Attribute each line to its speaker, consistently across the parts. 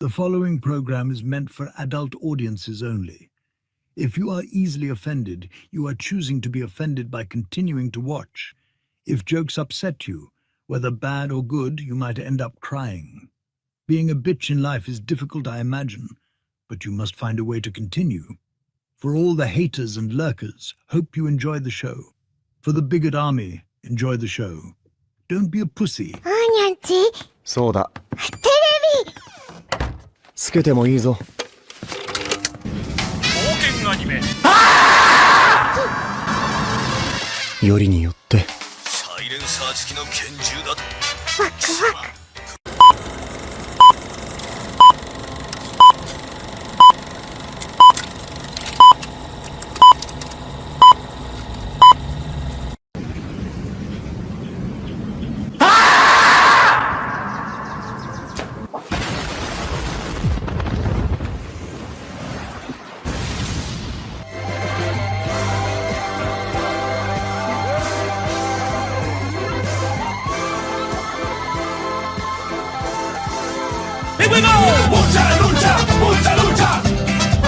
Speaker 1: The following program is meant for adult audiences only. If you are easily offended, you are choosing to be offended by continuing to watch. If jokes upset you, whether bad or good, you might end up crying. Being a bitch in life is difficult, I imagine, but you must find a way to continue. For all the haters and lurkers, hope you enjoy the show. For the Bigot Army, enjoy the show. Don't be a pussy.
Speaker 2: そうだ。テレビつけてもいいぞ。
Speaker 3: 冒険アニメ。
Speaker 2: よりによって。
Speaker 3: サイレンサー付きの拳銃だと。
Speaker 2: ワクワク。
Speaker 3: Here we go! Mucha lucha, mucha lucha.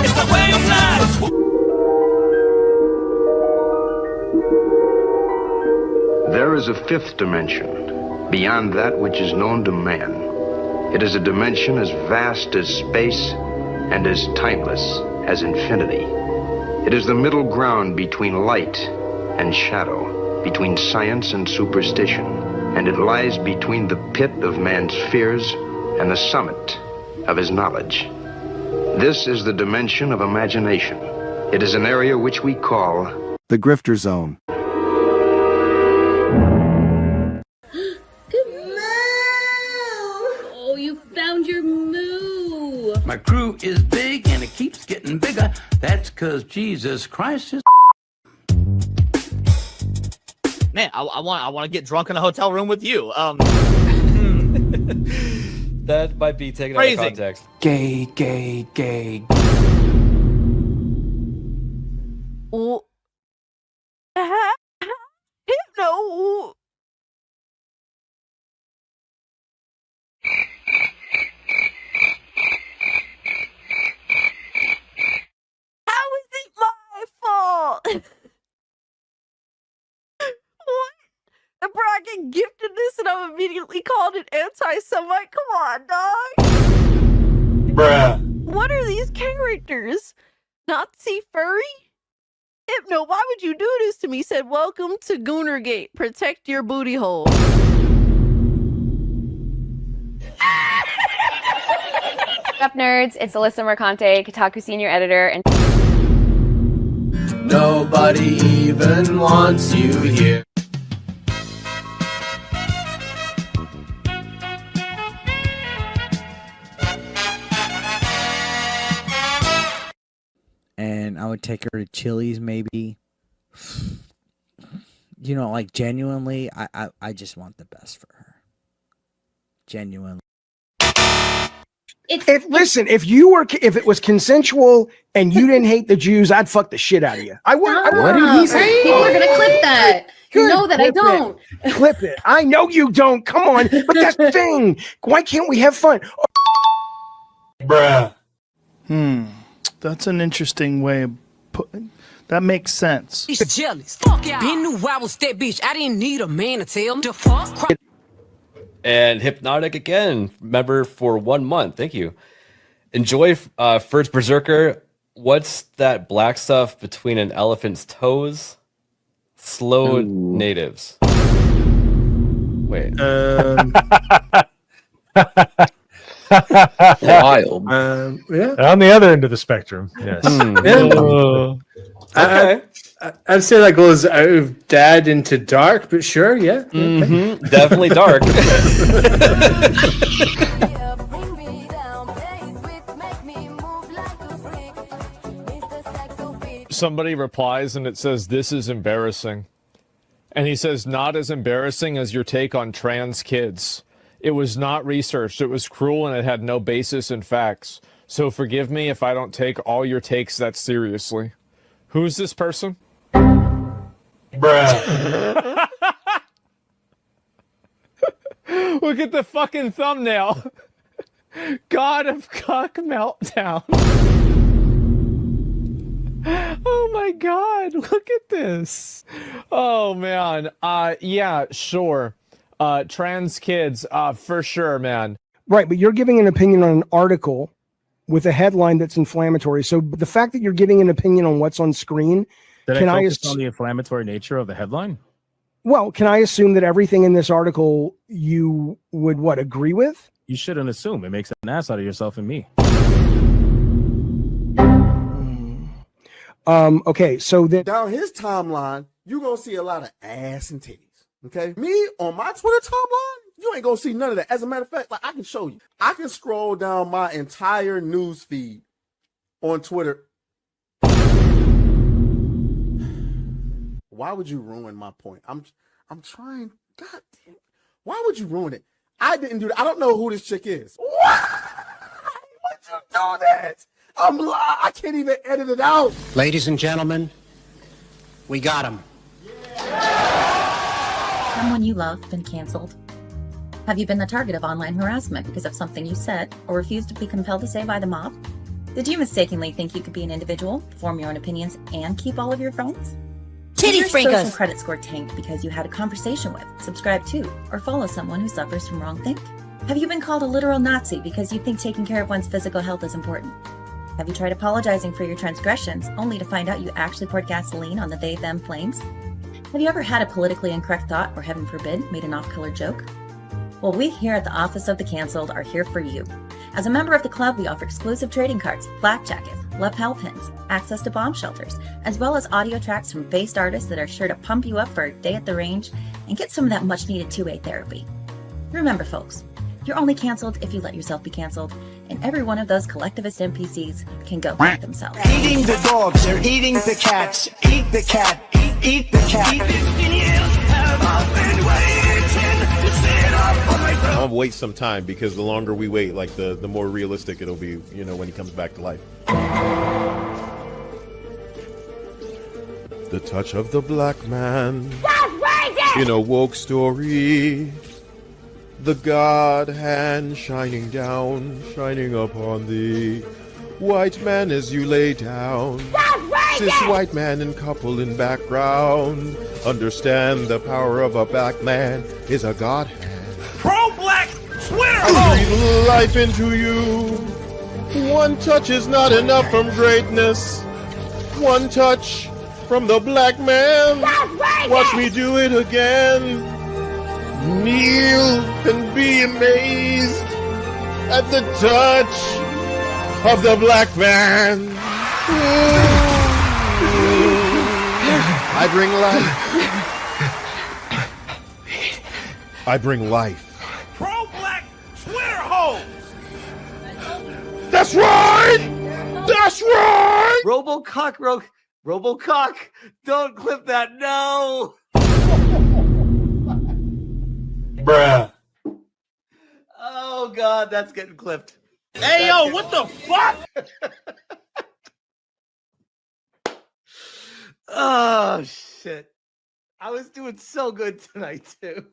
Speaker 3: It's the way of life.
Speaker 4: There is a fifth dimension, beyond that which is known to man. It is a dimension as vast as space and as timeless as infinity. It is the middle ground between light and shadow, between science and superstition, and it lies between the pit of man's fears and the summit of his knowledge. This is the dimension of imagination. It is an area which we call
Speaker 2: the Grifter Zone.
Speaker 5: Good moo! Oh, you found your moo!
Speaker 6: My crew is big and it keeps getting bigger. That's 'cause Jesus Christ is.
Speaker 7: Man, I want to get drunk in a hotel room with you.
Speaker 8: That might be taken
Speaker 7: Crazy.
Speaker 8: out of context.
Speaker 6: Gay, gay, gay.
Speaker 9: Oh. Hypno. How is it my fault? What? The bracket gifted this and I'm immediately called an anti-Semite? Come on, dog.
Speaker 3: Bruh.
Speaker 9: What are these characters? Nazi furry? Hypno, why would you do this to me? Said, welcome to Goonergate. Protect your booty hole.
Speaker 10: What's up, nerds? It's Alyssa Mercante, Kotaku senior editor, and
Speaker 11: nobody even wants you here.
Speaker 12: And I would take her to Chili's, maybe. You know, like, genuinely, I just want the best for her. Genuinely.
Speaker 13: If it was consensual and you didn't hate the Jews, I'd fuck the shit out of you. I would.
Speaker 5: What did he say? People are gonna clip that. You know that I don't.
Speaker 13: Clip it. I know you don't. Come on. But that's the thing. Why can't we have fun?
Speaker 3: Bruh.
Speaker 14: That's an interesting way of putting. That makes sense.
Speaker 15: He's jealous. Fuck yeah. Been knew I was that bitch. I didn't need a man to tell him to fuck.
Speaker 8: And Hypnotic again, member for 1 month. Thank you. Enjoy First Berserker. What's that black stuff between an elephant's toes? Slow natives. Wait.
Speaker 11: Wild.
Speaker 16: Yeah. On the other end of the spectrum. Yes.
Speaker 11: Okay. I'd say that goes out of dad into dark, but sure, yeah. Okay.
Speaker 8: Definitely dark.
Speaker 16: Somebody replies and it says, "This is embarrassing." And he says, "Not as embarrassing as your take on trans kids. It was not researched. It was cruel and it had no basis in facts. So forgive me if I don't take all your takes that seriously." Who's this person?
Speaker 3: Bruh.
Speaker 16: Look at the fucking thumbnail. God of Cock Meltdown. Oh my God, look at this. Oh man. Yeah, sure. Trans kids, for sure, man.
Speaker 13: Right, but you're giving an opinion on an article with a headline that's inflammatory. So the fact that you're giving an opinion on what's on screen,
Speaker 17: Did I focus on the inflammatory nature of the headline?
Speaker 13: Well, can I assume that everything in this article you would agree with?
Speaker 17: You shouldn't assume. It makes an ass out of yourself and me.
Speaker 13: Okay, so then
Speaker 18: down his timeline, you're gonna see a lot of ass and titties. Okay, me on my Twitter timeline, you ain't gonna see none of that. As a matter of fact, like I can show you, I can scroll down my entire news feed on Twitter. Why would you ruin my point? I'm trying. God damn. Why would you ruin it? I didn't do that. I don't know who this chick is. Why would you do that? I can't even edit it out.
Speaker 19: Ladies and gentlemen, we got him.
Speaker 20: Someone you love been canceled? Have you been the target of online harassment because of something you said or refused to be compelled to say by the mob? Did you mistakenly think you could be an individual, form your own opinions, and keep all of your phones? Did your social credit score tanked because you had a conversation with, subscribe to, or follow someone who suffers from wrongthink? Have you been called a literal Nazi because you think taking care of one's physical health is important? Have you tried apologizing for your transgressions only to find out you actually poured gasoline on the they-them flames? Have you ever had a politically incorrect thought or, heaven forbid, made an off-color joke? Well, we here at the Office of the Cancelled are here for you. As a member of the club, we offer exclusive trading cards, flak jackets, lapel pins, access to bomb shelters, as well as audio tracks from based artists that are sure to pump you up for a day at the range and get some of that much-needed two-way therapy. Remember, folks, you're only canceled if you let yourself be canceled, and every one of those collectivist NPCs can go fuck themselves.
Speaker 3: Eating the dogs, they're eating the cats. Eat the cat, eat the cat.
Speaker 21: I'll wait some time because the longer we wait, like the more realistic it'll be, you know, when he comes back to life. The touch of the black man in a woke story. The God hand shining down, shining upon thee. White man as you lay down. Cis white man and couple in background. Understand the power of a black man is a God hand.
Speaker 3: Pro-black Twitter!
Speaker 21: I breathe life into you. One touch is not enough from greatness. One touch from the black man. Watch me do it again. Kneel and be amazed at the touch of the black man. I bring life. I bring life.
Speaker 3: Pro-black Twitter hoes!
Speaker 21: That's right! That's right!
Speaker 7: Robocock, don't clip that, no!
Speaker 3: Bruh.
Speaker 7: Oh God, that's getting clipped.
Speaker 3: Hey, yo, what the fuck?
Speaker 7: Oh shit. I was doing so good tonight too.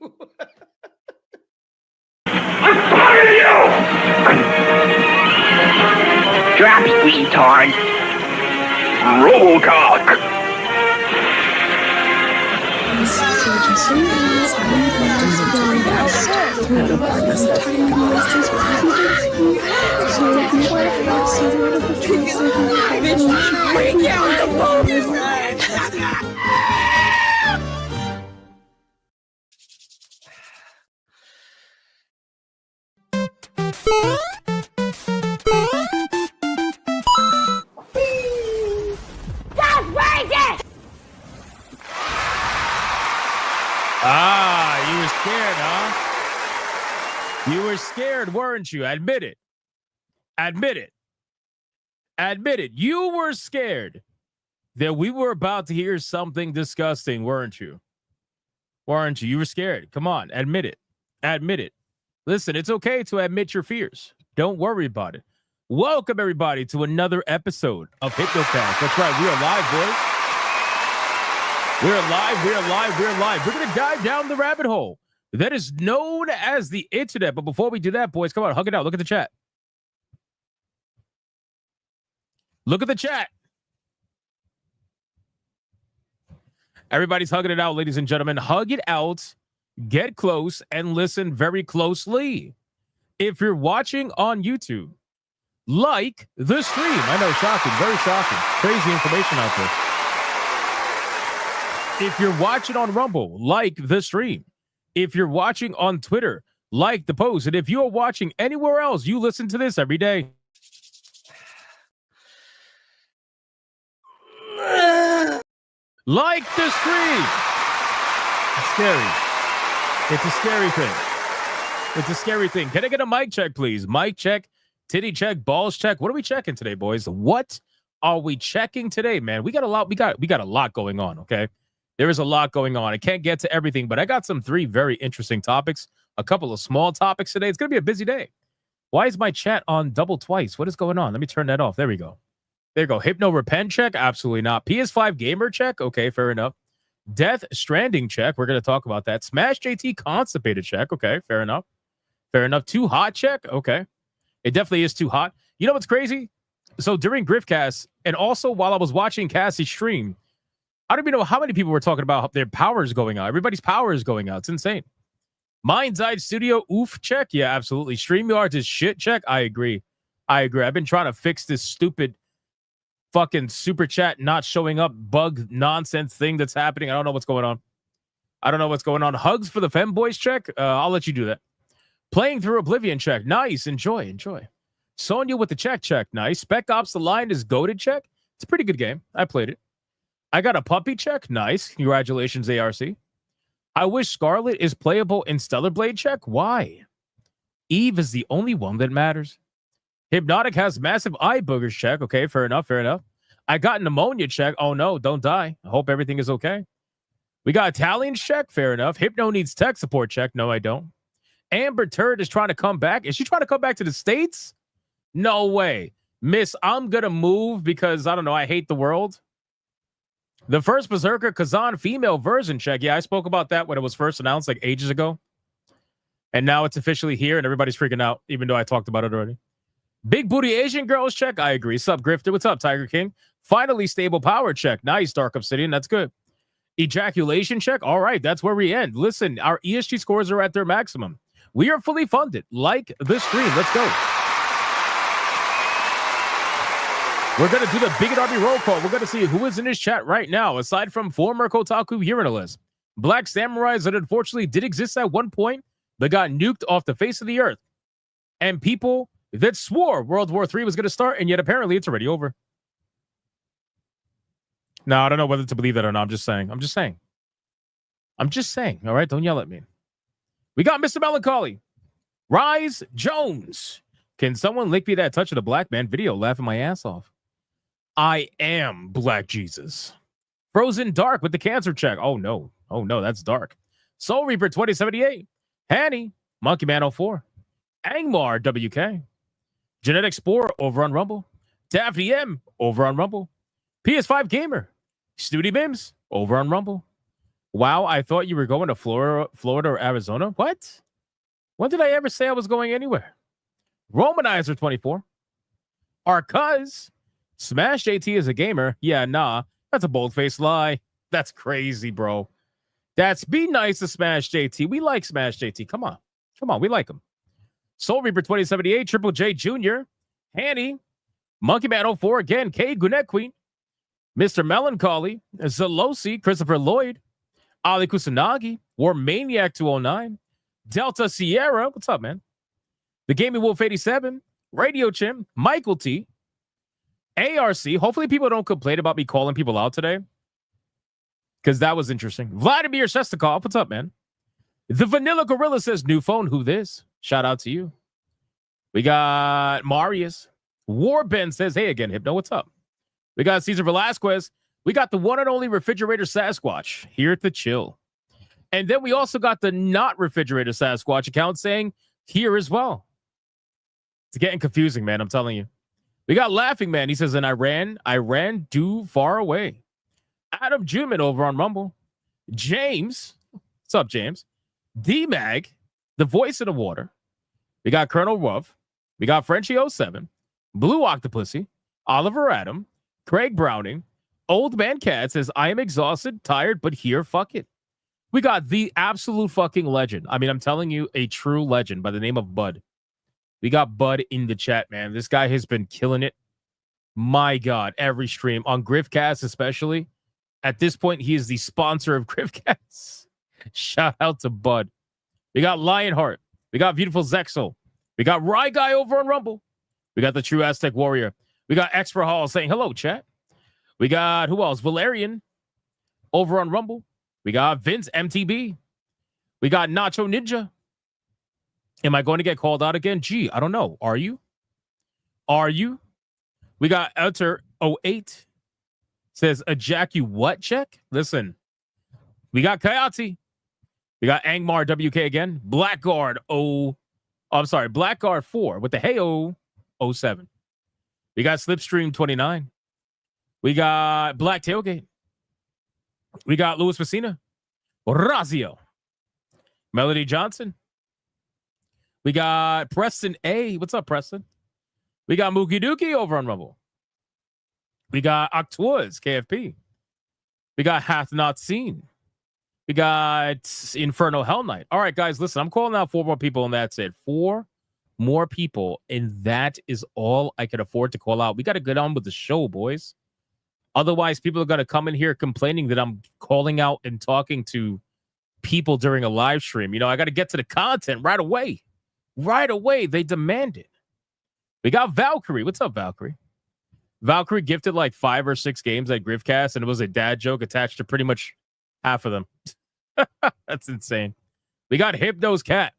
Speaker 3: I'm tired of you! Drop it, retard. Robocock.
Speaker 17: Ah, you were scared, huh? You were scared, weren't you? Admit it. Admit it. Admit it. You were scared that we were about to hear something disgusting, weren't you? Weren't you? You were scared. Come on, admit it. Admit it. Listen, it's okay to admit your fears. Don't worry about it. Welcome, everybody, to another episode of Hypnocast. That's right. We are live, boys. We're live. We're going to dive down the rabbit hole that is known as the internet. But before we do that, boys, come on, hug it out. Look at the chat. Look at the chat. Everybody's hugging it out, ladies and gentlemen. Hug it out, get close, and listen very closely. If you're watching on YouTube, like the stream. I know, shocking, very shocking. Crazy information out there. If you're watching on Rumble, like the stream. If you're watching on Twitter, like the post. And if you're watching anywhere else, you listen to this every day. Like the stream. It's scary. It's a scary thing. It's a scary thing. Can I get a mic check, please? Mic check, titty check, balls check. What are we checking today, boys? What are we checking today, man? We got a lot. We got a lot going on. Okay, there is a lot going on. I can't get to everything, but I got three very interesting topics. A couple of small topics today. It's gonna be a busy day. Why is my chat on double twice? What is going on? Let me turn that off. There we go. There you go. Hypno repent check? Absolutely not. PS5 gamer check? Okay, fair enough. Death Stranding check. We're going to talk about that. Smash JT constipated check. Okay, fair enough. Fair enough. Too hot check? Okay. It definitely is too hot. You know what's crazy? So during Griffcast, and also while I was watching Cassie's stream, I don't even know how many people were talking about their powers going out. Everybody's power is going out. It's insane. MindsEye Studio, oof check. Yeah, absolutely. StreamYards is shit check. I agree. I've been trying to fix this stupid fucking super chat not showing up bug nonsense thing that's happening. I don't know what's going on. Hugs for the femboys check. I'll let you do that. Playing through Oblivion check. Nice. Enjoy. Sonya with the check. Nice. Spec Ops The Line is goated check. It's a pretty good game. I played it. I got a puppy check. Nice. Congratulations, ARC. I wish Scarlet is playable in Stellar Blade check. Why? Eve is the only one that matters. Hypnotic has massive eye boogers check. Okay, fair enough. I got pneumonia check. Oh no, don't die. I hope everything is okay. We got Italian check. Fair enough. Hypno needs tech support check. No, I don't. Amber Turd is trying to come back. Is she trying to come back to the States? No way. Miss, I'm going to move because, I don't know, I hate the world. The first Berserker Kazan female version check. Yeah, I spoke about that when it was first announced like ages ago. And now it's officially here and everybody's freaking out, even though I talked about it already. Big booty Asian girls check. I agree. Sup, Grifter? What's up, Tiger King? Finally, stable power check. Nice, Dark Obsidian. That's good. Ejaculation check. All right, that's where we end. Listen, our ESG scores are at their maximum. We are fully funded. Like the stream. Let's go. We're going to do the Bigot Army roll call. We're going to see who is in his chat right now, aside from former Kotaku urinalists. Black samurais that unfortunately did exist at one point, but got nuked off the face of the earth. And people that swore World War III was going to start, and yet apparently it's already over. No, I don't know whether to believe that or not. I'm just saying. All right, don't yell at me. We got Mr. Melancholy. Rise Jones. Can someone link me that Touch of the Black Man video? Laughing my ass off. I am Black Jesus. Frozen Dark with the cancer check. Oh, no, that's dark. Soul Reaper 2078. Hanny. Monkey Man 04. Angmar WK. Genetic Spore over on Rumble. Daphne M over on Rumble. PS5 Gamer. Studi Bims over on Rumble. Wow, I thought you were going to Florida or Arizona. What? When did I ever say I was going anywhere? Romanizer 24. Our cuz. Smash JT is a gamer. Yeah, nah. That's a bold-faced lie. That's crazy, bro. Be nice to Smash JT. We like Smash JT. Come on, we like him. Soul Reaper 2078, Triple J Jr., Hanny, Monkey Man 04 again, K Gwinnett Queen, Mr. Melancholy, Zalosi, Christopher Lloyd, Ali Kusanagi, War Maniac 209, Delta Sierra, what's up, man? The Gaming Wolf 87, Radio Chim, Michael T, ARC. Hopefully people don't complain about me calling people out today, because that was interesting. Vladimir Shestakov, what's up, man? The Vanilla Gorilla says, new phone, who this? Shout out to you. We got Marius. Warben says, hey again, Hypno, what's up? We got Cesar Velasquez. We got the one and only Refrigerator Sasquatch here to chill. And then we also got the not Refrigerator Sasquatch account saying here as well. It's getting confusing, man, I'm telling you. We got Laughing Man. He says, in Iran due far away. Adam Juman over on Rumble. James. What's up, James? D-Mag. The Voice in the Water. We got Colonel Ruff. We got Frenchie 07. Blue Octopussy. Oliver Adam, Craig Browning, Old Man Cat says, I am exhausted, tired, but here, fuck it. We got the absolute fucking legend. I mean, I'm telling you, a true legend by the name of Bud. We got Bud in the chat, man. This guy has been killing it. My God, every stream on Griffcast, especially. At this point, he is the sponsor of Griffcast. Shout out to Bud. We got Lionheart. We got Beautiful Zexel. We got Rye Guy over on Rumble. We got the True Aztec Warrior. We got Expert Hall saying hello, chat. We got, who else? Valerian over on Rumble. We got Vince MTB. We got Nacho Ninja. Am I going to get called out again? Gee, I don't know. Are you? Are you? We got Elter08. Says, a Jack you what check? Listen, we got Coyote. We got Angmar WK again. Blackguard Blackguard 4 with the Heyo 07. We got Slipstream 29. We got Black Tailgate. We got Louis Messina. Razio. Melody Johnson. We got Preston A. What's up, Preston? We got Mookie Dookie over on Rumble. We got Octuaz, KFP. We got Hath Not Seen. We got Inferno Hell Knight. All right, guys, listen, I'm calling out 4 more people, and that's it. 4 more people, and that is all I can afford to call out. We got to get on with the show, boys. Otherwise, people are going to come in here complaining that I'm calling out and talking to people during a live stream. You know, I got to get to the content right away. Right away, they demand it. We got Valkyrie. What's up, Valkyrie? Valkyrie gifted like 5 or 6 games at Griffcast, and it was a dad joke attached to pretty much half of them. That's insane. We got Hypno's Cat.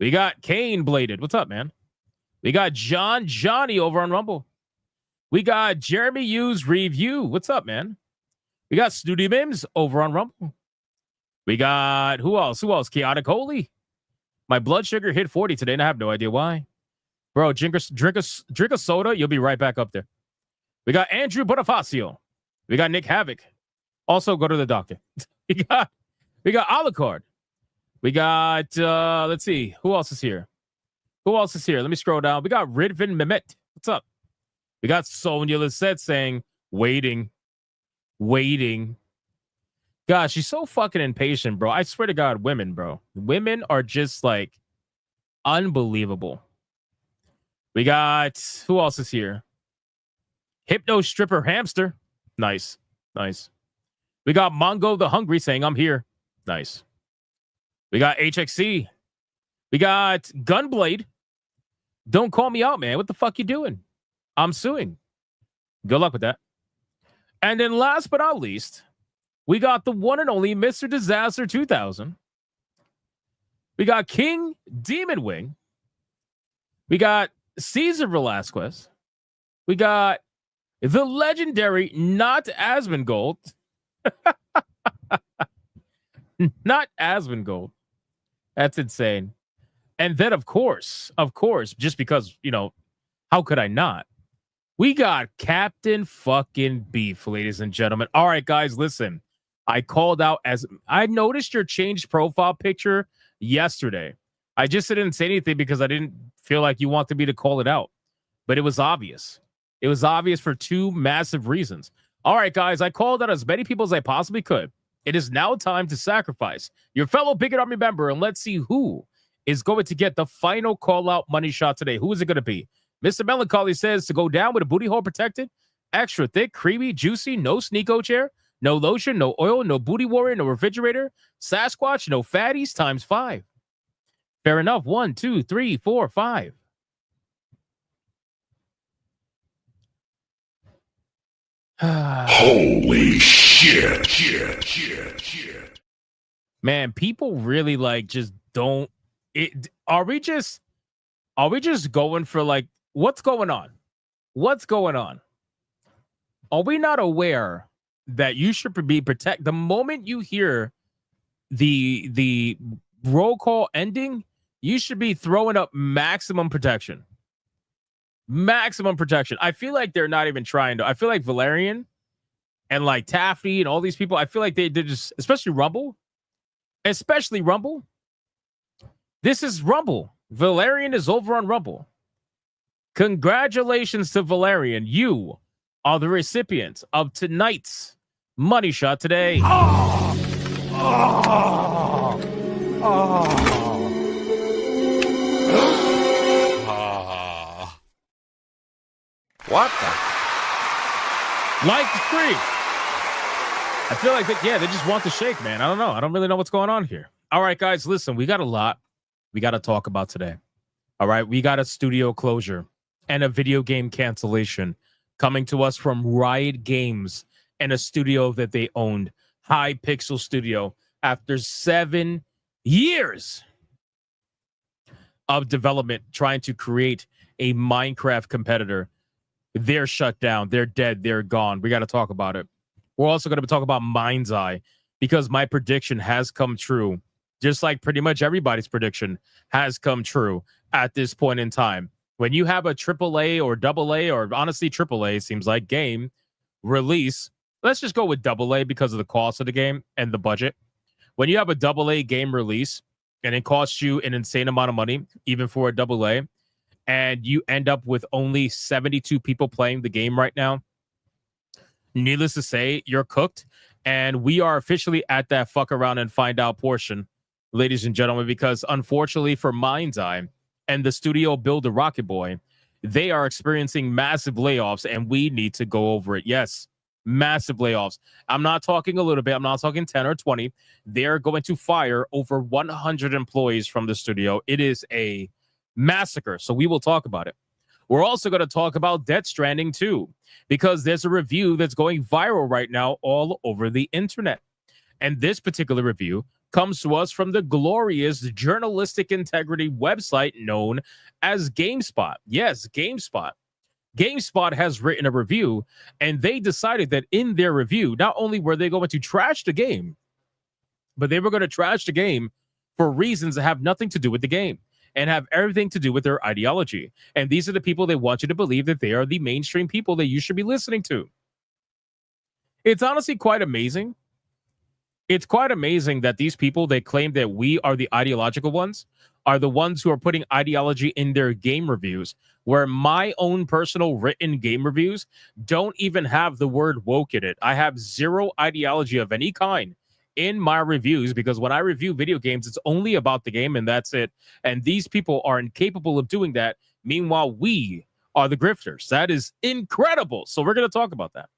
Speaker 17: We got Kane Bladed. What's up, man? We got Johnny over on Rumble. We got Jeremy Hughes Review. What's up, man? We got Snooty Mims over on Rumble. We got who else? Chaotic Holy. My blood sugar hit 40 today, and I have no idea why. Bro, drink a soda. You'll be right back up there. We got Andrew Bonifacio. We got Nick Havoc. Also, go to the doctor. we got Alucard. We got let's see, who else is here? Let me scroll down. We got Ridvin Mehmet. What's up? We got Sonia Lisette saying, waiting. God, she's so fucking impatient, bro. I swear to God, women, bro. Women are just like unbelievable. We got, who else is here? Hypno Stripper Hamster. Nice. We got Mongo the Hungry saying, I'm here. Nice. We got HXC. We got Gunblade. Don't call me out, man. What the fuck you doing? I'm suing. Good luck with that. And then last but not least, we got the one and only Mr. Disaster 2000. We got King Demon Wing. We got Caesar Velasquez. We got the legendary Not Asmongold. Not Asmongold. That's insane. And then, of course, just because, you know, how could I not? We got Captain fucking Beef, ladies and gentlemen. All right, guys, listen. I called out as I noticed your changed profile picture yesterday. I just didn't say anything because I didn't feel like you wanted me to call it out. But it was obvious. It was obvious for 2 massive reasons. All right, guys, I called out as many people as I possibly could. It is now time to sacrifice your fellow Bigot Army member, and let's see who is going to get the final call-out money shot today. Who is it going to be? Mr. Melancholy says to go down with a booty hole protected, extra thick, creamy, juicy, no Sneeko chair, no lotion, no oil, no booty warrior, no refrigerator, Sasquatch, no fatties, times 5. Fair enough. 1, 2, 3, 4, 5.
Speaker 3: Holy shit.
Speaker 17: Man, people really like just don't are we just going for like what's going on? Are we not aware that you should be protect the moment you hear the roll call ending, you should be throwing up maximum protection. I feel like they're not even trying to. I feel like Valerian and like Taffy and all these people, I feel like they just, especially Rumble. This is Rumble. Valerian is over on Rumble. Congratulations to Valerian. You are the recipient of tonight's Money Shot today.
Speaker 21: What the?
Speaker 17: Like the stream. I feel like they just want the shake, man. I don't know. I don't really know what's going on here. All right, guys, listen, we got a lot we got to talk about today. All right, we got a studio closure and a video game cancellation coming to us from Riot Games and a studio that they owned, Hypixel Studio, after 7 years of development trying to create a Minecraft competitor. They're shut down. They're dead. They're gone. We got to talk about it. We're also going to talk about MindsEye because my prediction has come true, just like pretty much everybody's prediction has come true at this point in time. When you have a AAA or AA, or honestly AAA seems like, game release, let's just go with AA because of the cost of the game and the budget. When you have a AA game release and it costs you an insane amount of money, even for a AA, and you end up with only 72 people playing the game right now, needless to say, you're cooked. And we are officially at that fuck around and find out portion, ladies and gentlemen, because unfortunately for MindsEye and the studio Build a Rocket Boy, they are experiencing massive layoffs, and we need to go over it. Yes, massive layoffs. I'm not talking a little bit. I'm not talking 10 or 20. They're going to fire over 100 employees from the studio. It is a massacre, so we will talk about it. We're also going to talk about Death Stranding 2, because there's a review that's going viral right now all over the internet. And this particular review comes to us from the glorious journalistic integrity website known as GameSpot. Yes, GameSpot. GameSpot has written a review, and they decided that in their review, not only were they going to trash the game, but they were going to trash the game for reasons that have nothing to do with the game and have everything to do with their ideology. And these are the people they want you to believe that they are the mainstream people that you should be listening to. It's honestly quite amazing. It's quite amazing that these people, they claim that we are the ideological ones, are the ones who are putting ideology in their game reviews, where my own personal written game reviews don't even have the word woke in it. I have zero ideology of any kind in my reviews, because when I review video games, it's only about the game and that's it. And these people are incapable of doing that. Meanwhile, we are the grifters. That is incredible. So we're going to talk about that.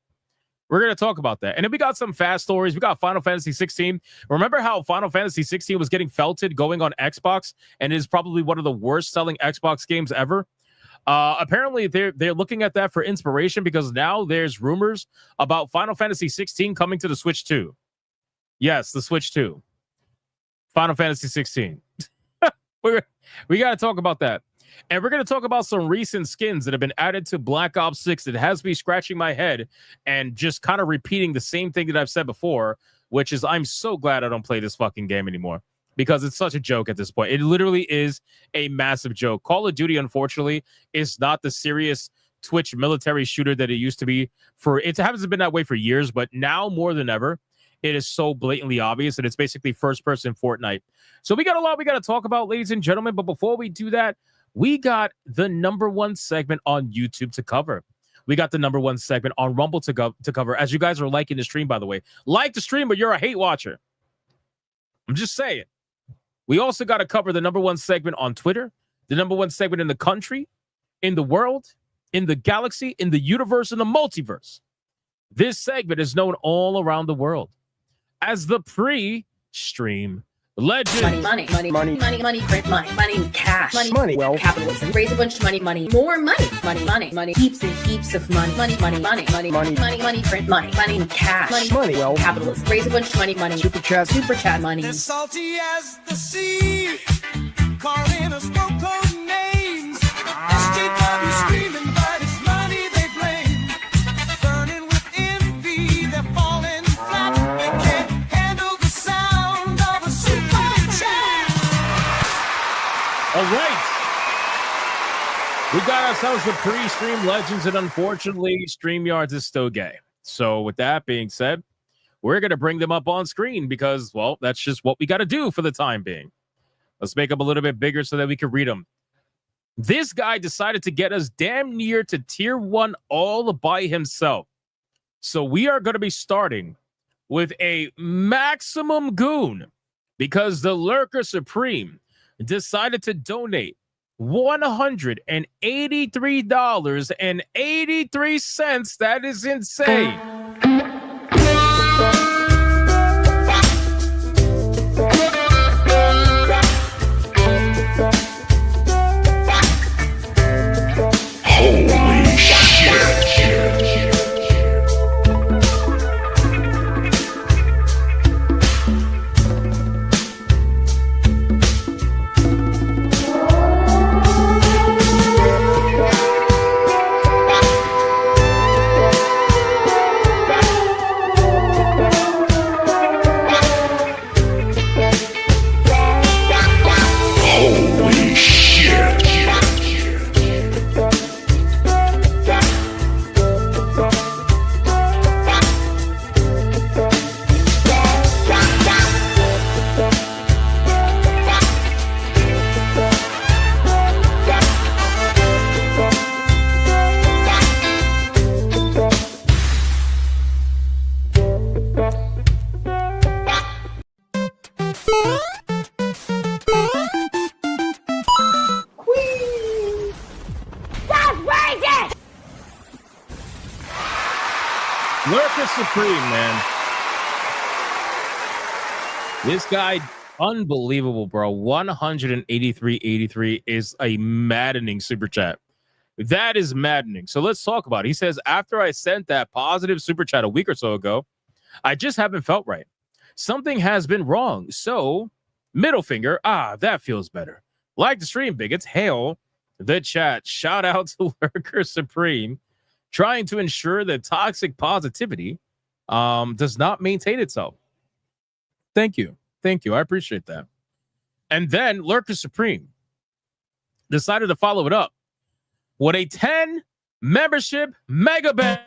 Speaker 17: We're going to talk about that. And then we got some fast stories. We got Final Fantasy 16. Remember how Final Fantasy 16 was getting felted going on Xbox and is probably one of the worst selling Xbox games ever? Apparently, they're looking at that for inspiration, because now there's rumors about Final Fantasy 16 coming to the Switch 2. Yes, the Switch 2. Final Fantasy 16. We got to talk about that. And we're going to talk about some recent skins that have been added to Black Ops 6 that has me scratching my head and just kind of repeating the same thing that I've said before, which is I'm so glad I don't play this fucking game anymore, because it's such a joke at this point. It literally is a massive joke. Call of Duty, unfortunately, is not the serious Twitch military shooter that it used to be. It hasn't been that way for years, but now more than ever, it is so blatantly obvious, and it's basically first-person Fortnite. So we got a lot we got to talk about, ladies and gentlemen. But before we do that, we got the #1 segment on YouTube to cover. We got the #1 segment on Rumble to cover. As you guys are liking the stream, by the way. Like the stream, but you're a hate watcher. I'm just saying. We also got to cover the #1 segment on Twitter, the #1 segment in the country, in the world, in the galaxy, in the universe, in the multiverse. This segment is known all around the world as the pre-stream legend.
Speaker 5: Money, print money, cash, money, well, capitalism, raise a bunch of money, more money, heaps and heaps of money, print money, cash, money, well, capitalism, raise a bunch of money, super chat money.
Speaker 3: As salty as the sea, calling us no-code names. SJW screaming, but it's money they blame. Burning with envy, they're falling flat. They can't handle the sound of a super chat.
Speaker 17: All right. We got ourselves the pre-stream legends, and unfortunately, StreamYards is still gay. So with that being said, we're going to bring them up on screen because, well, that's just what we got to do for the time being. Let's make them a little bit bigger so that we can read them. This guy decided to get us damn near to tier 1 all by himself. So we are going to be starting with a maximum goon because the Lurker Supreme decided to donate $183.83. That is insane.
Speaker 3: Holy shit. Holy shit.
Speaker 17: Lurker Supreme, man. This guy, unbelievable, bro. 183.83 is a maddening super chat. That is maddening. So let's talk about it. He says, after I sent that positive super chat a week or so ago, I just haven't felt right. Something has been wrong. So, middle finger. That feels better. Like the stream, bigots. Hail the chat. Shout out to Lurker Supreme, trying to ensure that toxic positivity does not maintain itself. Thank you. Thank you. I appreciate that. And then Lurker Supreme decided to follow it up with a 10 membership mega bang.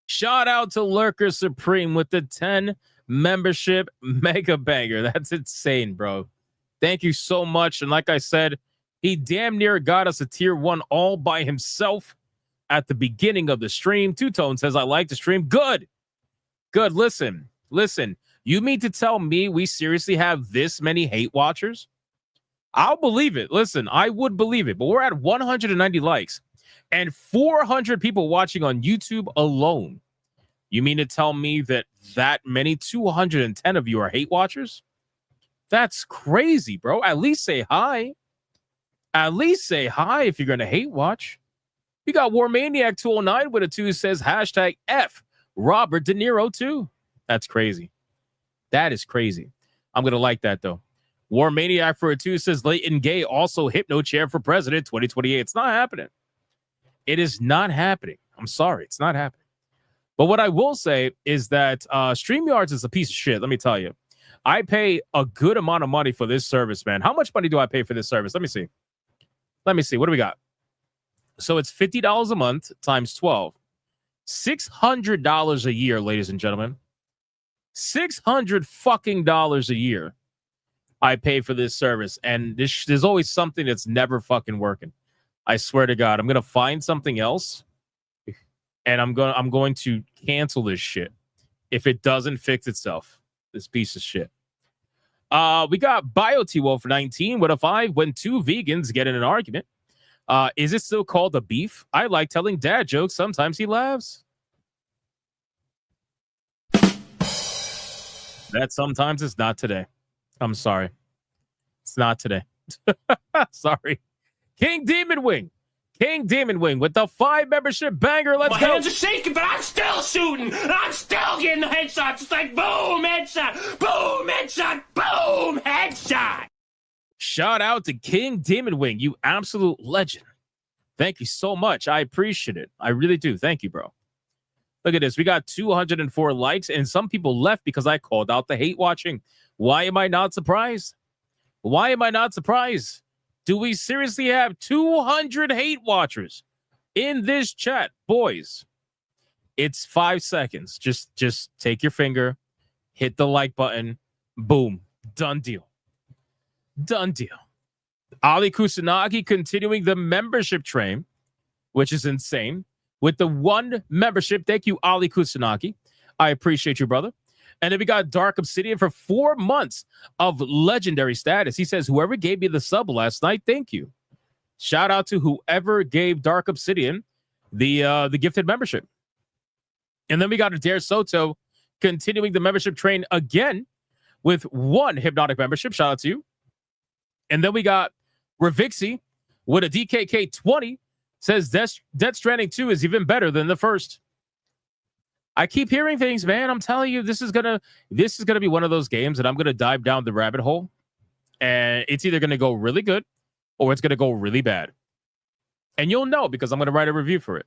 Speaker 17: Shout out to Lurker Supreme with the 10 membership mega banger. That's insane, bro. Thank you so much. And like I said, he damn near got us a tier 1 all by himself at the beginning of the stream. Two Tone says, I like the stream. Good. Good. Listen. You mean to tell me we seriously have this many hate watchers? I'll believe it. Listen, I would believe it. But we're at 190 likes and 400 people watching on YouTube alone. You mean to tell me that many 210 of you are hate watchers? That's crazy, bro. At least say hi. At least say hi if you're going to hate watch. You got Warmaniac 209 with a 2 says hashtag F Robert De Niro 2. That's crazy. That is crazy. I'm going to like that, though. Warmaniac for a 2 says Leighton Gay also Hypno Chair for President 2028. It's not happening. It is not happening. I'm sorry. It's not happening. But what I will say is that StreamYards is a piece of shit. Let me tell you. I pay a good amount of money for this service, man. How much money do I pay for this service? Let me see. What do we got? So it's $50 a month times 12. $600 a year, ladies and gentlemen. $600 fucking dollars a year I pay for this service. And there's always something that's never fucking working. I swear to God, I'm going to find something else. And I'm going to cancel this shit if it doesn't fix itself. This piece of shit. We got BioT-Wolf for 19 with a 5 when 2 vegans get in an argument. Is it still called a beef? I like telling dad jokes. Sometimes he laughs. That sometimes it's not today. I'm sorry. It's not today. Sorry. King Demon Wing with the 5 membership banger. Let's go.
Speaker 3: My hands are shaking, but I'm still shooting. I'm still getting the headshots. It's like boom, headshot, boom, headshot, boom, headshot.
Speaker 17: Shout out to King Demon Wing, you absolute legend. Thank you so much. I appreciate it. I really do. Thank you, bro. Look at this. We got 204 likes, and some people left because I called out the hate watching. Why am I not surprised? Why am I not surprised? Do we seriously have 200 hate watchers in this chat? Boys, It's 5 seconds. Just take your finger, hit the like button, boom, done deal. Done deal. Ali Kusanagi continuing the membership train, which is insane, with the 1 membership. Thank you, Ali Kusanagi. I appreciate you, brother. And then we got Dark Obsidian for 4 months of legendary status. He says, whoever gave me the sub last night, thank you. Shout out to whoever gave Dark Obsidian the gifted membership. And then we got Adair Soto continuing the membership train again with 1 Hypnotic membership. Shout out to you. And then we got Ravixi with a DKK 20. Says Death Stranding 2 is even better than the first. I keep hearing things, man. I'm telling you, this is gonna be one of those games that I'm gonna dive down the rabbit hole, and it's either gonna go really good or it's gonna go really bad. And you'll know because I'm gonna write a review for it.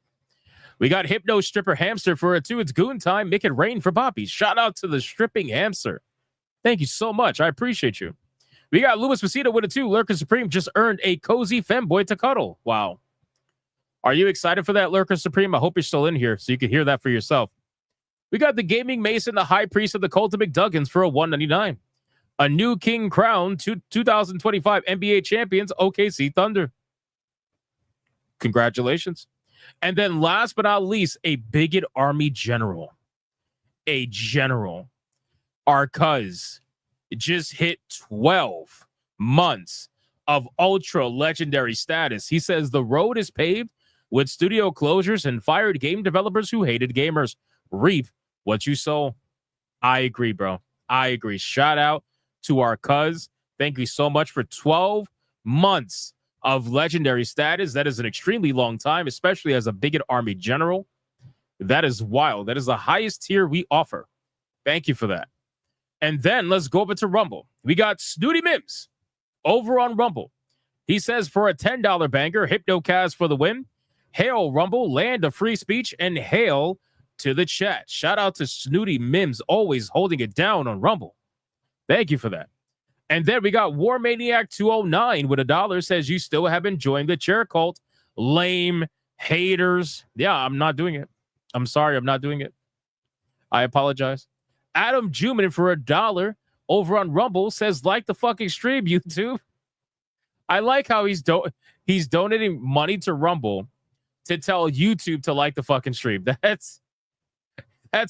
Speaker 17: We got Hypno Stripper Hamster for a 2. It's goon time. Make it rain for Poppy. Shout out to the stripping hamster. Thank you so much. I appreciate you. We got Louis Pasito with a 2. Lurker Supreme just earned a cozy femboy to cuddle. Wow. Are you excited for that, Lurker Supreme? I hope you're still in here so you can hear that for yourself. We got the Gaming Mason, the High Priest of the Cult of McDuggins for a 199. A new King Crown, 2025 NBA Champions, OKC Thunder. Congratulations. And then last but not least, a Bigot Army General. A General. Our cuz just hit 12 months of ultra legendary status. He says the road is paved with studio closures and fired game developers who hated gamers. Reap what you sow. I agree, bro. I agree. Shout out to our cuz. Thank you so much for 12 months of legendary status. That is an extremely long time, especially as a Bigot Army General. That is wild. That is the highest tier we offer. Thank you for that. And then let's go over to Rumble. We got Snooty Mims over on Rumble. He says for a $10 banger, Hypnocast for the win. Hail Rumble, land of free speech, and hail to the chat. Shout out to Snooty Mims, always holding it down on Rumble. Thank you for that. And then we got War Maniac 209 with $1. Says you still have been joining the chair cult. Lame haters. Yeah, I'm not doing it. I'm sorry, I'm not doing it. I apologize. Adam Juman for $1 over on Rumble says like the fucking stream, YouTube. I like how he's donating money to Rumble to tell YouTube to like the fucking stream. That's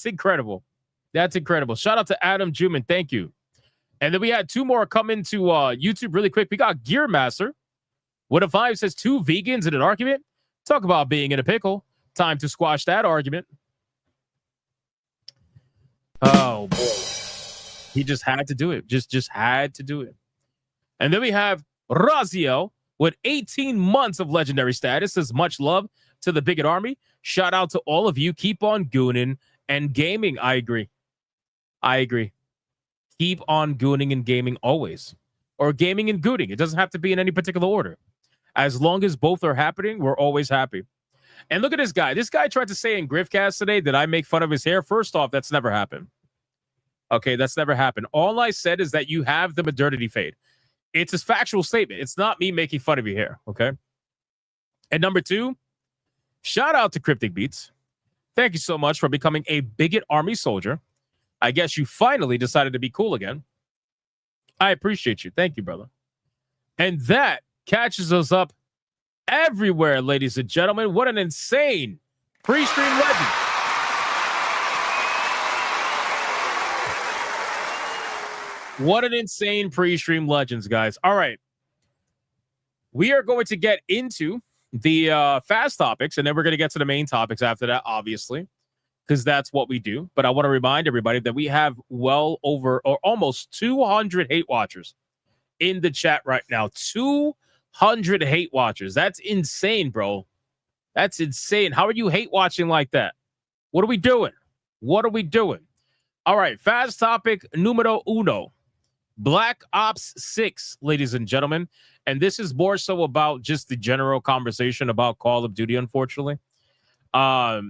Speaker 17: incredible. That's incredible. Shout out to Adam Juman. Thank you. And then we had 2 more come into YouTube really quick. We got Gearmaster. What if 5 says 2 vegans in an argument? Talk about being in a pickle. Time to squash that argument. Oh, boy. He just had to do it. Just had to do it. And then we have Raziel with 18 months of legendary status. Says much love to the Bigot Army. Shout out to all of you. Keep on gooning and gaming. I agree. Keep on gooning and gaming always. Or gaming and gooning. It doesn't have to be in any particular order. As long as both are happening, we're always happy. And look at this guy. This guy tried to say in Griffcast today that I make fun of his hair. First off, that's never happened. Okay, that's never happened. All I said is that you have the modernity fade. It's a factual statement. It's not me making fun of your hair, okay? And number 2, shout out to Cryptic Beats. Thank you so much for becoming a Bigot Army soldier. I guess you finally decided to be cool again. I appreciate you. Thank you, brother. And that catches us up everywhere, ladies and gentlemen. What an insane pre-stream legend. What an insane pre-stream legends, guys. All right. We are going to get into the fast topics, and then we're going to get to the main topics after that, obviously, because that's what we do. But I want to remind everybody that we have well over or almost 200 hate watchers in the chat right now. 200 hate watchers. That's insane, bro. That's insane. How are you hate watching like that? What are we doing? What are we doing? All right. Fast topic numero uno. Black Ops 6, ladies and gentlemen. And this is more so about just the general conversation about Call of Duty, unfortunately. Call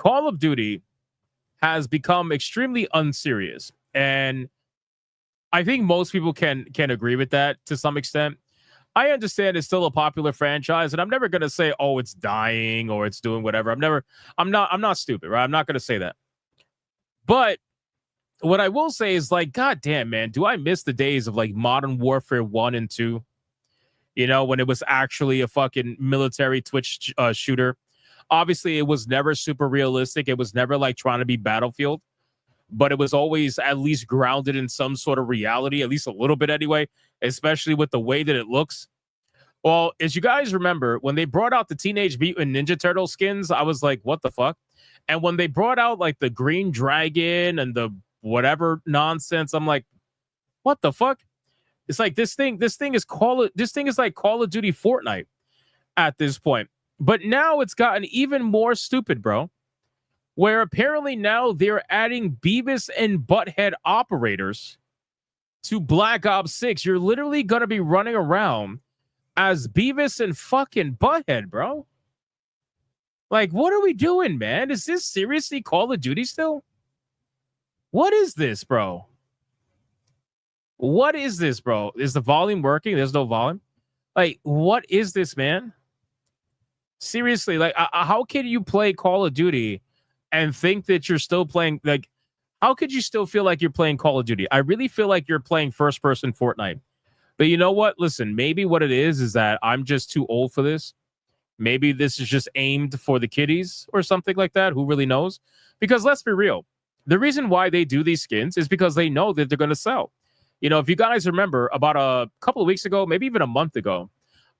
Speaker 17: of Duty has become extremely unserious. And I think most people can agree with that to some extent. I understand it's still a popular franchise, and I'm never gonna say, oh, it's dying or it's doing whatever. I'm not stupid, right? I'm not gonna say that. But what I will say is like, God damn, man, do I miss the days of like Modern Warfare 1 and 2? You know, when it was actually a fucking military Twitch shooter. Obviously, it was never super realistic. It was never like trying to be Battlefield, but it was always at least grounded in some sort of reality, at least a little bit anyway, especially with the way that it looks. Well, as you guys remember, when they brought out the Teenage Mutant Ninja Turtle skins, I was like, what the fuck? And when they brought out like the Green Dragon and the whatever nonsense, I'm like, what the fuck? It's like this thing is like Call of Duty Fortnite at this point. But now it's gotten even more stupid, bro. Where apparently now they're adding Beavis and Butthead operators to Black Ops 6. You're literally going to be running around as Beavis and fucking Butthead, bro. Like, what are we doing, man? Is this seriously Call of Duty still? What is this, bro? What is this, bro? Is the volume working? There's no volume. Like, what is this, man? Seriously, like, how can you play Call of Duty and think that you're still playing? Like, how could you still feel like you're playing Call of Duty? I really feel like you're playing first-person Fortnite. But you know what? Listen, maybe what it is that I'm just too old for this. Maybe this is just aimed for the kiddies or something like that. Who really knows? Because let's be real. The reason why they do these skins is because they know that they're going to sell. You know, if you guys remember, about a couple of weeks ago, maybe even a month ago,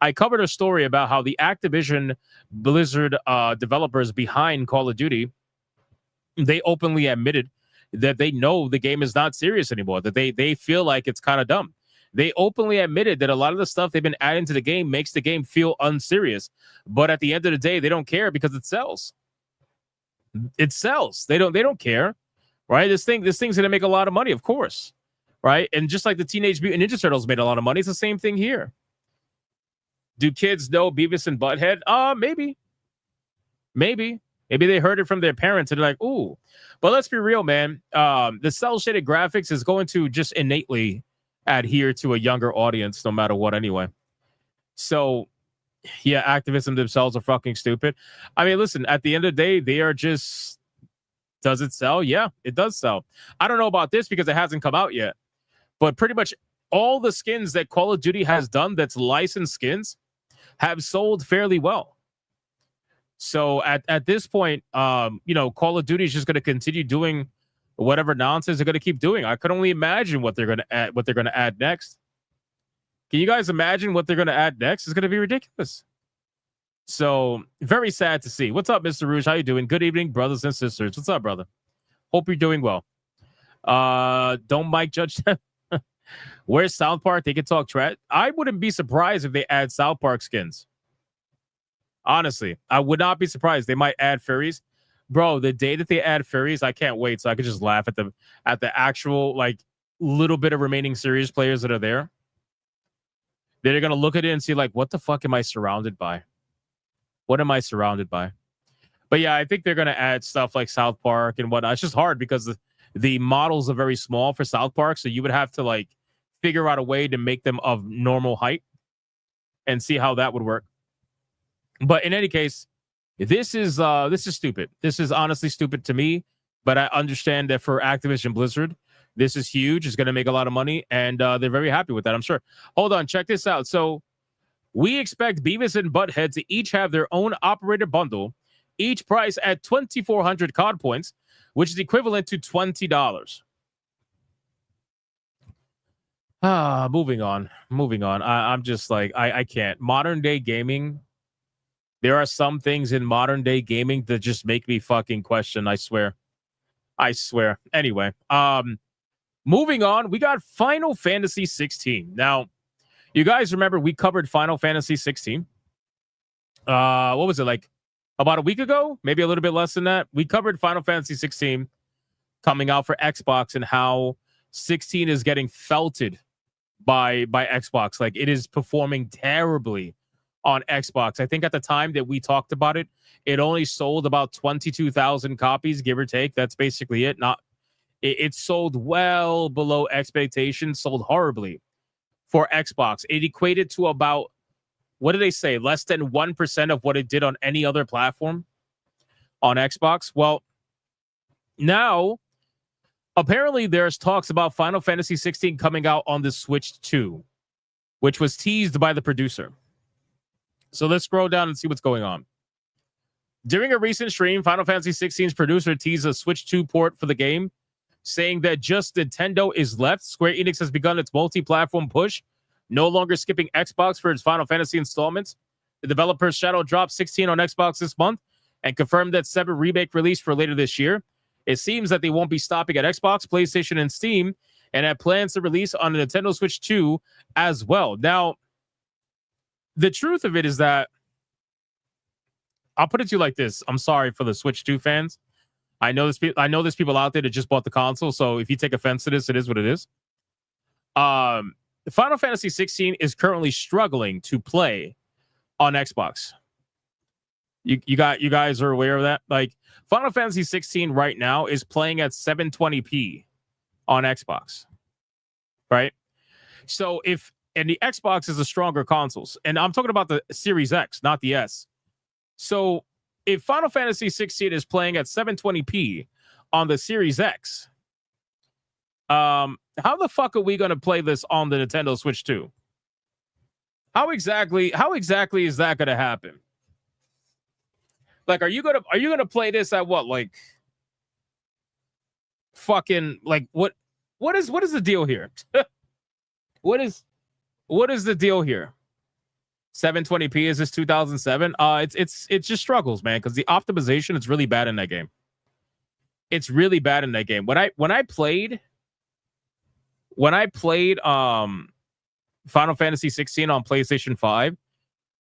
Speaker 17: I covered a story about how the Activision Blizzard developers behind Call of Duty, they openly admitted that they know the game is not serious anymore, that they feel like it's kind of dumb. They openly admitted that a lot of the stuff they've been adding to the game makes the game feel unserious. But at the end of the day, they don't care because it sells. It sells. They don't care, right? This thing's going to make a lot of money, of course, right? And just like the Teenage Mutant Ninja Turtles made a lot of money, it's the same thing here. Do kids know Beavis and Butthead? Maybe. Maybe they heard it from their parents and they're like, ooh. But let's be real, man. The cel-shaded graphics is going to just innately adhere to a younger audience no matter what anyway. So, yeah, activism themselves are fucking stupid. I mean, listen, at the end of the day, they are just... Does it sell? Yeah, it does sell. I don't know about this because it hasn't come out yet. But pretty much all the skins that Call of Duty has done that's licensed skins have sold fairly well. So at this point, you know, Call of Duty is just going to continue doing whatever nonsense they're going to keep doing. I could only imagine what they're going to add next. Can you guys imagine what they're going to add next? It's going to be ridiculous. So very sad to see. What's up, Mr. Rouge? How you doing? Good evening, brothers and sisters. What's up, brother? Hope you're doing well. Don't Mike judge them. Where's South Park? They can talk trash. I wouldn't be surprised if they add South Park skins. Honestly, I would not be surprised. They might add furries. Bro, the day that they add furries, I can't wait. So I could just laugh at the actual like little bit of remaining series players that are there. They're gonna look at it and see like, what the fuck am I surrounded by? What am I surrounded by? But yeah, I think they're gonna add stuff like South Park and whatnot. It's just hard because the models are very small for South Park, so you would have to like figure out a way to make them of normal height and see how that would work. But in any case, this is stupid. This is honestly stupid to me, but I understand that for Activision Blizzard, this is huge. It's going to make a lot of money, and they're very happy with that, I'm sure. Hold on, check this out. So we expect Beavis and Butthead to each have their own operator bundle, each priced at 2,400 COD points, which is equivalent to $20. Moving on. I'm just like, I can't. Modern day gaming, there are some things in modern day gaming that just make me fucking question, I swear. Anyway, moving on, we got Final Fantasy 16. Now, you guys remember we covered Final Fantasy 16. What was it, like about a week ago? Maybe a little bit less than that. We covered Final Fantasy 16 coming out for Xbox and how 16 is getting felted by Xbox. Like, it is performing terribly on Xbox. I think at the time that we talked about it, it only sold about 22,000 copies, give or take. That's basically it. It sold well below expectations, sold horribly for Xbox. It equated to about, what did they say? Less than 1% of what it did on any other platform on Xbox. Well, now, apparently there's talks about Final Fantasy 16 coming out on the Switch 2, which was teased by the producer. So let's scroll down and see what's going on. During a recent stream, Final Fantasy 16's producer teased a Switch 2 port for the game, saying that just Nintendo is left. Square Enix has begun its multi-platform push, no longer skipping Xbox for its Final Fantasy installments. The developer Shadow dropped 16 on Xbox this month and confirmed that 7 remake release for later this year. It seems that they won't be stopping at Xbox, PlayStation, and Steam, and have plans to release on the Nintendo Switch 2 as well. Now, the truth of it is that, I'll put it to you like this. I'm sorry for the Switch 2 fans. I know there's people out there that just bought the console, so if you take offense to this, it is what it is. Final Fantasy 16 is currently struggling to play on Xbox. You guys are aware of that? Like, Final Fantasy 16 right now is playing at 720p on Xbox, right? So and the Xbox is a stronger consoles, and I'm talking about the Series X, not the S. So if Final Fantasy 16 is playing at 720p on the Series X, how the fuck are we going to play this on the Nintendo Switch 2? How exactly is that going to happen? Like, are you gonna play this at what, like, fucking, like, what is the deal here? What is the deal here? 720p, is this 2007? It just struggles, man, because the optimization is really bad in that game. It's really bad in that game. When I played Final Fantasy 16 on PlayStation 5,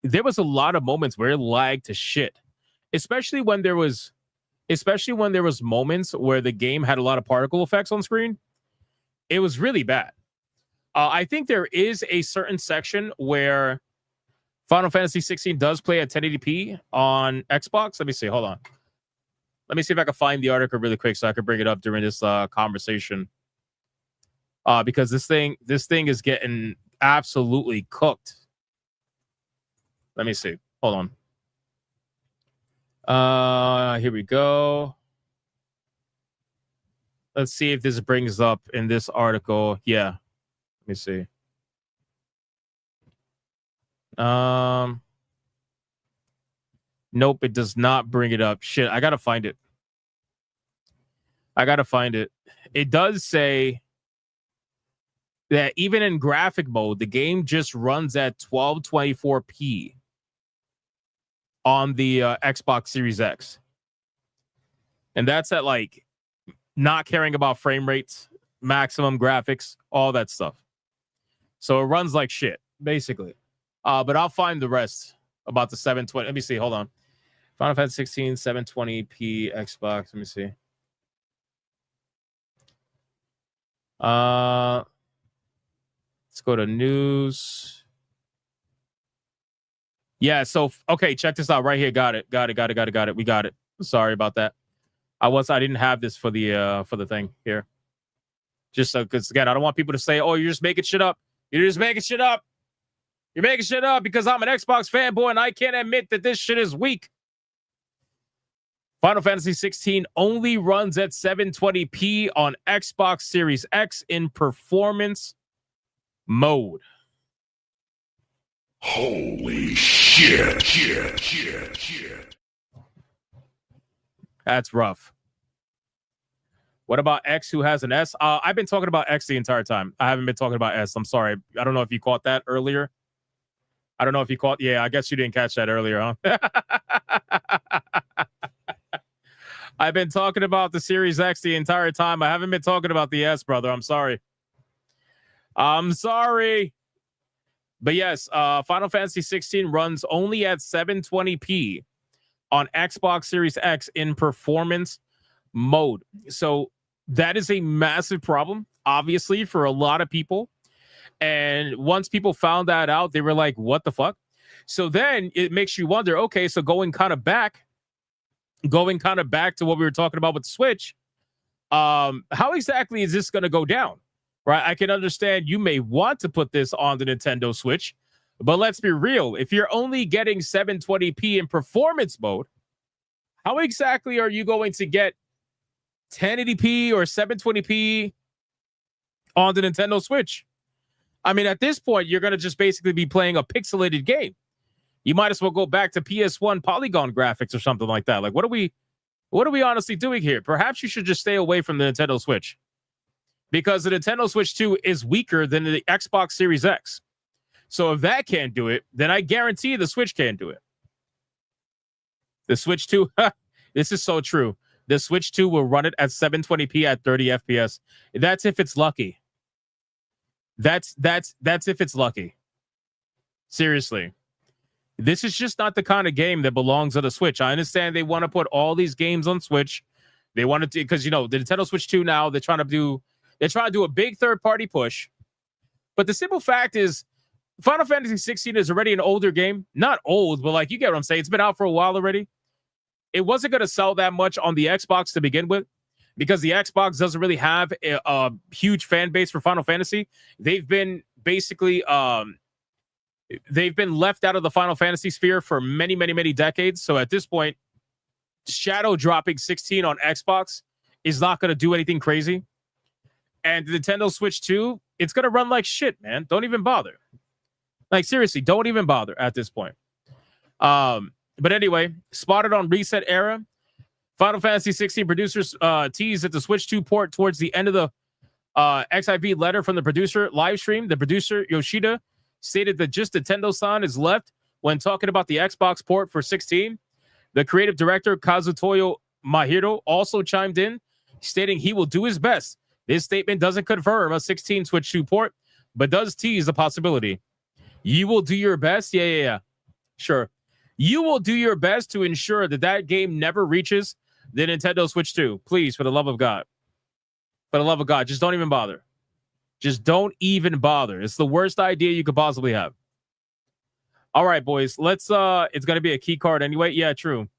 Speaker 17: there was a lot of moments where it lagged to shit. Especially when there was moments where the game had a lot of particle effects on screen. It was really bad. I think there is a certain section where Final Fantasy 16 does play at 1080p on Xbox. Let me see. Hold on. Let me see if I can find the article really quick so I can bring it up during this conversation. Because this thing is getting absolutely cooked. Let me see. Hold on. Here we go. Let's see if this brings up in this article. Yeah. Let me see. Nope, it does not bring it up. Shit, I gotta find it. It does say that even in graphic mode, the game just runs at 1224p on the Xbox Series X. And that's at, like, not caring about frame rates, maximum graphics, all that stuff. So it runs like shit, basically. But I'll find the rest about the 720. Let me see. Hold on. Final Fantasy 16, 720p Xbox. Let me see. Let's go to news. Yeah, so okay, check this out right here. Got it. We got it. Sorry about that. I didn't have this for the thing here. Just so, because again, I don't want people to say, "Oh, you're just making shit up. You're just making shit up. You're making shit up because I'm an Xbox fanboy and I can't admit that this shit is weak." Final Fantasy 16 only runs at 720p on Xbox Series X in performance mode.
Speaker 3: Holy shit.
Speaker 17: That's rough. What about X, who has an S? I've been talking about X the entire time. I haven't been talking about S. I'm sorry. I don't know if you caught that earlier. Yeah, I guess you didn't catch that earlier, huh? I've been talking about the Series X the entire time. I haven't been talking about the S, brother. I'm sorry. But yes, Final Fantasy 16 runs only at 720p on Xbox Series X in performance mode. So that is a massive problem, obviously, for a lot of people. And once people found that out, they were like, what the fuck? So then it makes you wonder, okay, so going kind of back to what we were talking about with the Switch, how exactly is this going to go down? right? I can understand you may want to put this on the Nintendo Switch, but let's be real. If you're only getting 720p in performance mode, how exactly are you going to get 1080p or 720p on the Nintendo Switch? I mean, at this point, you're going to just basically be playing a pixelated game. You might as well go back to PS1 polygon graphics or something like that. Like, what are we honestly doing here? Perhaps you should just stay away from the Nintendo Switch, because the Nintendo Switch 2 is weaker than the Xbox Series X. So if that can't do it, then I guarantee the Switch can't do it. The Switch 2, this is so true. The Switch 2 will run it at 720p at 30 FPS. That's if it's lucky. That's if it's lucky. Seriously. This is just not the kind of game that belongs on the Switch. I understand they want to put all these games on Switch. They want to, because, you know, the Nintendo Switch 2 now, they're trying to do a big third-party push. But the simple fact is, Final Fantasy 16 is already an older game. Not old, but like, you get what I'm saying. It's been out for a while already. It wasn't going to sell that much on the Xbox to begin with, because the Xbox doesn't really have a huge fan base for Final Fantasy. They've been basically they've been left out of the Final Fantasy sphere for many, many, many decades. So at this point, shadow dropping 16 on Xbox is not going to do anything crazy. And the Nintendo Switch 2, it's going to run like shit, man. Don't even bother. Like, seriously, don't even bother at this point. But anyway, spotted on Reset Era, Final Fantasy 16 producers teased that the Switch 2 port towards the end of the XIV letter from the producer live stream. The producer, Yoshida, stated that just Nintendo-san is left when talking about the Xbox port for 16. The creative director, Kazutoyo Mahiro, also chimed in, stating he will do his best. This statement doesn't confirm a 16 Switch 2 port, but does tease the possibility. You will do your best? Yeah. Sure. You will do your best to ensure that that game never reaches the Nintendo Switch 2. Please, for the love of God. For the love of God, just don't even bother. Just don't even bother. It's the worst idea you could possibly have. All right, boys. Let's it's gonna be a key card anyway. Yeah, true.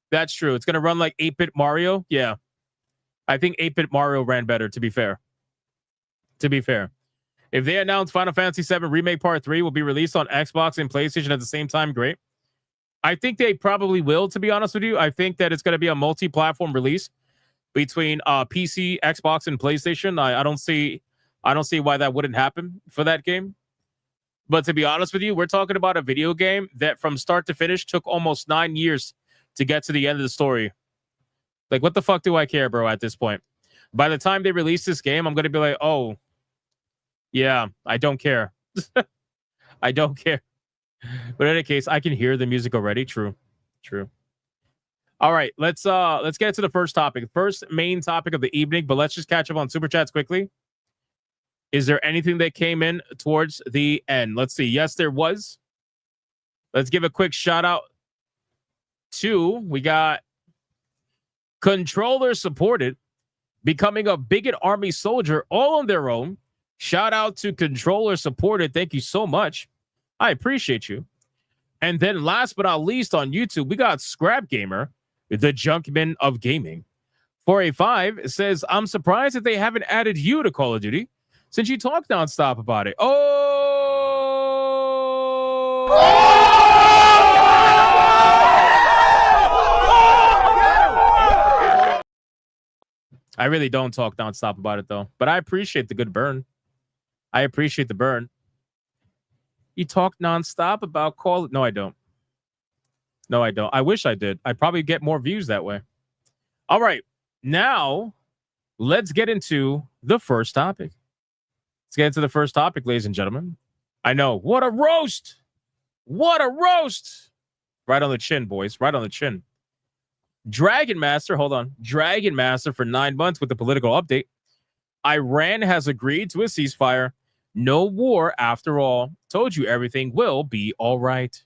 Speaker 17: That's true. It's gonna run like 8-bit Mario. Yeah. I think 8-bit Mario ran better, to be fair. To be fair. If they announce Final Fantasy VII Remake Part 3 will be released on Xbox and PlayStation at the same time, great. I think they probably will, to be honest with you. I think that it's going to be a multi-platform release between PC, Xbox, and PlayStation. I don't see why that wouldn't happen for that game. But to be honest with you, we're talking about a video game that from start to finish took almost 9 years to get to the end of the story. Like, what the fuck do I care, bro, at this point? By the time they release this game, I'm going to be like, oh, yeah, I don't care. I don't care. But in any case, I can hear the music already. True. All right, let's get to the first topic. First main topic of the evening, but let's just catch up on Super Chats quickly. Is there anything that came in towards the end? Let's see. Yes, there was. Let's give a quick shout out to, we got Controller Supported, becoming a Bigot Army soldier all on their own. Shout out to Controller Supported. Thank you so much. I appreciate you. And then last but not least on YouTube, we got Scrap Gamer, the Junkman of Gaming. 485 says, I'm surprised that they haven't added you to Call of Duty since you talk nonstop about it. I really don't talk nonstop about it, though. But I appreciate the good burn. I appreciate the burn. You talk nonstop about Call... No, I don't. No, I don't. I wish I did. I'd probably get more views that way. All right. Now, let's get into the first topic. Let's get into the first topic, ladies and gentlemen. I know. What a roast! What a roast! Right on the chin, boys. Right on the chin. Dragon Master, hold on. Dragon Master for 9 months with the political update. Iran has agreed to a ceasefire. No war after all. Told you everything will be all right.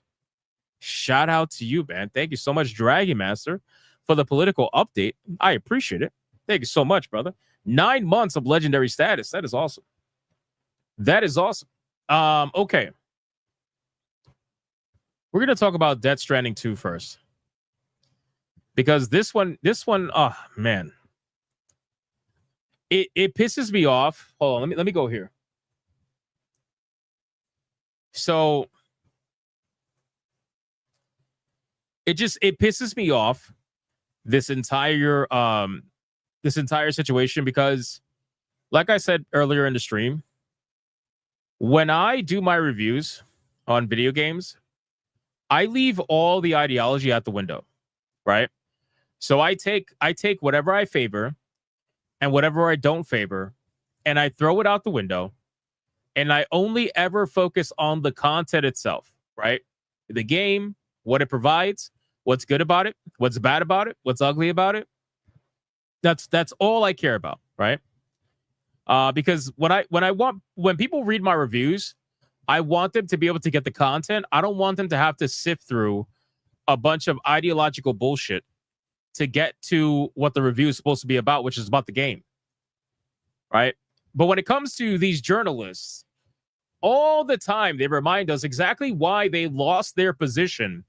Speaker 17: Shout out to you, man. Thank you so much, Dragon Master, for the political update. I appreciate it. Thank you so much, brother. 9 months of legendary status. That is awesome. That is awesome. Okay. We're going to talk about Death Stranding 2 first. Because this one, oh, man. it pisses me off. Hold on, let me go here. So it pisses me off, this entire situation, because like I said earlier in the stream, when I do my reviews on video games, I leave all the ideology out the window, right? So I take whatever I favor and whatever I don't favor, and I throw it out the window, and I only ever focus on the content itself, right? The game, what it provides, what's good about it, what's bad about it, what's ugly about it. That's all I care about, right? Because when people read my reviews, I want them to be able to get the content. I don't want them to have to sift through a bunch of ideological bullshit to get to what the review is supposed to be about, which is about the game, right? But when it comes to these journalists, all the time they remind us exactly why they lost their position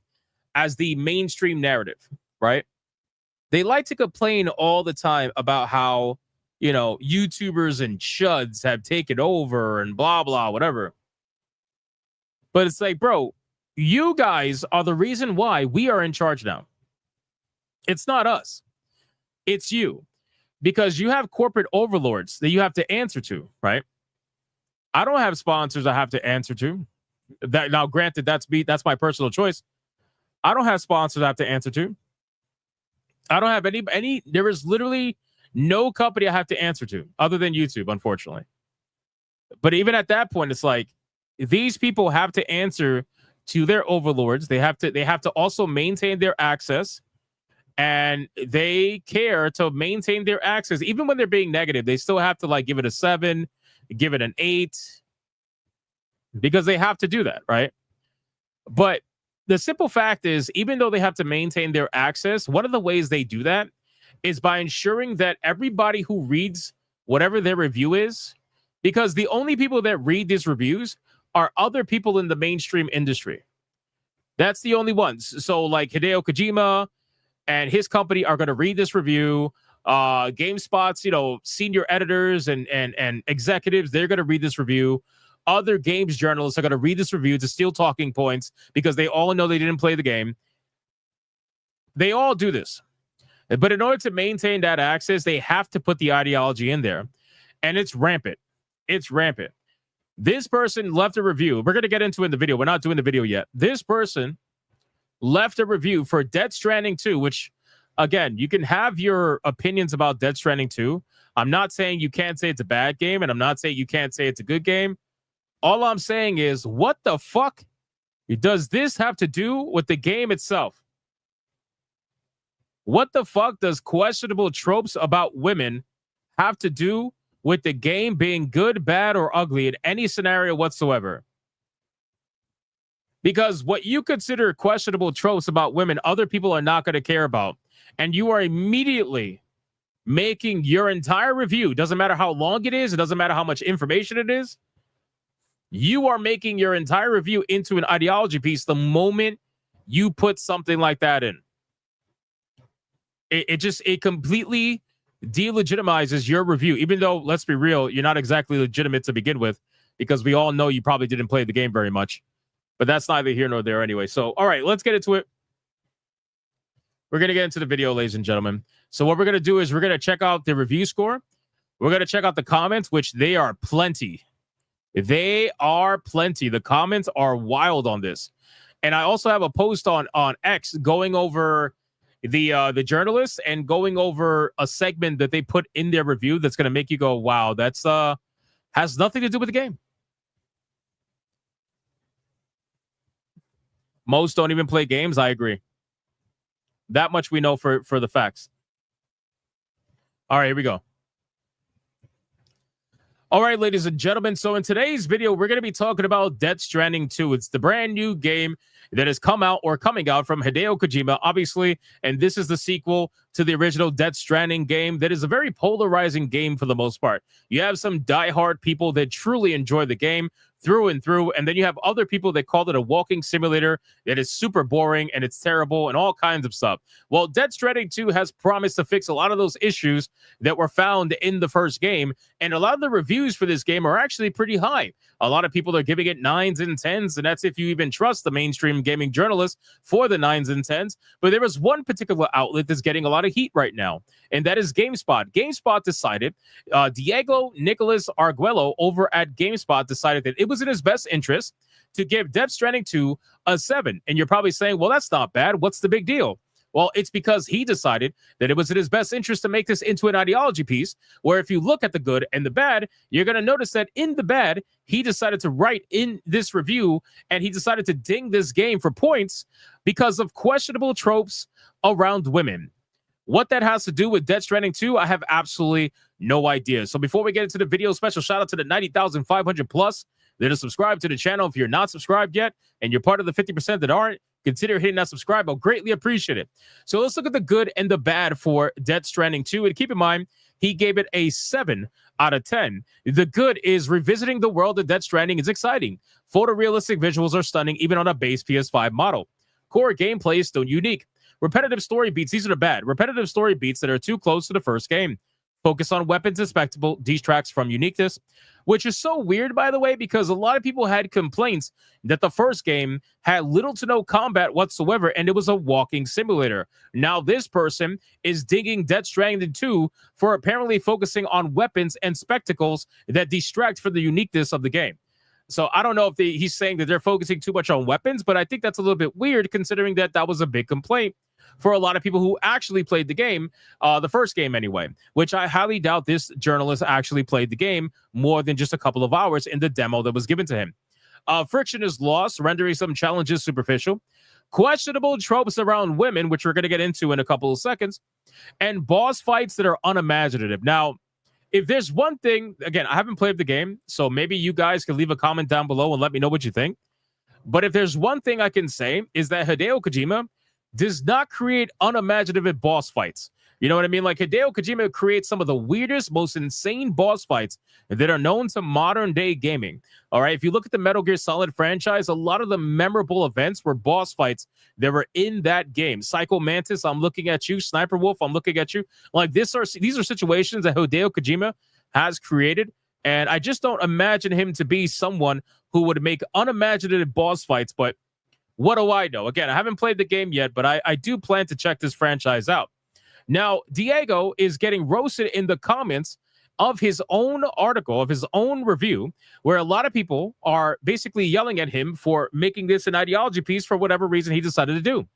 Speaker 17: as the mainstream narrative, right? They like to complain all the time about how, you know, YouTubers and chuds have taken over and blah, blah, whatever. But it's like, bro, you guys are the reason why we are in charge now. It's not us. It's you. Because you have corporate overlords that you have to answer to, right? I don't have sponsors I have to answer to. That, now, granted, that's my personal choice. I don't have sponsors I have to answer to. I don't have any. There is literally no company I have to answer to other than YouTube, unfortunately. But even at that point, it's like these people have to answer to their overlords. They have to also maintain their access, and they care to maintain their access. Even when they're being negative, they still have to like give it a 7, give it an 8, because they have to do that, right? But the simple fact is, even though they have to maintain their access, one of the ways they do that is by ensuring that everybody who reads whatever their review is, because the only people that read these reviews are other people in the mainstream industry. That's the only ones. So like Hideo Kojima and his company are going to read this review. GameSpot's, you know, senior editors and executives, they're going to read this review. Other games journalists are going to read this review to steal talking points because they all know they didn't play the game. They all do this. But in order to maintain that access, they have to put the ideology in there. And it's rampant. It's rampant. This person left a review. We're going to get into it in the video. We're not doing the video yet. This person left a review for Death Stranding 2, which, again, you can have your opinions about Death Stranding 2. I'm not saying you can't say it's a bad game, and I'm not saying you can't say it's a good game. All I'm saying is, what the fuck does this have to do with the game itself? What the fuck does questionable tropes about women have to do with the game being good, bad, or ugly in any scenario whatsoever? Because what you consider questionable tropes about women, other people are not going to care about. And you are immediately making your entire review, doesn't matter how long it is, it doesn't matter how much information it is, you are making your entire review into an ideology piece the moment you put something like that in. It completely delegitimizes your review, even though, let's be real, you're not exactly legitimate to begin with, because we all know you probably didn't play the game very much. But that's neither here nor there anyway. So, all right, let's get into it. We're going to get into the video, ladies and gentlemen. So what we're going to do is we're going to check out the review score. We're going to check out the comments, which they are plenty. They are plenty. The comments are wild on this. And I also have a post on X going over the journalists and going over a segment that they put in their review that's going to make you go, wow, that's has nothing to do with the game. Most don't even play games. I agree. That much we know for the facts. All right, here we go. All right, ladies and gentlemen. So in today's video, we're going to be talking about Death Stranding 2. It's the brand new game that has come out or coming out from Hideo Kojima, obviously. And this is the sequel to the original Death Stranding game that is a very polarizing game for the most part. You have some diehard people that truly enjoy the game through and through, and then you have other people that call it a walking simulator that is super boring and it's terrible and all kinds of stuff. Well, Death Stranding 2 has promised to fix a lot of those issues that were found in the first game, and a lot of the reviews for this game are actually pretty high. A lot of people are giving it 9s and 10s, and that's if you even trust the mainstream gaming journalists for the 9s and 10s. But there was one particular outlet that's getting a lot of heat right now, and that is GameSpot. GameSpot decided, Diego Nicolas Arguello over at GameSpot decided that it was in his best interest to give Death Stranding 2 a 7. And you're probably saying, well, that's not bad. What's the big deal? Well, it's because he decided that it was in his best interest to make this into an ideology piece, where if you look at the good and the bad, you're going to notice that in the bad, he decided to write in this review, and he decided to ding this game for points because of questionable tropes around women. What that has to do with Death Stranding 2, I have absolutely no idea. So before we get into the video, special shout out to the 90,500 plus that are subscribed to the channel. If you're not subscribed yet and you're part of the 50% that aren't, consider hitting that subscribe. I'll greatly appreciate it. So let's look at the good and the bad for Death Stranding 2. And keep in mind, he gave it a 7 out of 10. The good is revisiting the world of Death Stranding is exciting. Photorealistic visuals are stunning, even on a base PS5 model. Core gameplay is still unique. Repetitive story beats, these are the bad. Repetitive story beats that are too close to the first game. Focus on weapons and spectacle detracts from uniqueness, which is so weird, by the way, because a lot of people had complaints that the first game had little to no combat whatsoever, and it was a walking simulator. Now this person is digging Death Stranding 2 for apparently focusing on weapons and spectacles that distract from the uniqueness of the game. So I don't know if he's saying that they're focusing too much on weapons, but I think that's a little bit weird considering that that was a big complaint for a lot of people who actually played the game, the first game anyway, which I highly doubt this journalist actually played the game more than just a couple of hours in the demo that was given to him. Friction is lost, rendering some challenges superficial. Questionable tropes around women, which we're going to get into in a couple of seconds. And boss fights that are unimaginative. Now, if there's one thing, again, I haven't played the game, so maybe you guys can leave a comment down below and let me know what you think. But if there's one thing I can say is that Hideo Kojima does not create unimaginative boss fights. You know what I mean? Like Hideo Kojima creates some of the weirdest, most insane boss fights that are known to modern day gaming. All right. If you look at the Metal Gear Solid franchise, a lot of the memorable events were boss fights that were in that game. Psycho Mantis, I'm looking at you. Sniper Wolf, I'm looking at you. Like these are situations that Hideo Kojima has created. And I just don't imagine him to be someone who would make unimaginative boss fights. But what do I know? Again, I haven't played the game yet, but I do plan to check this franchise out. Now, Diego is getting roasted in the comments of his own article, of his own review, where a lot of people are basically yelling at him for making this an ideology piece for whatever reason he decided to do.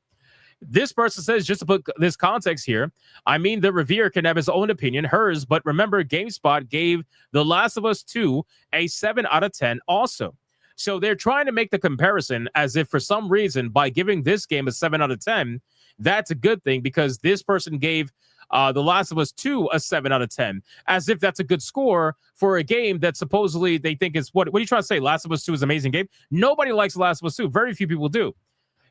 Speaker 17: This person says, just to put this context here, I mean, the reviewer can have his own opinion, hers, but remember, GameSpot gave The Last of Us 2 a 7 out of 10 also. So they're trying to make the comparison as if for some reason, by giving this game a 7 out of 10, that's a good thing because this person gave The Last of Us 2 a 7 out of 10, as if that's a good score for a game that supposedly they think is, what are you trying to say? Last of Us 2 is an amazing game? Nobody likes The Last of Us 2. Very few people do.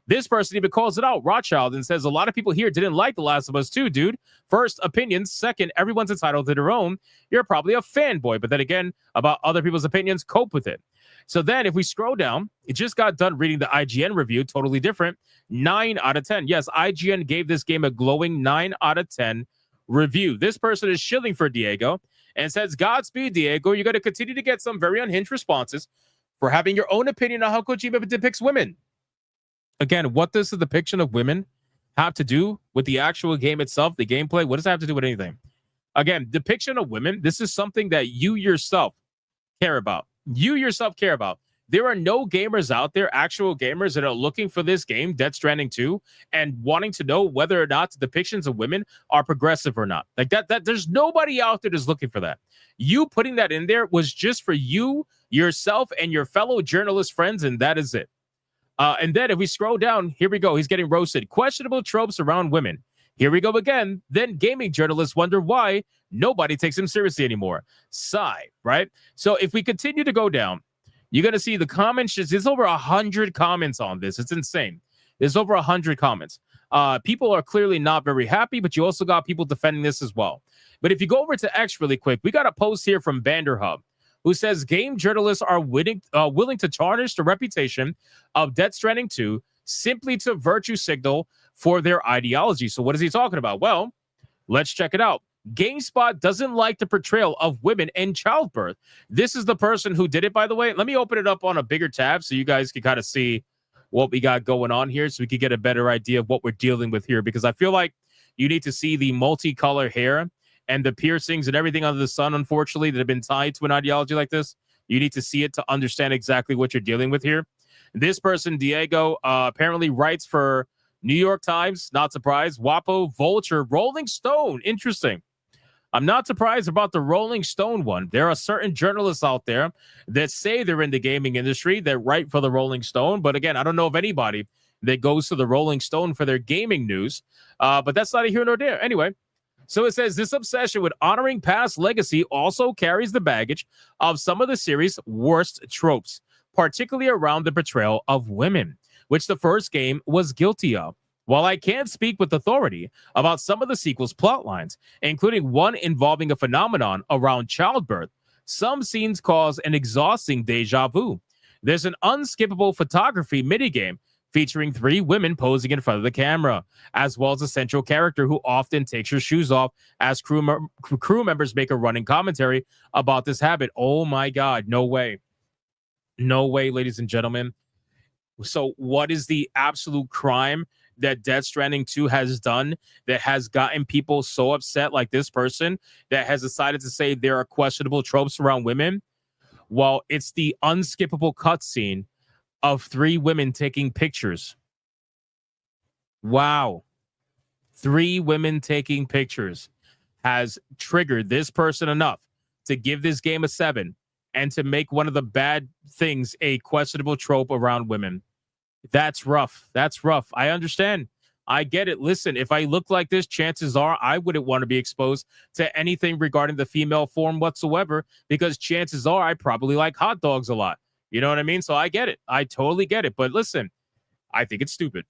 Speaker 17: This person even calls it out, Rothschild, and says a lot of people here didn't like The Last of Us 2, dude. First, opinions. Second, everyone's entitled to their own. You're probably a fanboy, but then again, about other people's opinions, cope with it. So then if we scroll down, it just got done reading the IGN review, totally different. 9 out of 10. Yes, IGN gave this game a glowing 9 out of 10 review. This person is shilling for Diego and says, Godspeed, Diego. You're going to continue to get some very unhinged responses for having your own opinion on how Kojima depicts women. Again, what does the depiction of women have to do with the actual game itself, the gameplay? What does that have to do with anything? Again, depiction of women, this is something that you yourself care about. You yourself care about. There are no gamers out there, actual gamers, that are looking for this game, Death Stranding 2, and wanting to know whether or not the depictions of women are progressive or not. Like that there's nobody out there that's looking for that. You putting that in there was just for you, yourself, and your fellow journalist friends, and that is it. And then if we scroll down, here we go. He's getting roasted. Questionable tropes around women. Here we go again. Then gaming journalists wonder why nobody takes him seriously anymore. Sigh, right? So if we continue to go down, you're going to see the comments. There's over 100 comments on this. It's insane. There's over 100 comments. People are clearly not very happy, but you also got people defending this as well. But if you go over to X really quick, we got a post here from Vanderhub who says game journalists are willing to tarnish the reputation of Death Stranding 2 simply to virtue signal for their ideology. So what is he talking about? Well, let's check it out. GameSpot doesn't like the portrayal of women in childbirth. This is the person who did it, by the way. Let me open it up on a bigger tab so you guys can kind of see what we got going on here so we can get a better idea of what we're dealing with here, because I feel like you need to see the multicolor hair and the piercings and everything under the sun, unfortunately, that have been tied to an ideology like this. You need to see it to understand exactly what you're dealing with here. This person, Diego, apparently writes for New York Times, not surprised, WAPO, Vulture, Rolling Stone. Interesting. I'm not surprised about the Rolling Stone one. There are certain journalists out there that say they're in the gaming industry that write for the Rolling Stone. But again, I don't know of anybody that goes to the Rolling Stone for their gaming news. But that's neither here nor there. Anyway, so it says this obsession with honoring past legacy also carries the baggage of some of the series' worst tropes, particularly around the portrayal of women, which the first game was guilty of. While I can't speak with authority about some of the sequel's plot lines, including one involving a phenomenon around childbirth, some scenes cause an exhausting deja vu. There's an unskippable photography minigame featuring 3 women posing in front of the camera, as well as a central character who often takes her shoes off as crew members make a running commentary about this habit. Oh my God, no way. No way, ladies and gentlemen. So what is the absolute crime that Death Stranding 2 has done that has gotten people so upset, like this person that has decided to say there are questionable tropes around women? Well, it's the unskippable cutscene of 3 women taking pictures. Wow. 3 women taking pictures has triggered this person enough to give this game a 7 and to make one of the bad things a questionable trope around women. That's rough. That's rough. I understand. I get it. Listen, if I look like this, chances are I wouldn't want to be exposed to anything regarding the female form whatsoever, because chances are I probably like hot dogs a lot. You know what I mean? So I get it. I totally get it. But listen, I think it's stupid.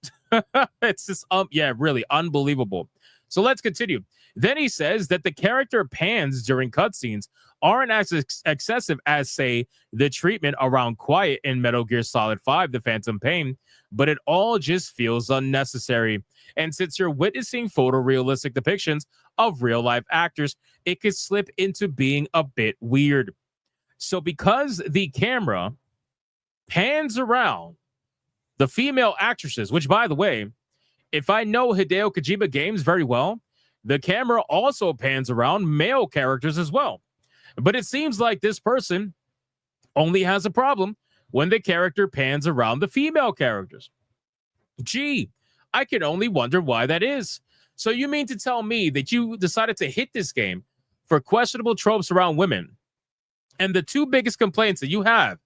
Speaker 17: It's just, yeah, really unbelievable. So let's continue. Then he says that the character pans during cutscenes aren't as excessive as, say, the treatment around Quiet in Metal Gear Solid 5, The Phantom Pain, but it all just feels unnecessary. And since you're witnessing photorealistic depictions of real-life actors, it could slip into being a bit weird. So because the camera pans around the female actresses, which, by the way, if I know Hideo Kojima games very well, the camera also pans around male characters as well. But it seems like this person only has a problem when the character pans around the female characters. Gee, I can only wonder why that is. So you mean to tell me that you decided to hit this game for questionable tropes around women, and the 2 biggest complaints that you have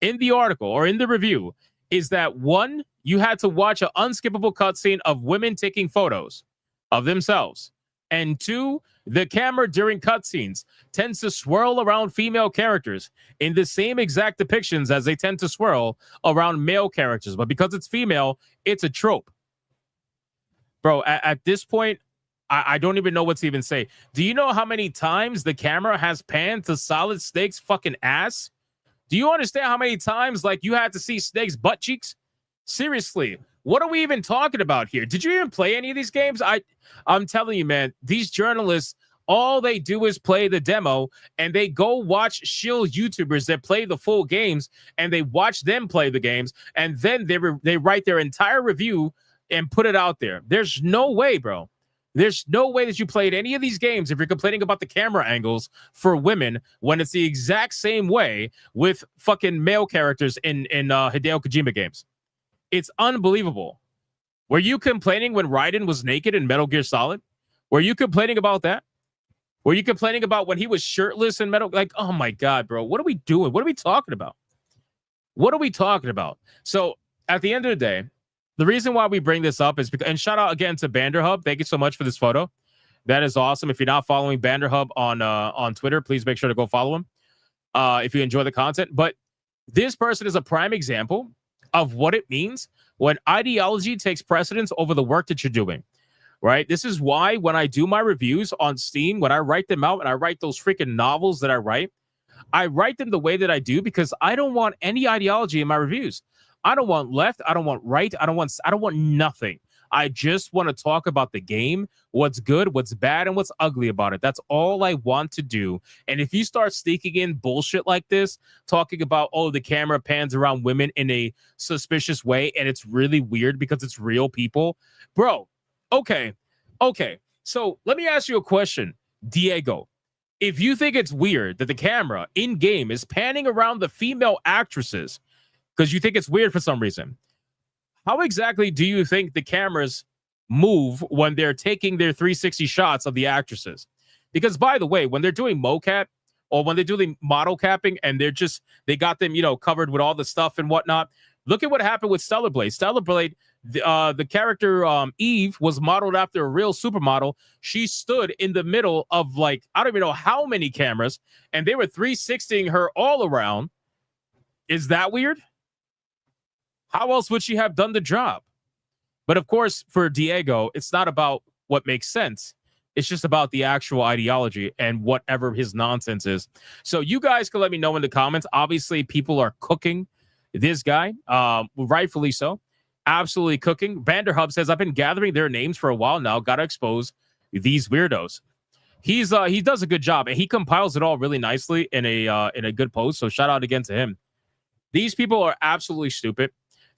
Speaker 17: in the article or in the review is that, 1, you had to watch an unskippable cutscene of women taking photos of themselves, and 2, the camera during cutscenes tends to swirl around female characters in the same exact depictions as they tend to swirl around male characters. But because it's female, it's a trope. Bro, at this point, I don't even know what to even say. Do you know how many times the camera has panned to Solid Snake's fucking ass? Do you understand how many times, like, you had to see Snake's butt cheeks? Seriously, what are we even talking about here? Did you even play any of these games? I'm telling you, man, these journalists, all they do is play the demo, and they go watch shill YouTubers that play the full games, and they watch them play the games, and then they write their entire review and put it out there. There's no way, bro. There's no way that you played any of these games if you're complaining about the camera angles for women when it's the exact same way with fucking male characters in Hideo Kojima games. It's unbelievable. Were you complaining when Raiden was naked in Metal Gear Solid? Were you complaining about that? Were you complaining about when he was shirtless in Metal? Like, oh my God, bro. What are we doing? What are we talking about? What are we talking about? So at the end of the day, the reason why we bring this up is because, and shout out again to Banderhub. Thank you so much for this photo. That is awesome. If you're not following Banderhub on Twitter, please make sure to go follow him if you enjoy the content. But this person is a prime example of what it means when ideology takes precedence over the work that you're doing, right? This is why when I do my reviews on Steam, when I write them out and I write those freaking novels that I write them the way that I do because I don't want any ideology in my reviews. I don't want left. I don't want right. I don't want nothing. I just want to talk about the game, what's good, what's bad, and what's ugly about it. That's all I want to do. And if you start sneaking in bullshit like this, talking about, oh, the camera pans around women in a suspicious way, and it's really weird because it's real people, bro, okay. So let me ask you a question, Diego. If you think it's weird that the camera in-game is panning around the female actresses because you think it's weird for some reason, how exactly do you think the cameras move when they're taking their 360 shots of the actresses? Because, by the way, when they're doing mocap or when they're doing model capping and they got them, covered with all the stuff and whatnot, look at what happened with Stellar Blade. Stellar Blade, the character Eve was modeled after a real supermodel. She stood in the middle of, I don't even know how many cameras, and they were 360ing her all around. Is that weird? How else would she have done the job? But of course, for Diego, it's not about what makes sense. It's just about the actual ideology and whatever his nonsense is. So you guys can let me know in the comments. Obviously, people are cooking this guy, rightfully so. Absolutely cooking. Vanderhub says, I've been gathering their names for a while now. Got to expose these weirdos. He does a good job, and he compiles it all really nicely in a good post. So shout out again to him. These people are absolutely stupid.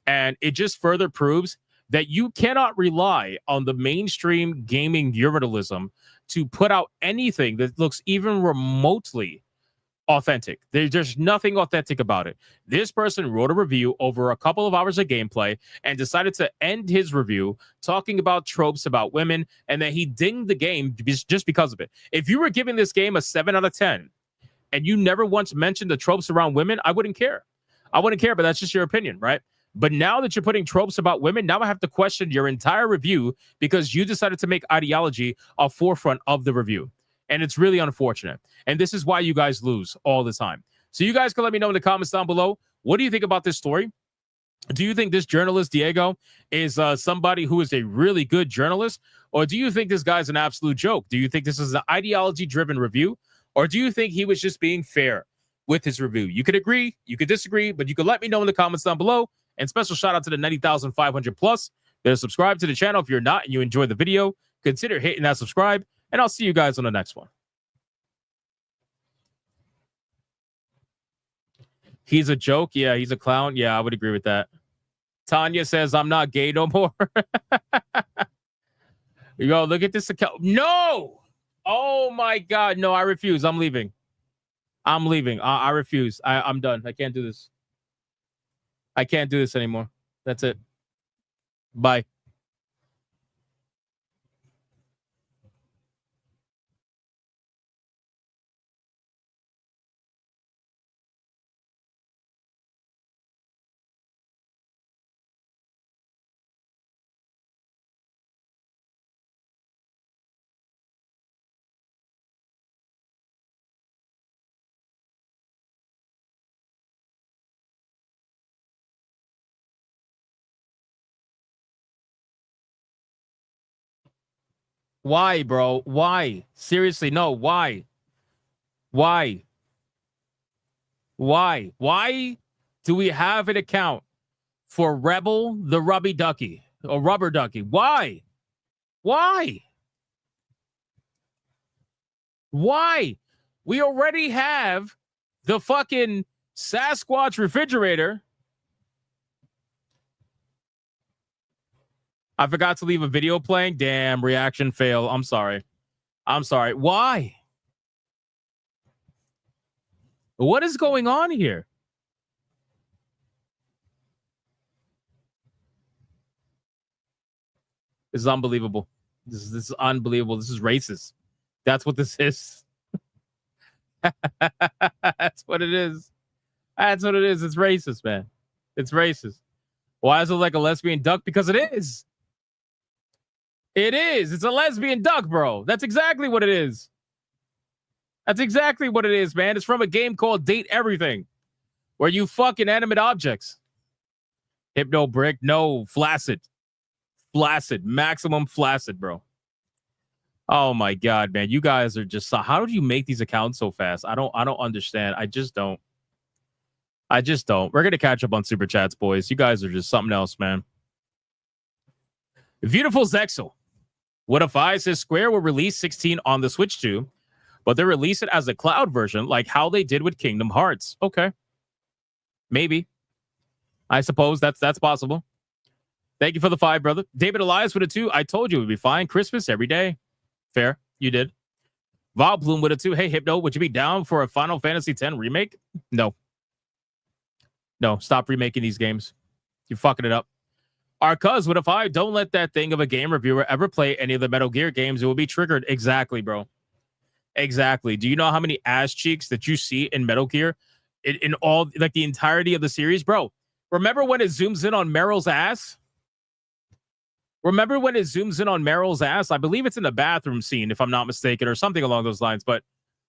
Speaker 17: And it just further proves that you cannot rely on the mainstream gaming journalism to put out anything that looks even remotely authentic. There's nothing authentic about it. This person wrote a review over a couple of hours of gameplay and decided to end his review talking about tropes about women, and then he dinged the game just because of it. If you were giving this game a 7 out of 10 and you never once mentioned the tropes around women, I wouldn't care. But that's just your opinion, right? But now that you're putting tropes about women, now I have to question your entire review because you decided to make ideology a forefront of the review. And it's really unfortunate. And this is why you guys lose all the time. So you guys can let me know in the comments down below. What do you think about this story? Do you think this journalist, Diego, is somebody who is a really good journalist? Or do you think this guy's an absolute joke? Do you think this is an ideology-driven review? Or do you think he was just being fair with his review? You could agree, you could disagree, but you can let me know in the comments down below. And special shout out to the 90,500 plus that are subscribed to the channel. If you're not and you enjoyed the video, consider hitting that subscribe. And I'll see you guys on the next one. He's a joke. Yeah, he's a clown. Yeah, I would agree with that. Tanya says, I'm not gay no more. Yo, look at this account. No! Oh, my God. No, I refuse. I'm leaving. I refuse. I'm done. I can't do this. I can't do this anymore. That's it. Bye. Why, bro? Why? Seriously, no. Why? Why? Why? Why do we have an account for Rebel the Rubby Ducky or Rubber Ducky? Why? Why? Why? We already have the fucking Sasquatch refrigerator. I forgot to leave a video playing. Damn, reaction fail. I'm sorry. Why? What is going on here? This is unbelievable. This is unbelievable. This is racist. That's what this is. That's what it is. That's what it is. It's racist, man. It's racist. Why is it like a lesbian duck? Because it is. It is. It's a lesbian duck, bro. That's exactly what it is. That's exactly what it is, man. It's from a game called Date Everything, where you fuck inanimate objects. Hypno Brick, no, flaccid. Flaccid, maximum flaccid, bro. Oh my god, man. You guys are just how did you make these accounts so fast? I don't understand. I just don't. We're gonna catch up on super chats, boys. You guys are just something else, man. Beautiful Zexel. What if I says Square will release 16 on the Switch too, but they release it as a cloud version, like how they did with Kingdom Hearts? Okay. Maybe. I suppose that's possible. Thank you for the 5, brother. David Elias with a 2. I told you it would be fine. Christmas every day. Fair. You did. Val Bloom with a 2. Hey, Hypno, would you be down for a Final Fantasy X remake? No. No, stop remaking these games. You're fucking it up. Our cuz with a 5. Don't let that thing of a game reviewer ever play any of the Metal Gear games. It will be triggered. Exactly, bro. Exactly. Do you know how many ass cheeks that you see in Metal Gear in all, like the entirety of the series? Bro, remember when it zooms in on Meryl's ass? Remember when it zooms in on Meryl's ass? I believe it's in the bathroom scene, if I'm not mistaken, or something along those lines. But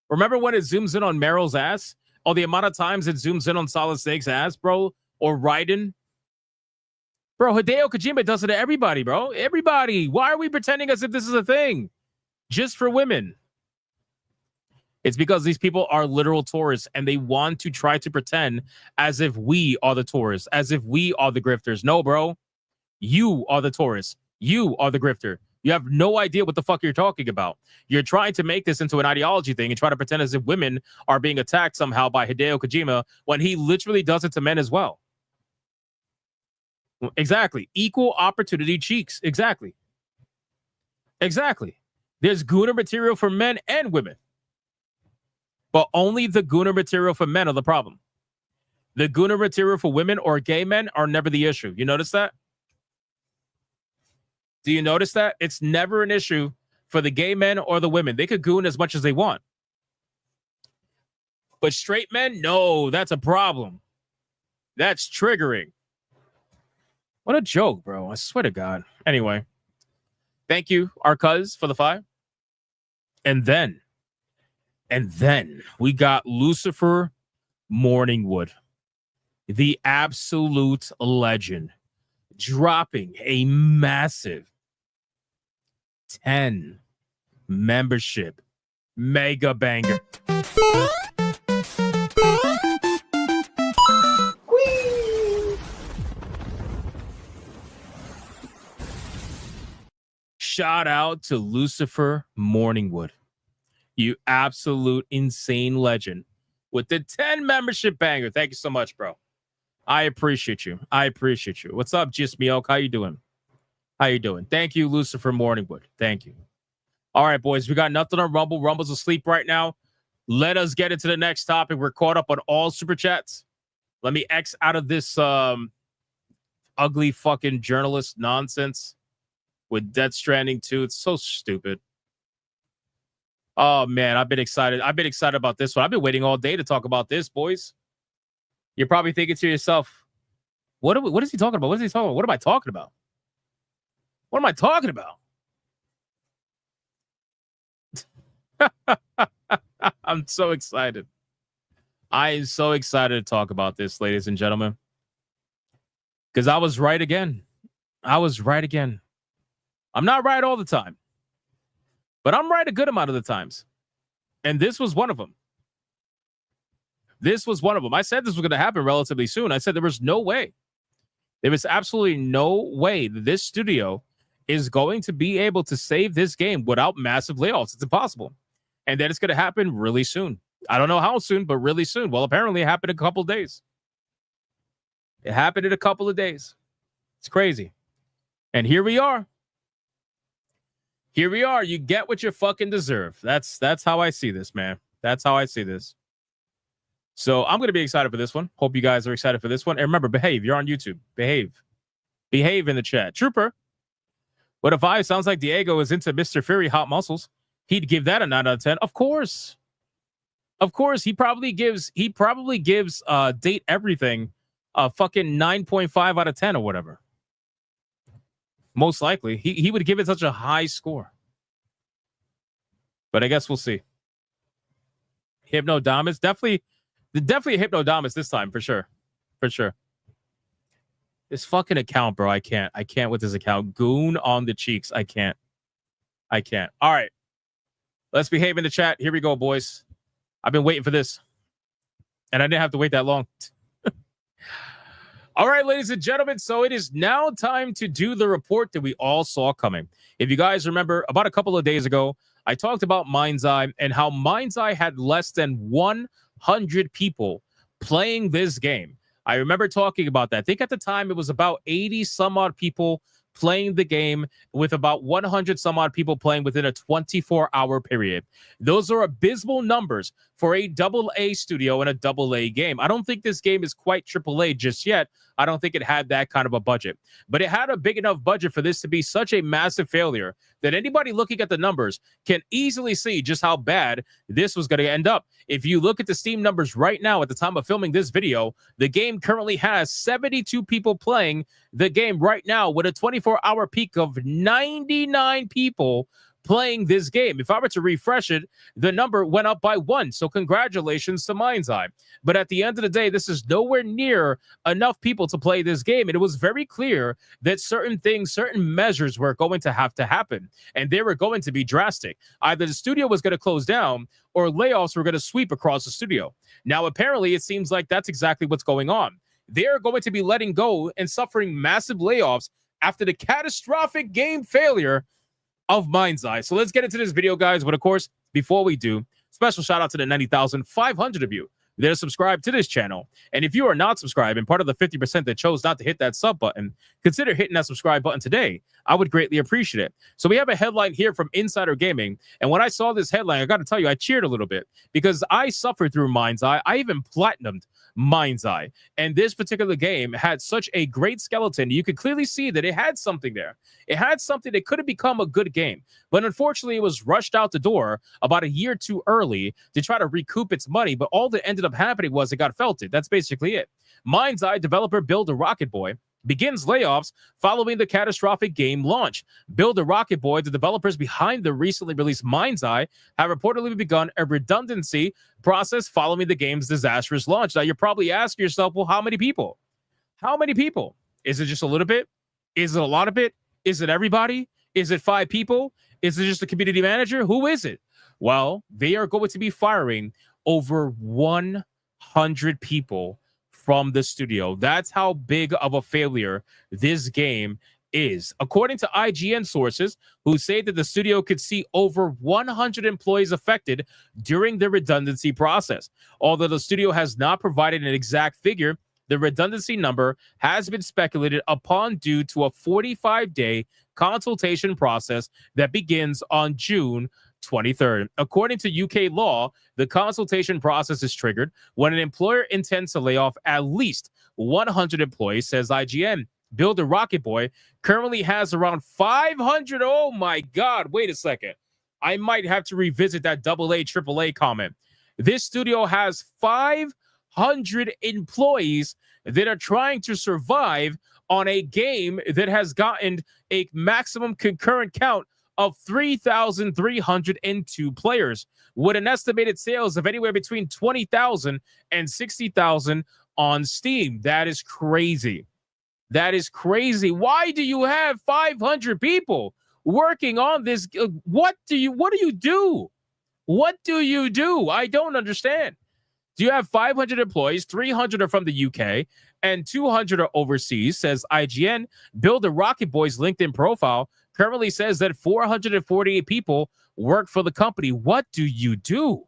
Speaker 17: remember when it zooms in on Meryl's ass? Oh, the amount of times it zooms in on Solid Snake's ass, bro, or Raiden. Bro, Hideo Kojima does it to everybody, bro. Everybody. Why are we pretending as if this is a thing? Just for women. It's because these people are literal tourists and they want to try to pretend as if we are the tourists, as if we are the grifters. No, bro. You are the tourist. You are the grifter. You have no idea what the fuck you're talking about. You're trying to make this into an ideology thing and try to pretend as if women are being attacked somehow by Hideo Kojima when he literally does it to men as well. Exactly. Equal opportunity cheeks. Exactly. Exactly. There's Gooner material for men and women. But only the Gooner material for men are the problem. The Gooner material for women or gay men are never the issue. You notice that? Do you notice that? It's never an issue for the gay men or the women. They could goon as much as they want. But straight men, no, that's a problem. That's triggering. What a joke, bro. I swear to God. Anyway, thank you, our cuz, for the 5. And then we got Lucifer Morningwood, the absolute legend, dropping a massive 10 membership mega banger. Shout out to Lucifer Morningwood, you absolute insane legend, with the 10 membership banger. Thank you so much, bro. I appreciate you. I appreciate you. What's up, Jismiok? How you doing? How you doing? Thank you, Lucifer Morningwood. Thank you. All right, boys. We got nothing on Rumble. Rumble's asleep right now. Let us get into the next topic. We're caught up on all super chats. Let me X out of this ugly fucking journalist nonsense with Death Stranding 2. It's so stupid. Oh, man. I've been excited. I've been excited about this one. I've been waiting all day to talk about this, boys. You're probably thinking to yourself, what is he talking about? What is he talking about? What am I talking about? What am I talking about? I'm so excited. I am so excited to talk about this, ladies and gentlemen. Because I was right again. I was right again. I'm not right all the time, but I'm right a good amount of the times. And this was one of them. This was one of them. I said this was going to happen relatively soon. I said there was no way. There was absolutely no way that this studio is going to be able to save this game without massive layoffs. It's impossible. And then it's going to happen really soon. I don't know how soon, but really soon. Well, apparently it happened in a couple of days. It happened in a couple of days. It's crazy. And here we are. Here we are. You get what you fucking deserve. That's how I see this, man. That's how I see this. So I'm going to be excited for this one. Hope you guys are excited for this one. And remember, behave. You're on YouTube. Behave. Behave in the chat. Trooper. What if I sounds like Diego is into Mr. Fury hot muscles? He'd give that a 9 out of 10. Of course. Of course. He probably gives Date Everything a fucking 9.5 out of 10 or whatever. Most likely. He would give it such a high score. But I guess we'll see. Hypnodamus. Definitely a Hypnodamus this time, for sure. For sure. This fucking account, bro. I can't with this account. Goon on the cheeks. I can't. All right. Let's behave in the chat. Here we go, boys. I've been waiting for this. And I didn't have to wait that long. All right, ladies and gentlemen. So it is now time to do the report that we all saw coming. If you guys remember, about a couple of days ago, I talked about MindsEye and how MindsEye had less than 100 people playing this game. I remember talking about that. I think at the time it was about 80 some odd people playing the game, with about 100 some odd people playing within a 24-hour period. Those are abysmal numbers for a AA studio and a AA game. I don't think this game is quite AAA just yet. I don't think it had that kind of a budget, but it had a big enough budget for this to be such a massive failure that anybody looking at the numbers can easily see just how bad this was going to end up. If you look at the Steam numbers right now at the time of filming this video, the game currently has 72 people playing the game right now, with a 24-hour peak of 99 people playing this game. If I were to refresh it, the number went up by 1. So congratulations to MindsEye. But at the end of the day, this is nowhere near enough people to play this game. And it was very clear that certain things, certain measures were going to have to happen. And they were going to be drastic. Either the studio was going to close down or layoffs were going to sweep across the studio. Now, apparently, it seems like that's exactly what's going on. They're going to be letting go and suffering massive layoffs after the catastrophic game failure of MindsEye. So let's get into this video, guys. But of course, before we do, special shout out to the 90,500 of you that are subscribed to this channel. And if you are not subscribed and part of the 50% that chose not to hit that sub button, consider hitting that subscribe button today. I would greatly appreciate it. So we have a headline here from Insider Gaming. And when I saw this headline, I got to tell you, I cheered a little bit because I suffered through MindsEye. I even platinumed MindsEye. And this particular game had such a great skeleton. You could clearly see that it had something there. It had something that could have become a good game. But unfortunately, it was rushed out the door about a year too early to try to recoup its money. But all that ended up happening was it got felted. That's basically it. MindsEye developer Build a Rocket Boy begins layoffs following the catastrophic game launch. Build a Rocket Boy, the developers behind the recently released MindsEye, have reportedly begun a redundancy process following the game's disastrous launch. Now, you're probably asking yourself, well, how many people? How many people? Is it just a little bit? Is it a lot of it? Is it everybody? Is it 5 people? Is it just a community manager? Who is it? Well, they are going to be firing over 100 people from the studio. That's how big of a failure this game is. According to IGN sources who say that the studio could see over 100 employees affected during the redundancy process. Although the studio has not provided an exact figure, the redundancy number has been speculated upon due to a 45-day consultation process that begins on June 23rd. According to UK law, the consultation process is triggered when an employer intends to lay off at least 100 employees, says IGN. Build a Rocket Boy currently has around 500. Oh my God, wait a second. I might have to revisit that AA, AAA comment. This studio has 500 employees that are trying to survive on a game that has gotten a maximum concurrent count of 3,302 players, with an estimated sales of anywhere between 20,000 and 60,000 on Steam. That is crazy. That is crazy. Why do you have 500 people working on this? What do you do? What do you do? I don't understand. Do you have 500 employees? 300 are from the UK and 200 are overseas, says IGN. Build a Rocket Boy's LinkedIn profile currently says that 448 people work for the company. What do you do?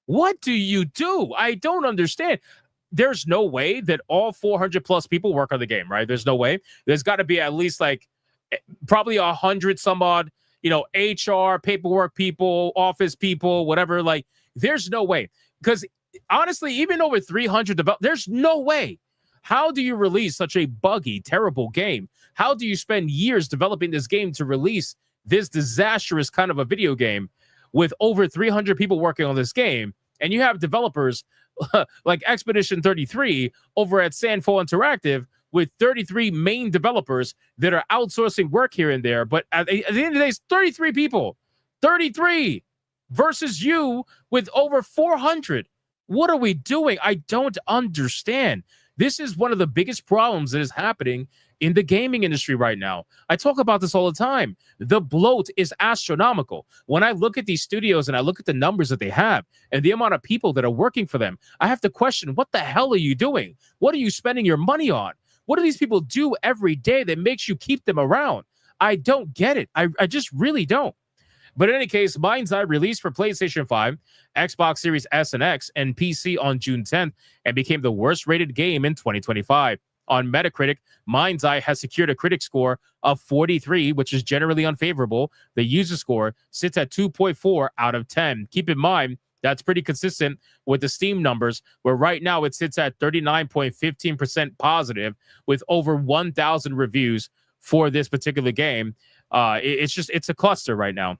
Speaker 17: What do you do? I don't understand. There's no way that all 400 plus people work on the game, right? There's no way. There's got to be at least like probably 100 some odd, HR, paperwork people, office people, whatever. Like, there's no way. Because honestly, even over 300 there's no way. How do you release such a buggy, terrible game? How do you spend years developing this game to release this disastrous kind of a video game with over 300 people working on this game? And you have developers like Expedition 33 over at Sandfall Interactive with 33 main developers that are outsourcing work here and there. But at the end of the day, it's 33 people. 33 versus you with over 400. What are we doing? I don't understand. This is one of the biggest problems that is happening in the gaming industry right now. I talk about this all the time. The bloat is astronomical. When I look at these studios and I look at the numbers that they have and the amount of people that are working for them, I have to question, what the hell are you doing? What are you spending your money on? What do these people do every day that makes you keep them around? I don't get it. I just really don't. But in any case, MindsEye released for PlayStation 5, Xbox Series S and X, and PC on June 10th and became the worst rated game in 2025. On Metacritic, MindsEye has secured a critic score of 43, which is generally unfavorable. The user score sits at 2.4 out of 10. Keep in mind, that's pretty consistent with the Steam numbers, where right now it sits at 39.15% positive with over 1,000 reviews for this particular game. It's a cluster right now.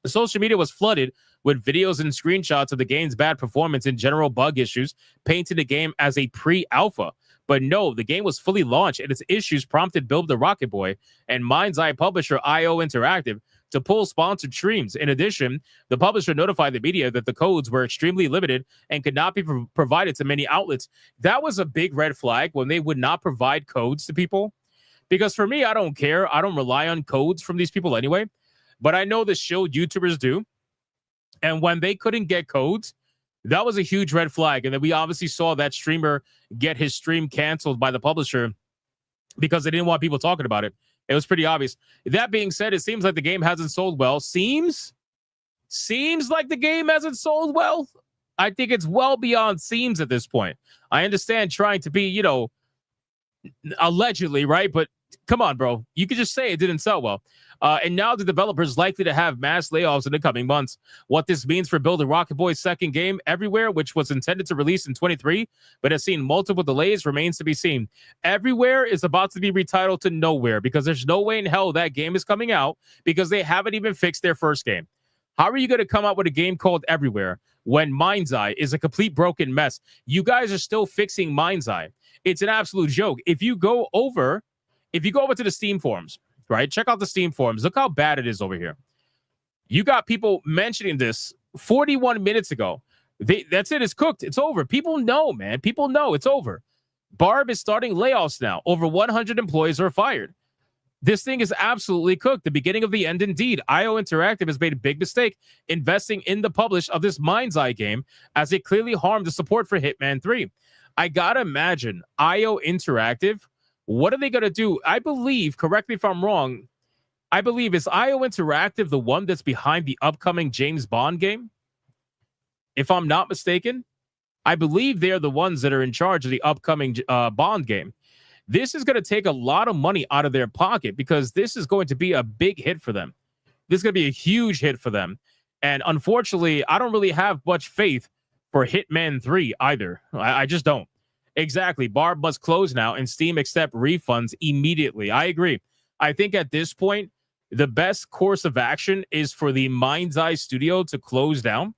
Speaker 17: The social media was flooded with videos and screenshots of the game's bad performance and general bug issues, painting the game as a pre-alpha. But no, the game was fully launched, and its issues prompted Build the Rocket Boy and MindsEye publisher IO Interactive to pull sponsored streams. In addition, the publisher notified the media that the codes were extremely limited and could not be provided to many outlets. That was a big red flag when they would not provide codes to people. Because for me, I don't care. I don't rely on codes from these people anyway. But I know the shield YouTubers do. And when they couldn't get codes, that was a huge red flag. And then we obviously saw that streamer get his stream canceled by the publisher because they didn't want people talking about it. It was pretty obvious. That being said, it seems like the game hasn't sold well. Seems like the game hasn't sold well. I think it's well beyond seems at this point. I understand trying to be, allegedly, right? But come on, bro. You could just say it didn't sell well. And now the developer is likely to have mass layoffs in the coming months. What this means for Build a Rocket Boy's second game, Everywhere, which was intended to release in 23, but has seen multiple delays, remains to be seen. Everywhere is about to be retitled to Nowhere because there's no way in hell that game is coming out because they haven't even fixed their first game. How are you going to come out with a game called Everywhere when MindsEye is a complete broken mess? You guys are still fixing MindsEye. It's an absolute joke. If you go over to the Steam forums, right? Check out the Steam forums. Look how bad it is over here. You got people mentioning this 41 minutes ago. That's it. It's cooked. It's over. People know, man. People know it's over. Barb is starting layoffs now. Over 100 employees are fired. This thing is absolutely cooked. The beginning of the end indeed. IO Interactive has made a big mistake investing in the publish of this MindsEye game as it clearly harmed the support for Hitman 3. I gotta imagine IO Interactive, what are they going to do? I believe, correct me if I'm wrong, I believe is IO Interactive the one that's behind the upcoming James Bond game? If I'm not mistaken, I believe they're the ones that are in charge of the upcoming Bond game. This is going to take a lot of money out of their pocket because this is going to be a big hit for them. This is going to be a huge hit for them. And unfortunately, I don't really have much faith for Hitman 3 either. I just don't. Exactly. Barb must close now and Steam accept refunds immediately. I agree. I think at this point, the best course of action is for the MindsEye studio to close down.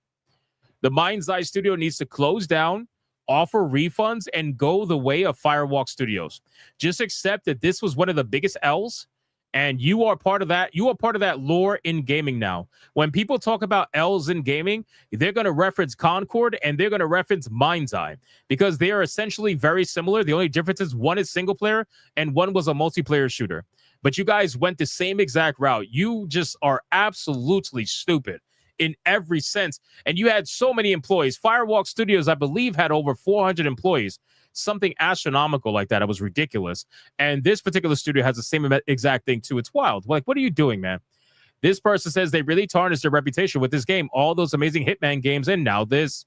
Speaker 17: The MindsEye studio needs to close down, offer refunds, and go the way of Firewalk Studios. Just accept that this was one of the biggest L's, and you are part of that. You are part of that lore in gaming now. When people talk about L's in gaming, they're going to reference Concord and they're going to reference MindsEye because they are essentially very similar. The only difference is one is single player and one was a multiplayer shooter. But you guys went the same exact route. You just are absolutely stupid in every sense. And you had so many employees. Firewalk Studios, I believe, had over 400 employees. Something astronomical like that. It was ridiculous. And this particular studio has the same exact thing too. It's wild. Like, what are you doing, man? This person says they really tarnished their reputation with this game, all those amazing Hitman games, and now this.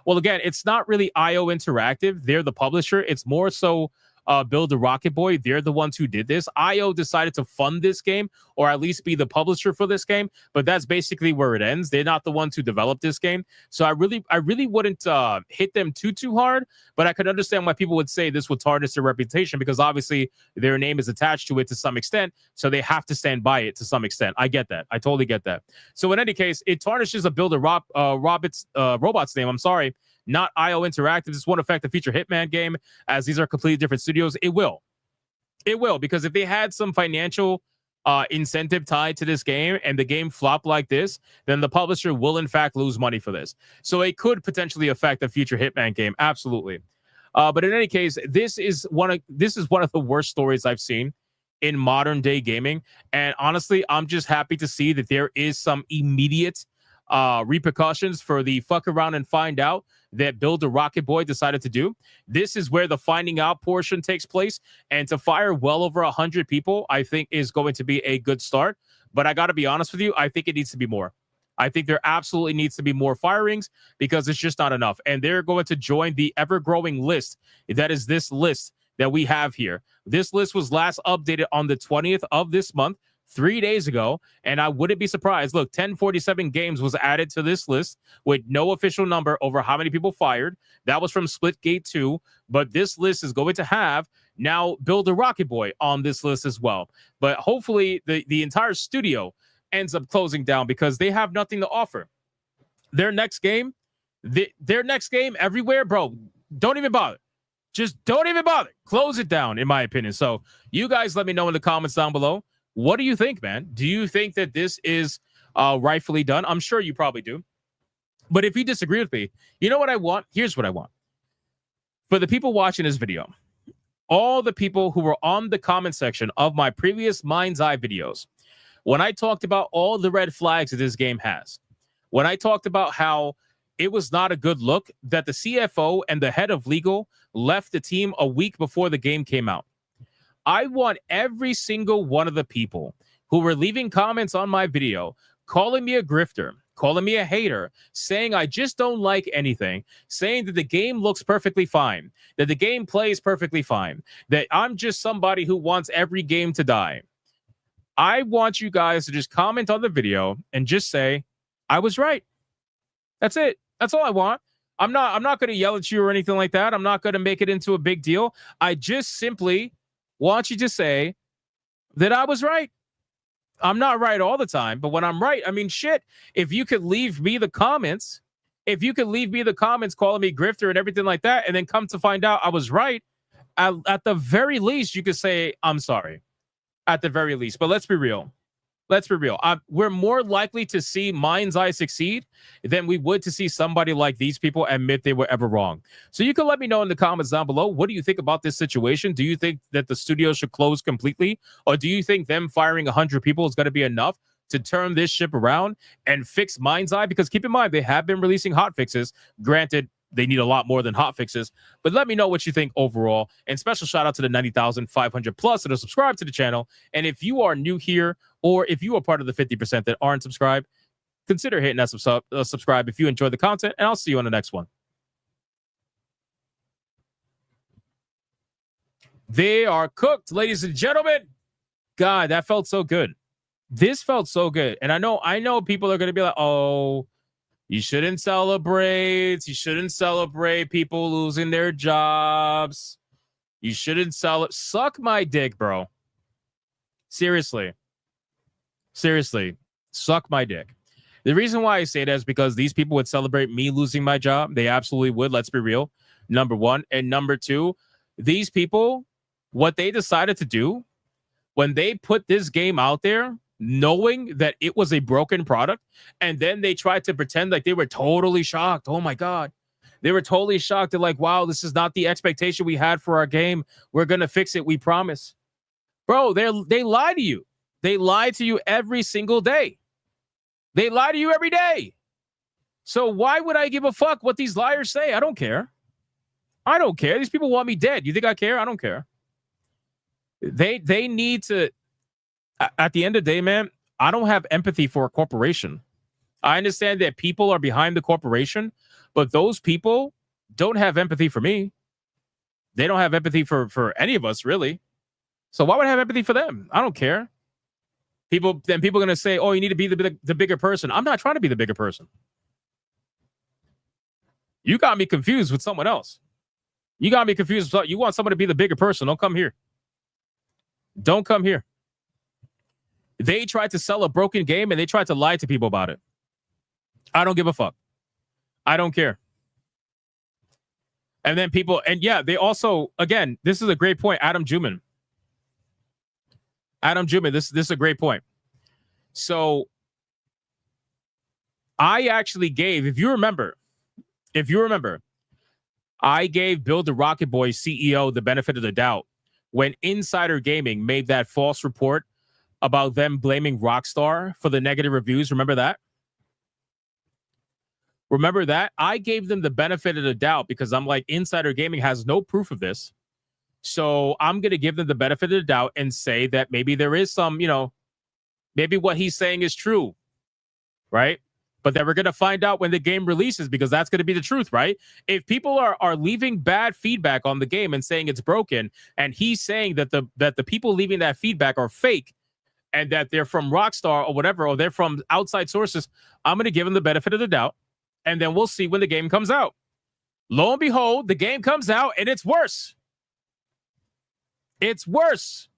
Speaker 17: Well, again, it's not really IO Interactive. They're the publisher. It's more so Build a Rocket Boy. They're the ones who did this. IO decided to fund this game or at least be the publisher for this game, but that's basically where it ends. They're not the ones who developed this game. So I really wouldn't hit them too hard, but I could understand why people would say this would tarnish their reputation because obviously their name is attached to it to some extent, so they have to stand by it to some extent. I get that. I totally get that. So in any case, it tarnishes a Build a Robot's name. I'm sorry. Not IO Interactive. This won't affect the future Hitman game as these are completely different studios. It will, because if they had some financial incentive tied to this game and the game flopped like this, then the publisher will in fact lose money for this. So it could potentially affect the future Hitman game. Absolutely. But in any case, this is one of the worst stories I've seen in modern day gaming. And honestly, I'm just happy to see that there is some immediate repercussions for the fuck around and find out that Build a Rocket Boy decided to do. This is where the finding out portion takes place. And to fire well over 100 people, I think is going to be a good start. But I got to be honest with you, I think it needs to be more. I think there absolutely needs to be more firings because it's just not enough. And they're going to join the ever-growing list. That is this list that we have here. This list was last updated on the 20th of this month, 3 days ago. And I wouldn't be surprised. Look, 1047 games was added to this list with no official number over how many people fired. That was from Splitgate 2. But this list is going to have now Build a Rocket Boy on this list as well. But hopefully the entire studio ends up closing down because they have nothing to offer. Their next game everywhere, bro, don't even bother. Just don't even bother. Close it down, in my opinion. So you guys let me know in the comments down below. What do you think, man? Do you think that this is rightfully done? I'm sure you probably do. But if you disagree with me, you know what I want? Here's what I want. For the people watching this video, all the people who were on the comment section of my previous MindsEye videos, when I talked about all the red flags that this game has, when I talked about how it was not a good look that the CFO and the head of legal left the team a week before the game came out, I want every single one of the people who were leaving comments on my video, calling me a grifter, calling me a hater, saying I just don't like anything, saying that the game looks perfectly fine, that the game plays perfectly fine, that I'm just somebody who wants every game to die. I want you guys to just comment on the video and just say, I was right. That's it. That's all I want. I'm not going to yell at you or anything like that. I'm not going to make it into a big deal. I just simply want you to say that I was right. I'm not right all the time, but when I'm right, I mean, shit, if you could leave me the comments calling me grifter and everything like that, and then come to find out I was right, at the very least, you could say, I'm sorry. At the very least. But let's be real. We're more likely to see MindsEye succeed than we would to see somebody like these people admit they were ever wrong. So you can let me know in the comments down below. What do you think about this situation? Do you think that the studio should close completely? Or do you think them firing 100 people is going to be enough to turn this ship around and fix MindsEye? Because keep in mind, they have been releasing hot fixes. Granted, they need a lot more than hot fixes, but let me know what you think overall. And special shout out to the 90,500 plus that are subscribed to the channel. And if you are new here, or if you are part of the 50% that aren't subscribed, consider hitting that subscribe if you enjoy the content, and I'll see you on the next one. They are cooked, ladies and gentlemen. God, that felt so good. This felt so good. And I know people are going to be like, oh, you shouldn't celebrate. You shouldn't celebrate people losing their jobs. You shouldn't suck my dick, bro. Seriously, suck my dick. The reason why I say that is because these people would celebrate me losing my job. They absolutely would. Let's be real. Number one. And number two, these people, what they decided to do when they put this game out there, knowing that it was a broken product, and then they tried to pretend like they were totally shocked. Oh my God. They were totally shocked. They're like, wow, this is not the expectation we had for our game. We're going to fix it. We promise. Bro, they lie to you. They lie to you every single day. They lie to you every day. So why would I give a fuck what these liars say? I don't care. I don't care. These people want me dead. You think I care? I don't care. They need to, at the end of the day, man, I don't have empathy for a corporation. I understand that people are behind the corporation, but those people don't have empathy for me. They don't have empathy for any of us, really. So why would I have empathy for them? I don't care. People are going to say, oh, you need to be the bigger person. I'm not trying to be the bigger person. You got me confused with someone else. You got me confused. You want someone to be the bigger person. Don't come here. Don't come here. They tried to sell a broken game and they tried to lie to people about it. I don't give a fuck. I don't care. And then people, and yeah, they also, again, this is a great point. Adam Juman, this is a great point. So I actually gave, if you remember, I gave Bill the Rocket Boy CEO the benefit of the doubt when Insider Gaming made that false report about them blaming Rockstar for the negative reviews. Remember that? Remember that? I gave them the benefit of the doubt because I'm like, Insider Gaming has no proof of this. So I'm going to give them the benefit of the doubt and say that maybe there is some, maybe what he's saying is true, right? But then we're going to find out when the game releases because that's going to be the truth, right? If people are leaving bad feedback on the game and saying it's broken, and he's saying that the people leaving that feedback are fake and that they're from Rockstar or whatever, or they're from outside sources, I'm going to give him the benefit of the doubt, and then we'll see when the game comes out. Lo and behold, the game comes out, and it's worse. It's worse.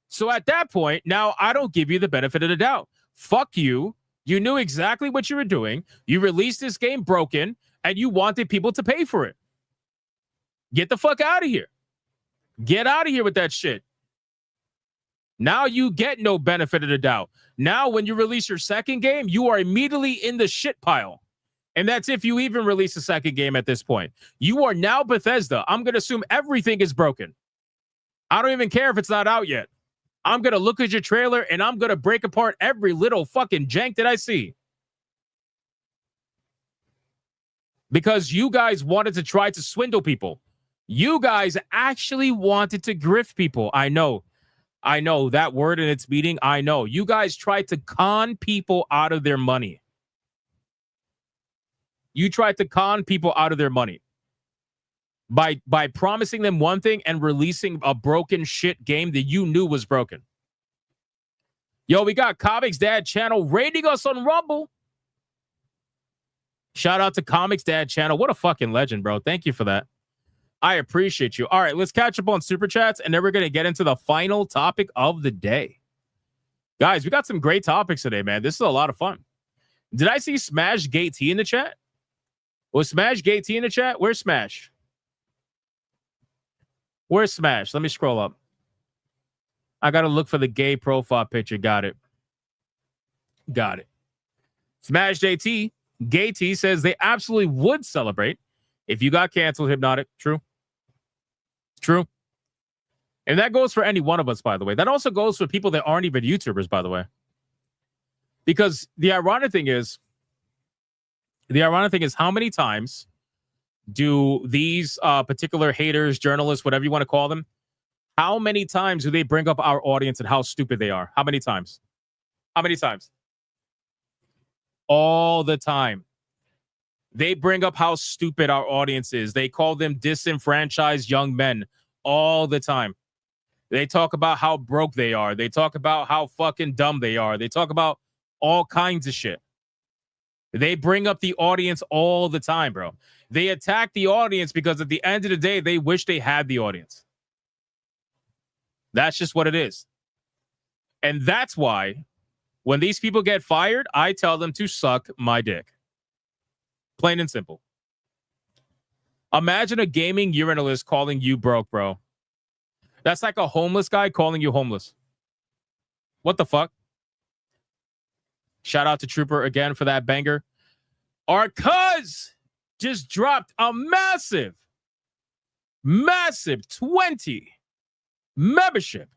Speaker 17: So at that point, now I don't give you the benefit of the doubt. Fuck you. You knew exactly what you were doing. You released this game broken, and you wanted people to pay for it. Get the fuck out of here. Get out of here with that shit. Now you get no benefit of the doubt. Now when you release your second game, you are immediately in the shit pile. And that's if you even release a second game at this point. You are now Bethesda. I'm going to assume everything is broken. I don't even care if it's not out yet. I'm going to look at your trailer and I'm going to break apart every little fucking jank that I see. Because you guys wanted to try to swindle people. You guys actually wanted to grift people. I know that word and its meaning. I know. You guys tried to con people out of their money. You tried to con people out of their money by promising them one thing and releasing a broken shit game that you knew was broken. Yo, we got Comics Dad Channel rating us on Rumble. Shout out to Comics Dad Channel. What a fucking legend, bro. Thank you for that. I appreciate you. All right, let's catch up on Super Chats, and then we're going to get into the final topic of the day. Guys, we got some great topics today, man. This is a lot of fun. Did I see Smash Gate T in the chat? Was Smash Gate T in the chat? Where's Smash? Where's Smash? Let me scroll up. I got to look for the gay profile picture. Got it. Got it. Smash JT, Gay T says they absolutely would celebrate if you got canceled, Hypnotic. True. True. And that goes for any one of us, by the way. That also goes for people that aren't even YouTubers, by the way. Because the ironic thing is how many times do these particular haters, journalists, whatever you want to call them, how many times do they bring up our audience and how stupid they are? How many times? How many times? All the time. They bring up how stupid our audience is. They call them disenfranchised young men all the time. They talk about how broke they are. They talk about how fucking dumb they are. They talk about all kinds of shit. They bring up the audience all the time, bro. They attack the audience because at the end of the day, they wish they had the audience. That's just what it is. And that's why when these people get fired, I tell them to suck my dick. Plain and simple. Imagine a gaming urinalist calling you broke, bro. That's like a homeless guy calling you homeless. What the fuck? Shout out to Trooper again for that banger. Our cuz just dropped a massive 20 membership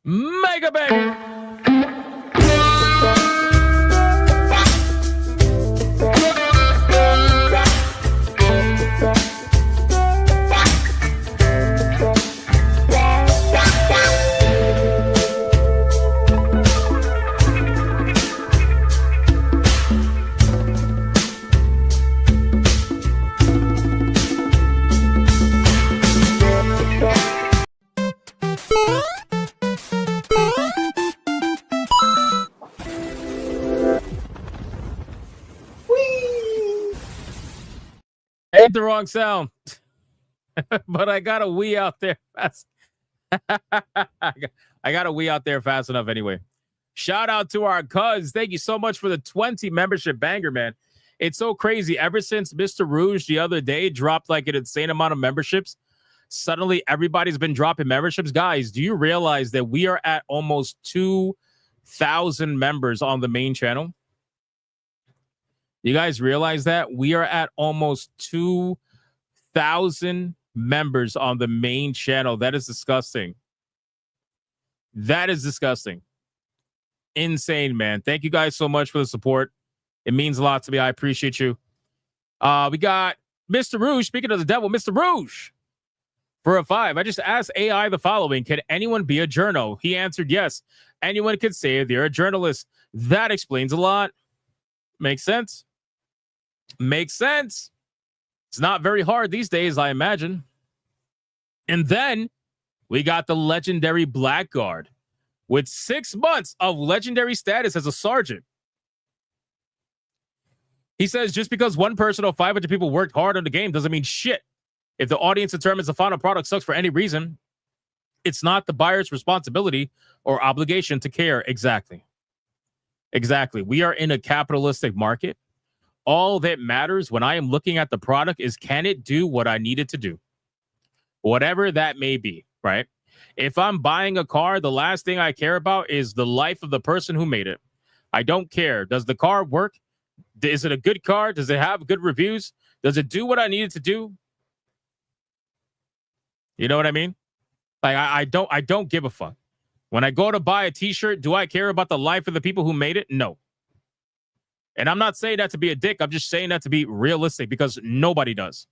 Speaker 17: mega banger. Ain't the wrong sound, but I got a wee out there fast. I got a wee out there fast enough anyway. Shout out to our cuz. Thank you so much for the 20 membership banger, man. It's so crazy. Ever since Mr. Rouge the other day dropped like an insane amount of memberships, suddenly everybody's been dropping memberships. Guys, do you realize that we are at almost 2,000 members on the main channel? You guys realize that? We are at almost 2,000 members on the main channel. That is disgusting. That is disgusting. Insane, man. Thank you guys so much for the support. It means a lot to me. I appreciate you. We got Mr. Rouge. Speaking of the devil, Mr. Rouge. For a 5, I just asked AI the following. Can anyone be a journo? He answered yes. Anyone could say they're a journalist. That explains a lot. Makes sense. Makes sense. It's not very hard these days, I imagine. And then we got the legendary Blackguard with 6 months of legendary status as a sergeant. He says just because one person or 500 people worked hard on the game doesn't mean shit. If the audience determines the final product sucks for any reason, it's not the buyer's responsibility or obligation to care. Exactly. Exactly. We are in a capitalistic market. All that matters when I am looking at the product is, can it do what I need it to do? Whatever that may be, right? If I'm buying a car, the last thing I care about is the life of the person who made it. I don't care. Does the car work? Is it a good car? Does it have good reviews? Does it do what I need it to do? You know what I mean? Like, I don't give a fuck. When I go to buy a t-shirt, do I care about the life of the people who made it? No. And I'm not saying that to be a dick. I'm just saying that to be realistic, because nobody does.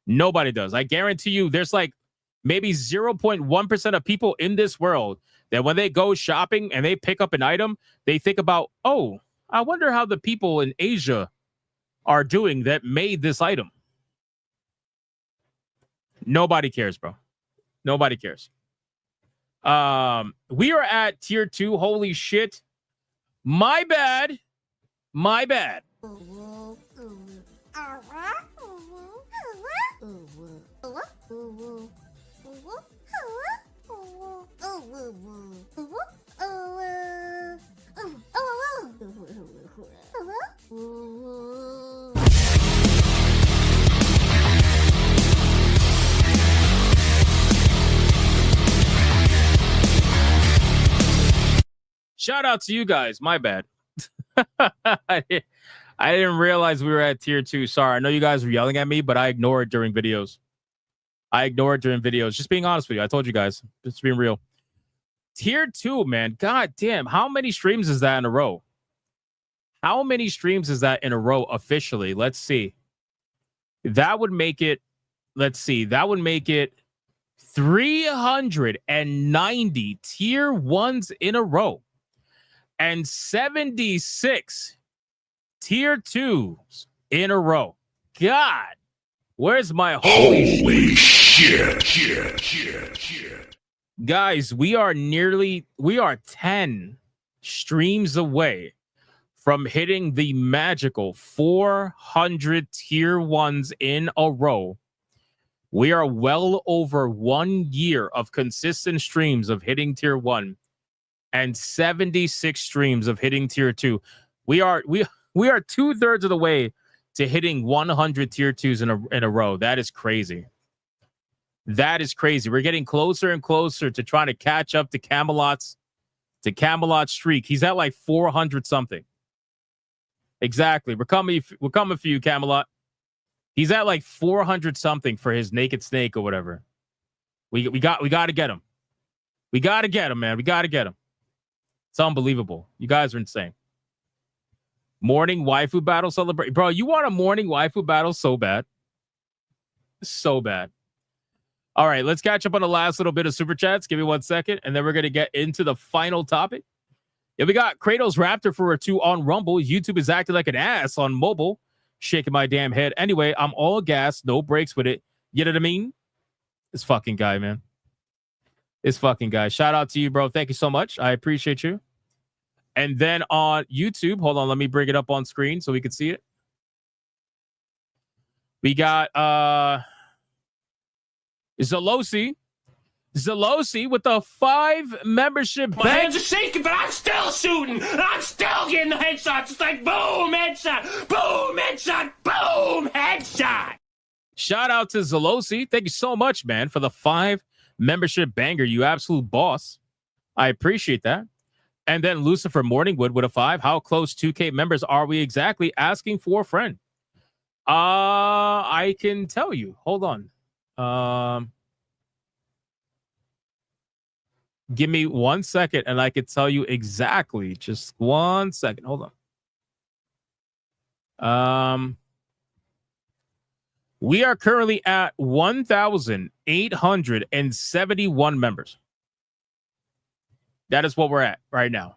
Speaker 17: Nobody does. I guarantee you there's like maybe 0.1% of people in this world that when they go shopping and they pick up an item, they think about, oh, I wonder how the people in Asia are doing that made this item. Nobody cares, bro. Nobody cares. We are at tier 2. Holy shit. My bad. My bad. Shout out to you guys. My bad. I didn't realize we were at tier 2. Sorry. I know you guys were yelling at me, but I ignore it during videos. Just being honest with you. I told you guys. Just being real. Tier 2, man. God damn. How many streams is that in a row? How many streams is that in a row officially? Let's see. That would make it, let's see. That would make it 390 tier 1s in a row. And 76 tier 2s in a row. God, where's my holy shit? Guys, we are 10 streams away from hitting the magical 400 tier 1s in a row. We are well over 1 year of consistent streams of hitting tier 1. And 76 streams of hitting tier 2. We are 2/3 of the way to hitting 100 tier 2s in a row. That is crazy. That is crazy. We're getting closer and closer to trying to catch up to Camelot's streak. He's at like 400 something. Exactly. We're coming for you, Camelot. He's at like 400 something for his naked snake or whatever. We got to get him. We got to get him, man. We got to get him. It's unbelievable. You guys are insane. Morning waifu battle celebrate. Bro, you want a morning waifu battle so bad. So bad. All right, let's catch up on the last little bit of super chats. Give me 1 second, and then we're going to get into the final topic. Yeah, we got Kratos Raptor for a 2 on Rumble. YouTube is acting like an ass on mobile. Shaking my damn head. Anyway, I'm all gas, no breaks with it. You know what I mean? This fucking guy, man. This fucking guy. Shout out to you, bro. Thank you so much. I appreciate you. And then on YouTube, hold on, let me bring it up on screen so we can see it. We got Zalosi with the 5 membership.
Speaker 3: My hands are shaking, but I'm still shooting. I'm still getting the headshots. It's like boom, headshot, boom, headshot, boom, headshot.
Speaker 17: Shout out to Zalosi. Thank you so much, man, for the 5 membership banger. You absolute boss. I appreciate that. And then Lucifer Morningwood with a 5. How close 2K members are we exactly? Asking for a friend. I can tell you. Hold on. Give me 1 second and I can tell you exactly. Just 1 second. Hold on. We are currently at 1,871 members. That is what we're at right now.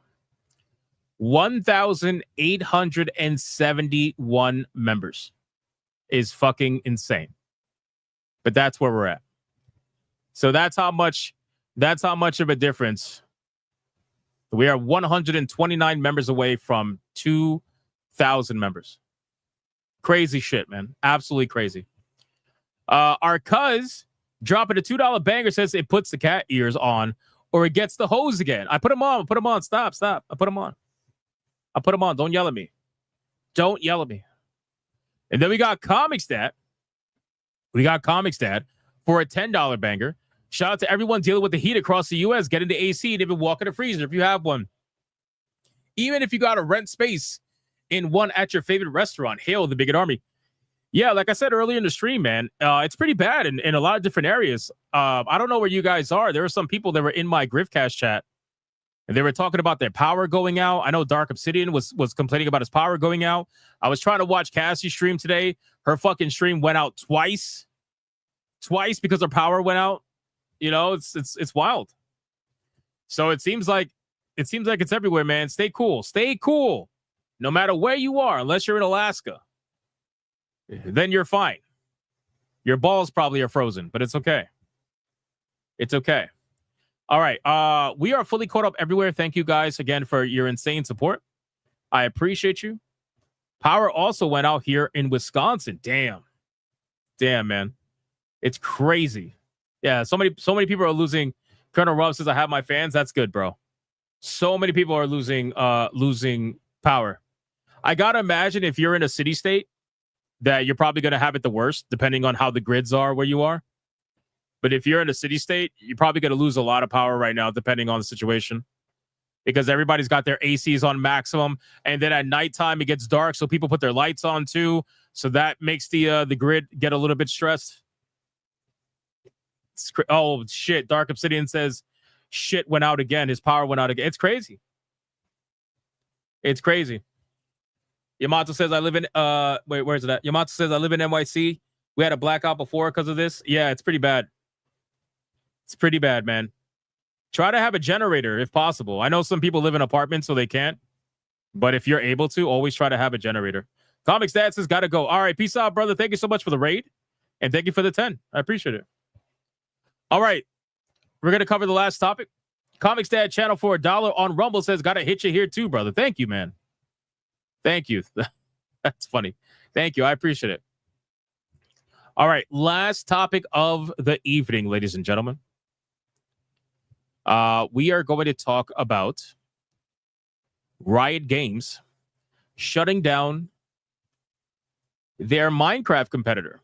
Speaker 17: 1,871 members is fucking insane. But that's where we're at. So that's how much of a difference. We are 129 members away from 2,000 members. Crazy shit, man. Absolutely crazy. Our cuz dropping a $2 banger says it puts the cat ears on or it gets the hose again. I put them on. Stop. I put them on. Don't yell at me. And then we got Comic Stat. For a $10 banger. Shout out to everyone dealing with the heat across the U.S. Get into AC and even walk in a freezer if you have one. Even if you got to rent space in one at your favorite restaurant, hail the Bigot Army. Yeah, like I said earlier in the stream, man, it's pretty bad in a lot of different areas. I don't know where you guys are. There were some people that were in my Griffcast chat, and they were talking about their power going out. I know Dark Obsidian was complaining about his power going out. I was trying to watch Cassie's stream today. Her fucking stream went out twice because her power went out. You know, it's wild. So it seems like it's everywhere, man. Stay cool. No matter where you are, unless you're in Alaska, then you're fine. Your balls probably are frozen, but it's okay. It's okay. All right. We are fully caught up everywhere. Thank you guys again for your insane support. I appreciate you. Power also went out here in Wisconsin. Damn, man. It's crazy. Yeah, so many people are losing. Colonel Ruff says, I have my fans. That's good, bro. So many people are losing power. I gotta imagine if you're in a city state that you're probably gonna have it the worst, depending on how the grids are where you are. But if you're in a city state, you're probably gonna lose a lot of power right now, depending on the situation. Because everybody's got their ACs on maximum, and then at nighttime it gets dark, so people put their lights on too. So that makes the grid get a little bit stressed. Oh shit! Dark Obsidian says shit went out again. His power went out again. It's crazy. Yamato says I live in wait, where's it at? Yamato says I live in NYC. We had a blackout before because of this. Yeah, it's pretty bad. It's pretty bad, man. Try to have a generator if possible. I know some people live in apartments, so they can't. But if you're able to, always try to have a generator. Comic Stats has got to go. All right, peace out, brother. Thank you so much for the raid, and thank you for the 10. I appreciate it. All right, we're gonna cover the last topic. Comic Stat channel for $1 on Rumble says gotta hit you here too, brother. Thank you, man. Thank you. That's funny. Thank you. I appreciate it. All right, last topic of the evening, ladies and gentlemen. We are going to talk about Riot Games shutting down their Minecraft competitor.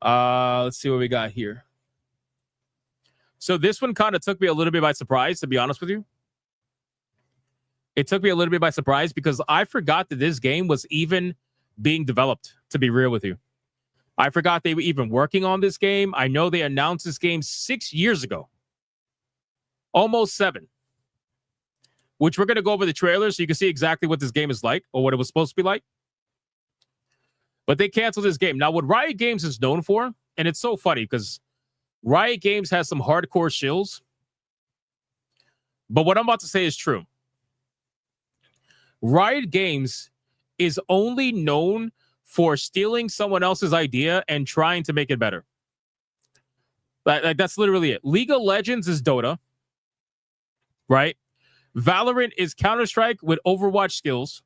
Speaker 17: Let's see what we got here. So this one kind of took me a little bit by surprise, to be honest with you. It took me a little bit by surprise because I forgot that this game was even being developed, to be real with you. I forgot they were even working on this game. I know they announced this game 6 years ago. Almost 7. Which we're going to go over the trailer so you can see exactly what this game is like or what it was supposed to be like. But they canceled this game. Now, what Riot Games is known for, and it's so funny because Riot Games has some hardcore shills. But what I'm about to say is true. Riot Games is only known for stealing someone else's idea and trying to make it better. Like that's literally it. League of Legends is Dota, right? Valorant is Counter-Strike with Overwatch skills.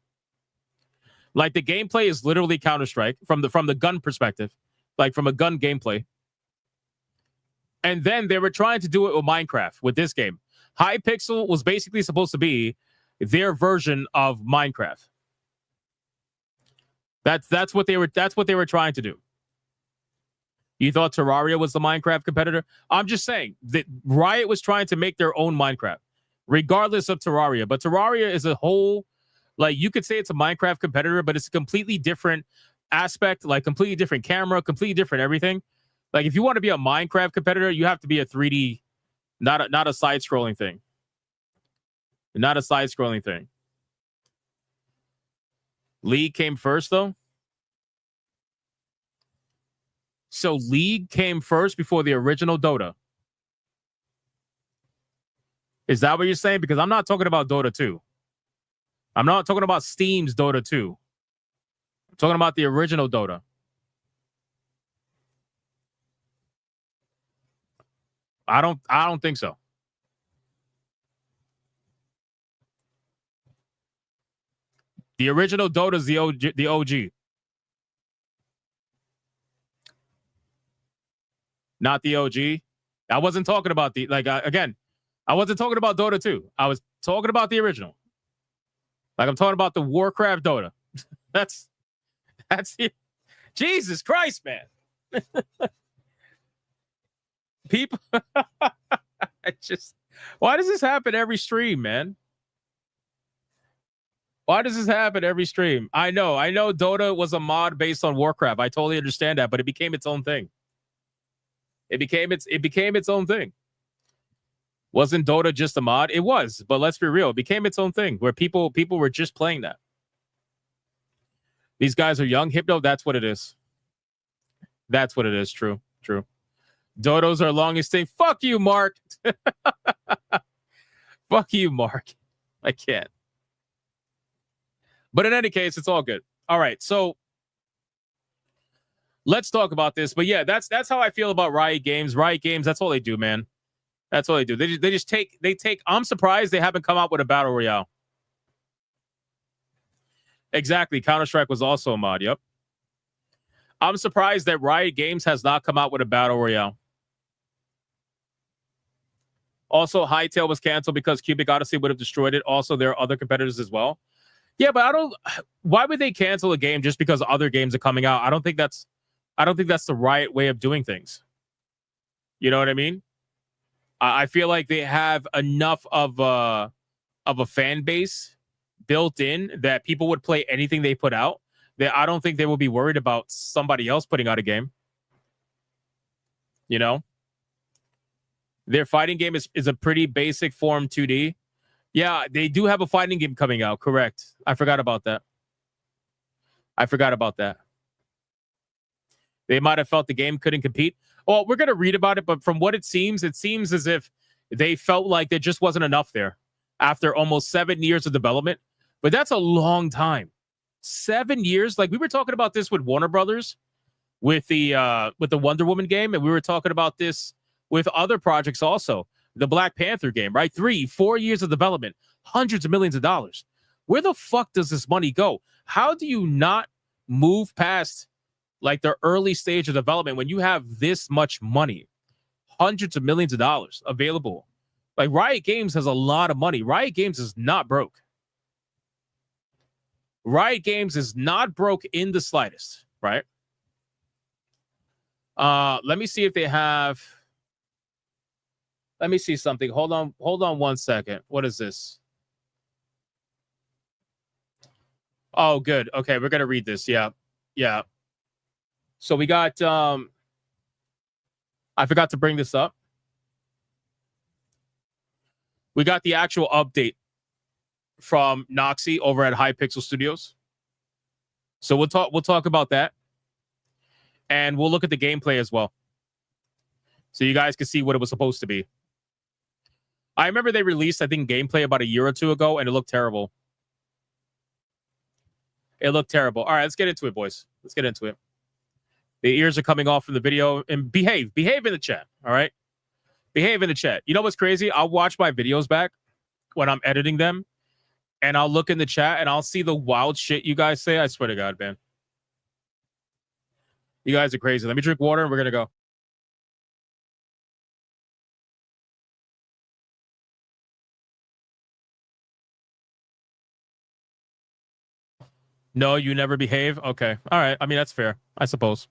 Speaker 17: Like the gameplay is literally Counter-Strike from the gun perspective, like from a gun gameplay. And then they were trying to do it with Minecraft with this game. Hypixel was basically supposed to be their version of Minecraft. That's what they were trying to do. You thought Terraria was the Minecraft competitor? I'm just saying that Riot was trying to make their own Minecraft. regardless of Terraria. But Terraria is a whole, like, you could say it's a Minecraft competitor, but it's a completely different aspect, like completely different camera, completely different everything. Like, if you want to be a Minecraft competitor, you have to be a 3D, not a side-scrolling thing. Not a side-scrolling thing. League came first, though. So League came first before the original Dota. Is that what you're saying? Because I'm not talking about Dota 2. I'm not talking about Steam's Dota 2. I'm talking about the original Dota. I don't think so. The original Dota is the OG. Not the OG. I wasn't talking about the, like, again, I wasn't talking about Dota 2. I was talking about the original. Like, I'm talking about the Warcraft Dota. That's it. Jesus Christ, man. People, why does this happen every stream, man? Why does this happen every stream? I know Dota was a mod based on Warcraft. I totally understand that, but it became its own thing. It became its own thing. Wasn't Dota just a mod? It was, but let's be real. It became its own thing where people were just playing that. These guys are young. Hypno, that's what it is. That's what it is. True. Dodos are longest thing. Fuck you, Mark. Fuck you, Mark. I can't. But in any case, it's all good. All right, so let's talk about this. But yeah, that's how I feel about Riot Games. Riot Games, that's all they do, man. That's all they do. They just take. I'm surprised they haven't come out with a battle royale. Exactly. Counter-Strike was also a mod. Yep. I'm surprised that Riot Games has not come out with a battle royale. Also, Hytale was canceled because Cubic Odyssey would have destroyed it. Also, there are other competitors as well. Yeah, but why would they cancel a game just because other games are coming out? I don't think that's the right way of doing things. You know what I mean? I feel like they have enough of a fan base built in that people would play anything they put out. That I don't think they will be worried about somebody else putting out a game. You know? Their fighting game is a pretty basic form 2D. Yeah, they do have a fighting game coming out. Correct. I forgot about that. They might have felt the game couldn't compete. Well, we're going to read about it, but from what it seems as if they felt like there just wasn't enough there after almost 7 years of development. But that's a long time. 7 years? Like, we were talking about this with Warner Brothers, with the Wonder Woman game, and we were talking about this with other projects also. The Black Panther game, right? 3-4 years of development, hundreds of millions of dollars. Where the fuck does this money go? How do you not move past like the early stage of development when you have this much money, hundreds of millions of dollars available? Like, Riot Games has a lot of money. Riot Games is not broke. Riot Games is not broke in the slightest, right? Let me see if they have. Let me see something. Hold on 1 second. What is this? Oh, good. Okay, we're gonna read this. Yeah. So we got. I forgot to bring this up. We got the actual update from Noxy over at Hypixel Studios. So we'll talk about that, and we'll look at the gameplay as well, so you guys can see what it was supposed to be. I remember they released, I think, gameplay about a year or two ago, and it looked terrible. All right, let's get into it, boys. Let's get into it. The ears are coming off from the video, and behave in the chat. All right, behave in the chat. You know what's crazy? I'll watch my videos back when I'm editing them, and I'll look in the chat and I'll see the wild shit you guys say. I swear to God, man. You guys are crazy. Let me drink water and we're going to go. No, you never behave? Okay. All right. I mean, that's fair. I suppose.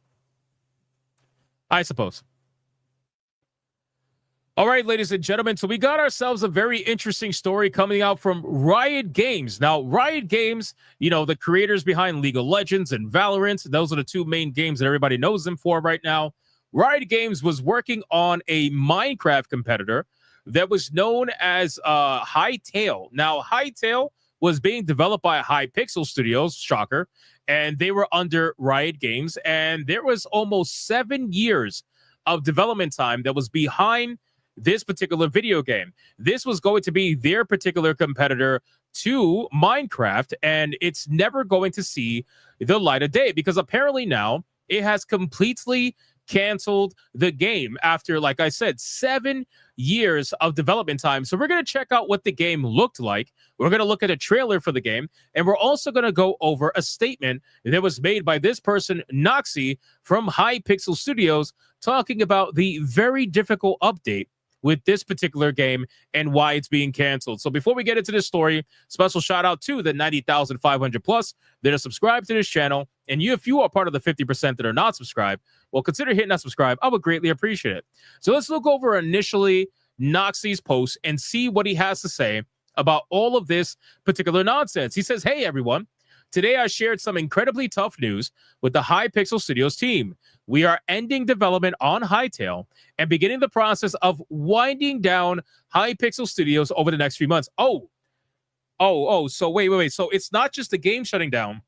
Speaker 17: All right, ladies and gentlemen, so we got ourselves a very interesting story coming out from Riot Games. Now, Riot Games, you know, the creators behind League of Legends and Valorant, those are the two main games that everybody knows them for right now. Riot Games was working on a Minecraft competitor that was known as Hytale. Now, Hytale was being developed by Hypixel Studios, shocker, and they were under Riot Games, and there was almost 7 years of development time that was behind this particular video game. This was going to be their particular competitor to Minecraft, and it's never going to see the light of day because apparently now it has completely canceled the game after, like I said, 7 years of development time. So we're going to check out what the game looked like. We're going to look at a trailer for the game, and we're also going to go over a statement that was made by this person, Noxie, from Hypixel Studios, talking about the very difficult update with this particular game and why it's being canceled. So before we get into this story, special shout out to the 90,500 plus that are subscribed to this channel. And if you are part of the 50% that are not subscribed, well, consider hitting that subscribe. I would greatly appreciate it. So let's look over initially Noxie's post and see what he has to say about all of this particular nonsense. He says, "Hey, everyone. Today, I shared some incredibly tough news with the Hypixel Studios team. We are ending development on Hytale and beginning the process of winding down Hypixel Studios over the next few months." So wait. So it's not just the game shutting down.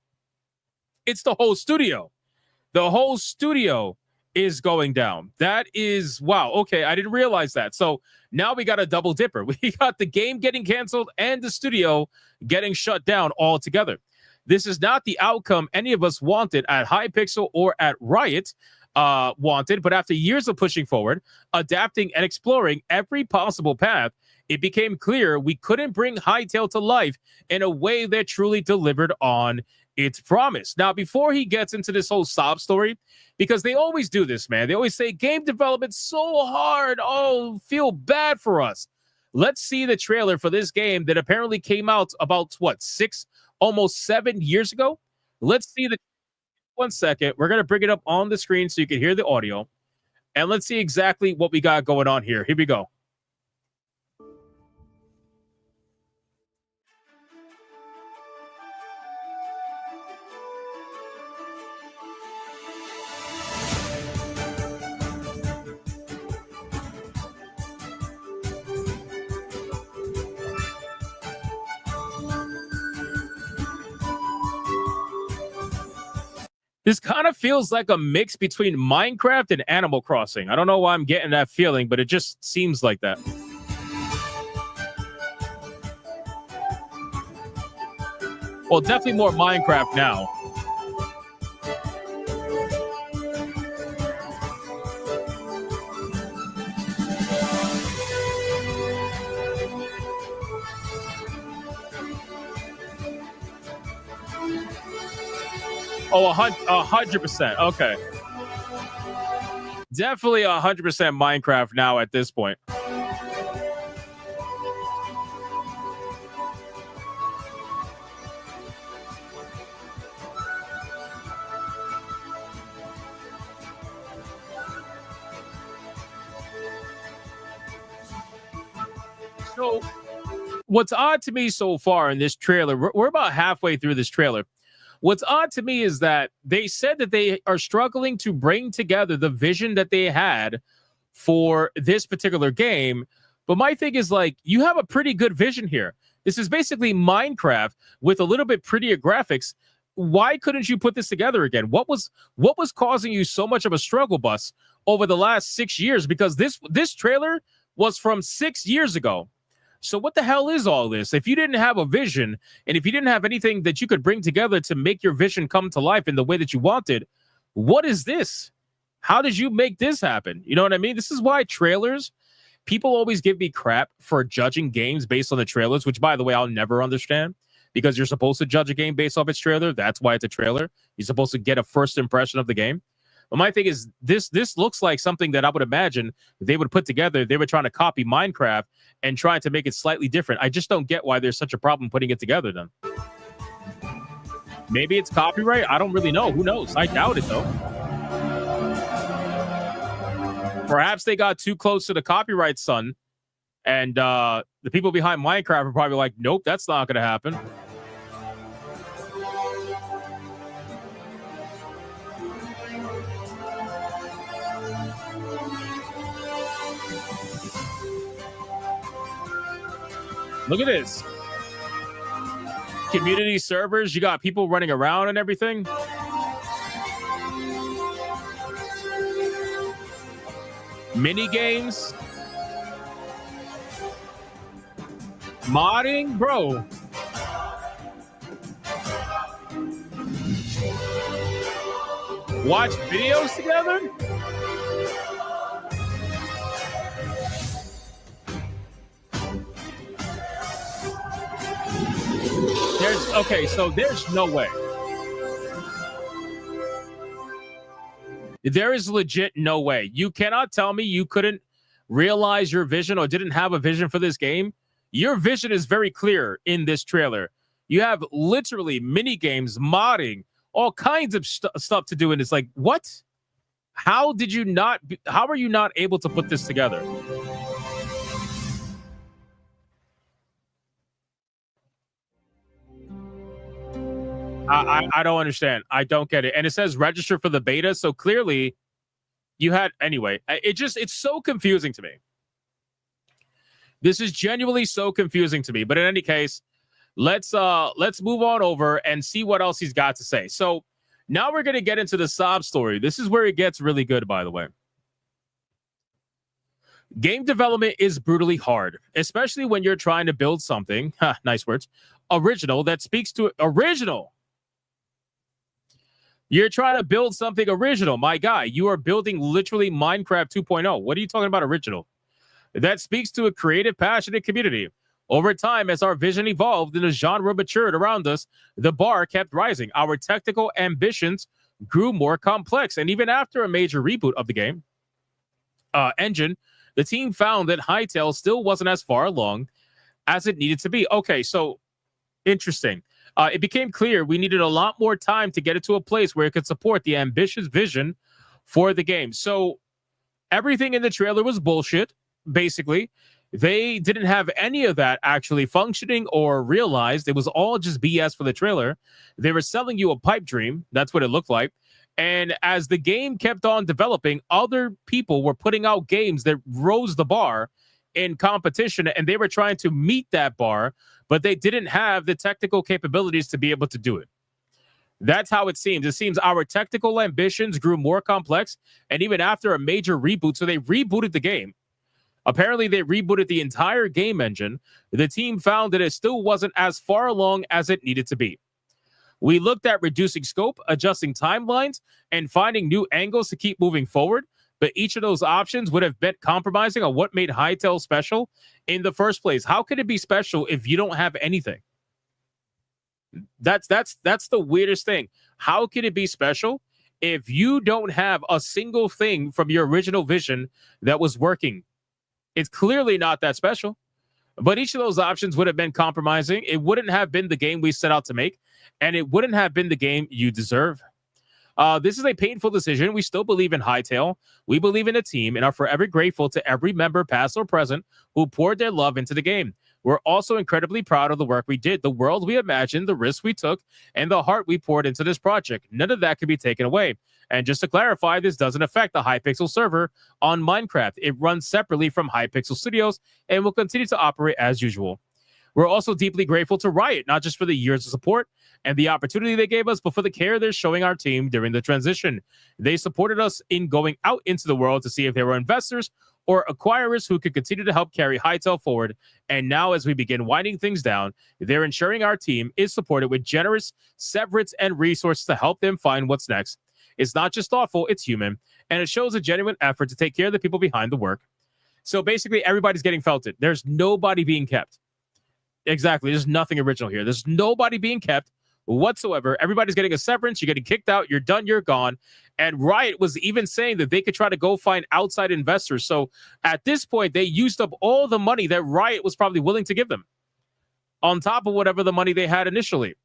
Speaker 17: It's the whole studio. The whole studio is going down. That is, wow. Okay, I didn't realize that. So now we got a double dipper. We got the game getting canceled and the studio getting shut down altogether. This is not the outcome any of us wanted at Hypixel or at Riot wanted, but after years of pushing forward, adapting, and exploring every possible path, it became clear we couldn't bring Hytale to life in a way that truly delivered on its promise. Now, before he gets into this whole sob story, because they always do this, man. They always say game development's so hard. Oh, feel bad for us. Let's see the trailer for this game that apparently came out about, what, almost 7 years ago. Let's see the 1 second. We're going to bring it up on the screen so you can hear the audio. And let's see exactly what we got going on here. Here we go. This kind of feels like a mix between Minecraft and Animal Crossing. I don't know why I'm getting that feeling, but it just seems like that. Well, definitely more Minecraft now. Oh, 100%. Okay. Definitely 100% Minecraft now at this point. So, what's odd to me so far in this trailer, we're about halfway through this trailer. What's odd to me is that they said that they are struggling to bring together the vision that they had for this particular game. But my thing is, like, you have a pretty good vision here. This is basically Minecraft with a little bit prettier graphics. Why couldn't you put this together again? What was causing you so much of a struggle bus over the last 6 years? Because this trailer was from 6 years ago. So what the hell is all this? If you didn't have a vision and if you didn't have anything that you could bring together to make your vision come to life in the way that you wanted, what is this? How did you make this happen? You know what I mean? This is why trailers, people always give me crap for judging games based on the trailers, which, by the way, I'll never understand, because you're supposed to judge a game based off its trailer. That's why it's a trailer. You're supposed to get a first impression of the game. But my thing is, this looks like something that I would imagine they would put together. They were trying to copy Minecraft and trying to make it slightly different. I just don't get why there's such a problem putting it together then. Maybe it's copyright. I don't really know. Who knows? I doubt it, though. Perhaps they got too close to the copyright sun, and the people behind Minecraft are probably like, nope, that's not going to happen. Look at this. Community servers, you got people running around and everything. Mini games. Modding, bro. Watch videos together? So there's no way. There is legit no way. You cannot tell me you couldn't realize your vision or didn't have a vision for this game. Your vision is very clear in this trailer. You have literally mini games, modding, all kinds of stuff to do, and it's like, what? How did you not? How are you not able to put this together? I don't understand. I don't get it. And it says register for the beta, so clearly you had anyway. It's so confusing to me. This is genuinely so confusing to me. But in any case, let's move on over and see what else he's got to say. So now we're gonna get into the sob story. This is where it gets really good, by the way. Game development is brutally hard, especially when you're trying to build something, nice words, original that speaks to original. You're trying to build something original. My guy, you are building literally Minecraft 2.0. What are you talking about original? That speaks to a creative, passionate community. Over time, as our vision evolved and the genre matured around us, the bar kept rising. Our technical ambitions grew more complex. And even after a major reboot of the game engine, the team found that Hytale still wasn't as far along as it needed to be. Okay, so interesting. It became clear we needed a lot more time to get it to a place where it could support the ambitious vision for the game. So everything in the trailer was bullshit, basically. They didn't have any of that actually functioning or realized. It was all just BS for the trailer. They were selling you a pipe dream. That's what it looked like. And as the game kept on developing, other people were putting out games that rose the bar in competition, and they were trying to meet that bar, but they didn't have the technical capabilities to be able to do it. That's how it seems. It seems our technical ambitions grew more complex, and even after a major reboot, so they rebooted the game. Apparently, they rebooted the entire game engine. The team found that it still wasn't as far along as it needed to be. We looked at reducing scope, adjusting timelines, and finding new angles to keep moving forward. But each of those options would have been compromising on what made Hytale special in the first place. How could it be special if you don't have anything? That's the weirdest thing. How could it be special if you don't have a single thing from your original vision that was working? It's clearly not that special. But each of those options would have been compromising. It wouldn't have been the game we set out to make, and it wouldn't have been the game you deserve. This is a painful decision. We still believe in Hytale. We believe in a team and are forever grateful to every member, past or present, who poured their love into the game. We're also incredibly proud of the work we did, the world we imagined, the risks we took, and the heart we poured into this project. None of that can be taken away. And just to clarify, this doesn't affect the Hypixel server on Minecraft. It runs separately from Hypixel Studios and will continue to operate as usual. We're also deeply grateful to Riot, not just for the years of support and the opportunity they gave us, but for the care they're showing our team during the transition. They supported us in going out into the world to see if there were investors or acquirers who could continue to help carry Hytale forward. And now, as we begin winding things down, they're ensuring our team is supported with generous severance and resources to help them find what's next. It's not just thoughtful, it's human, and it shows a genuine effort to take care of the people behind the work. So basically, everybody's getting felted. There's nobody being kept. Exactly. There's nothing original here. There's nobody being kept whatsoever. Everybody's getting a severance. You're getting kicked out. You're done. You're gone. And Riot was even saying that they could try to go find outside investors. So at this point, they used up all the money that Riot was probably willing to give them on top of whatever the money they had initially.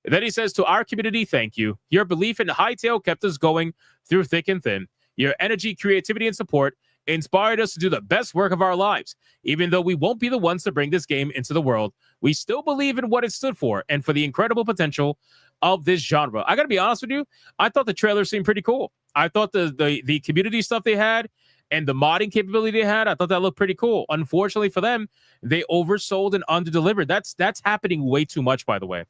Speaker 17: And then he says, to our community, thank you. Your belief in Hytale kept us going through thick and thin. Your energy, creativity, and support inspired us to do the best work of our lives. Even though we won't be the ones to bring this game into the world, we still believe in what it stood for and for the incredible potential of this genre. I got to be honest with you, I thought the trailer seemed pretty cool. I thought the community stuff they had and the modding capability they had, I thought that looked pretty cool. Unfortunately for them, they oversold and underdelivered. That's happening way too much, by the way.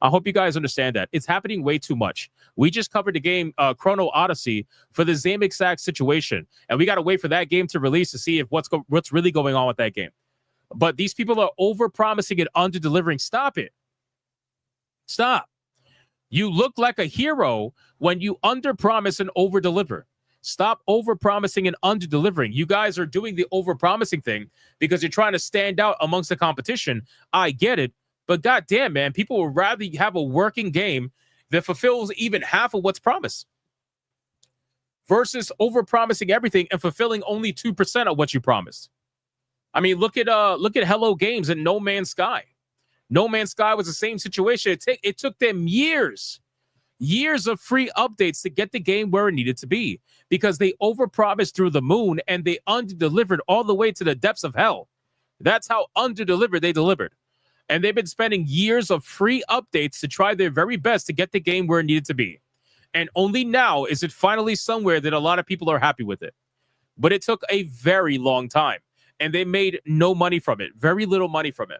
Speaker 17: I hope you guys understand that. It's happening way too much. We just covered the game Chrono Odyssey for the same exact situation, and we got to wait for that game to release to see if what's really going on with that game. But these people are over-promising and under-delivering. Stop it. Stop. You look like a hero when you under-promise and over-deliver. Stop over-promising and under-delivering. You guys are doing the over-promising thing because you're trying to stand out amongst the competition. I get it. But goddamn, man, people would rather have a working game that fulfills even half of what's promised versus over-promising everything and fulfilling only 2% of what you promised. I mean, look at Hello Games and No Man's Sky. No Man's Sky was the same situation. It took them years of free updates to get the game where it needed to be because they over-promised through the moon and they under-delivered all the way to the depths of hell. That's how under-delivered they delivered. And they've been spending years of free updates to try their very best to get the game where it needed to be. And only now is it finally somewhere that a lot of people are happy with it. But it took a very long time. And they made no money from it. Very little money from it.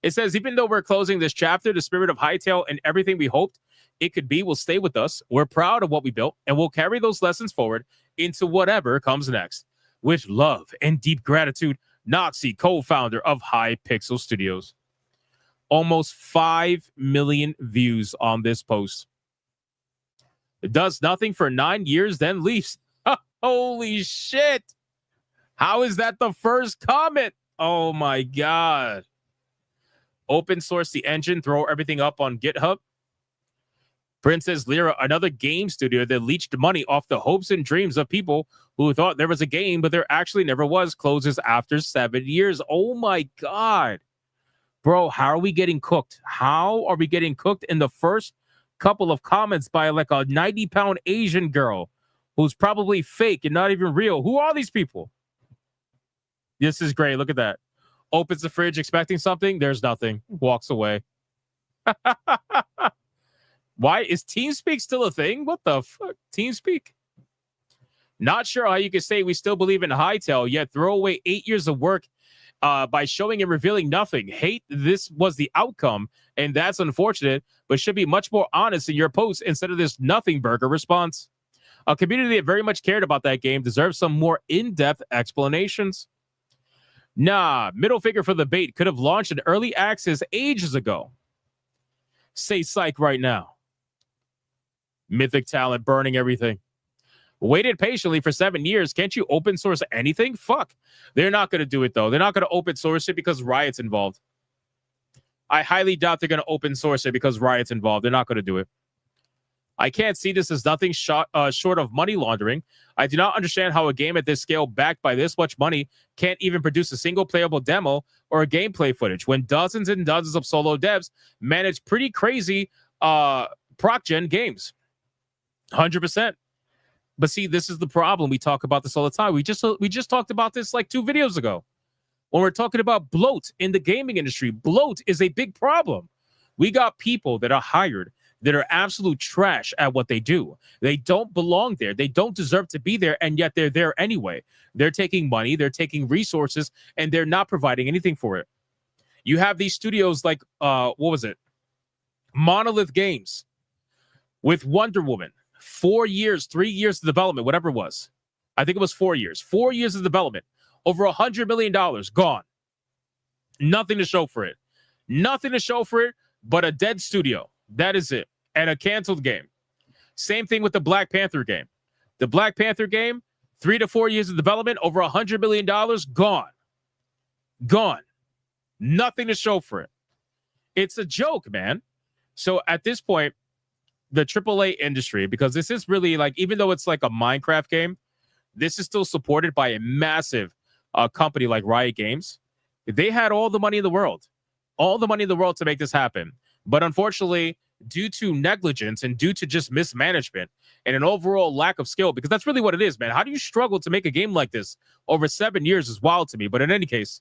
Speaker 17: It says, even though we're closing this chapter, the spirit of Hytale and everything we hoped it could be will stay with us. We're proud of what we built. And we'll carry those lessons forward into whatever comes next. With love and deep gratitude, Noxie, co-founder of Hypixel Studios. Almost 5 million views on this post. It does nothing for 9 years, then leaves. Holy shit. How is that the first comment? Oh my God. Open source the engine, throw everything up on GitHub. Princess Lyra, another game studio that leached money off the hopes and dreams of people who thought there was a game, but there actually never was, closes after 7 years. Oh my God. Bro, how are we getting cooked? How are we getting cooked in the first couple of comments by like a 90-pound Asian girl who's probably fake and not even real? Who are these people? This is great. Look at that. Opens the fridge expecting something. There's nothing. Walks away. Why is TeamSpeak still a thing? What the fuck? TeamSpeak? Not sure how you can say we still believe in Hytale, yet throw away 8 years of work by showing and revealing nothing. Hate this was the outcome, and that's unfortunate, but should be much more honest in your posts instead of this nothing burger response. A community that very much cared about that game deserves some more in-depth explanations. Nah, middle figure for the bait. Could have launched an early access ages ago. Say psych right now. Mythic talent burning everything. Waited patiently for 7 years. Can't you open source anything? Fuck. They're not going to do it, though. They're not going to open source it because Riot's involved. I highly doubt they're going to open source it because Riot's involved. They're not going to do it. I can't see this as nothing short of money laundering. I do not understand how a game at this scale backed by this much money can't even produce a single playable demo or a gameplay footage when dozens and dozens of solo devs manage pretty crazy proc-gen games. 100%. But see, this is the problem. We talk about this all the time. We just talked about this like 2 videos ago. When we're talking about bloat in the gaming industry, bloat is a big problem. We got people that are hired that are absolute trash at what they do. They don't belong there. They don't deserve to be there, and yet they're there anyway. They're taking money, they're taking resources, and they're not providing anything for it. You have these studios like, what was it? Monolith Games with Wonder Woman. 4 years, 3 years of development, whatever it was. I think it was 4 years. 4 years of development. Over $100 million gone. Nothing to show for it. Nothing to show for it but a dead studio. That is it. And a canceled game. Same thing with the Black Panther game. The Black Panther game, 3 to 4 years of development, over $100 million gone. Gone. Nothing to show for it. It's a joke, man. So at this point, the AAA industry, because this is really like, even though it's like a Minecraft game, this is still supported by a massive company like Riot Games. They had all the money in the world to make this happen. But unfortunately, due to negligence and due to just mismanagement and an overall lack of skill, because that's really what it is, man. How do you struggle to make a game like this over 7 years is wild to me. But in any case,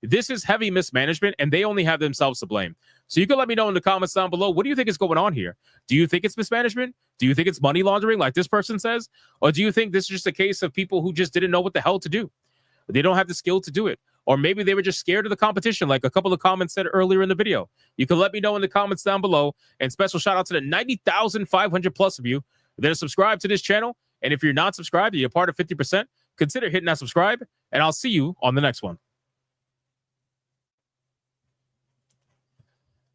Speaker 17: this is heavy mismanagement, and they only have themselves to blame. So you can let me know in the comments down below, what do you think is going on here? Do you think it's mismanagement? Do you think it's money laundering like this person says? Or do you think this is just a case of people who just didn't know what the hell to do? They don't have the skill to do it. Or maybe they were just scared of the competition, like a couple of comments said earlier in the video. You can let me know in the comments down below. And special shout out to the 90,500 plus of you that are subscribed to this channel. And if you're not subscribed, you're part of 50%, consider hitting that subscribe. And I'll see you on the next one.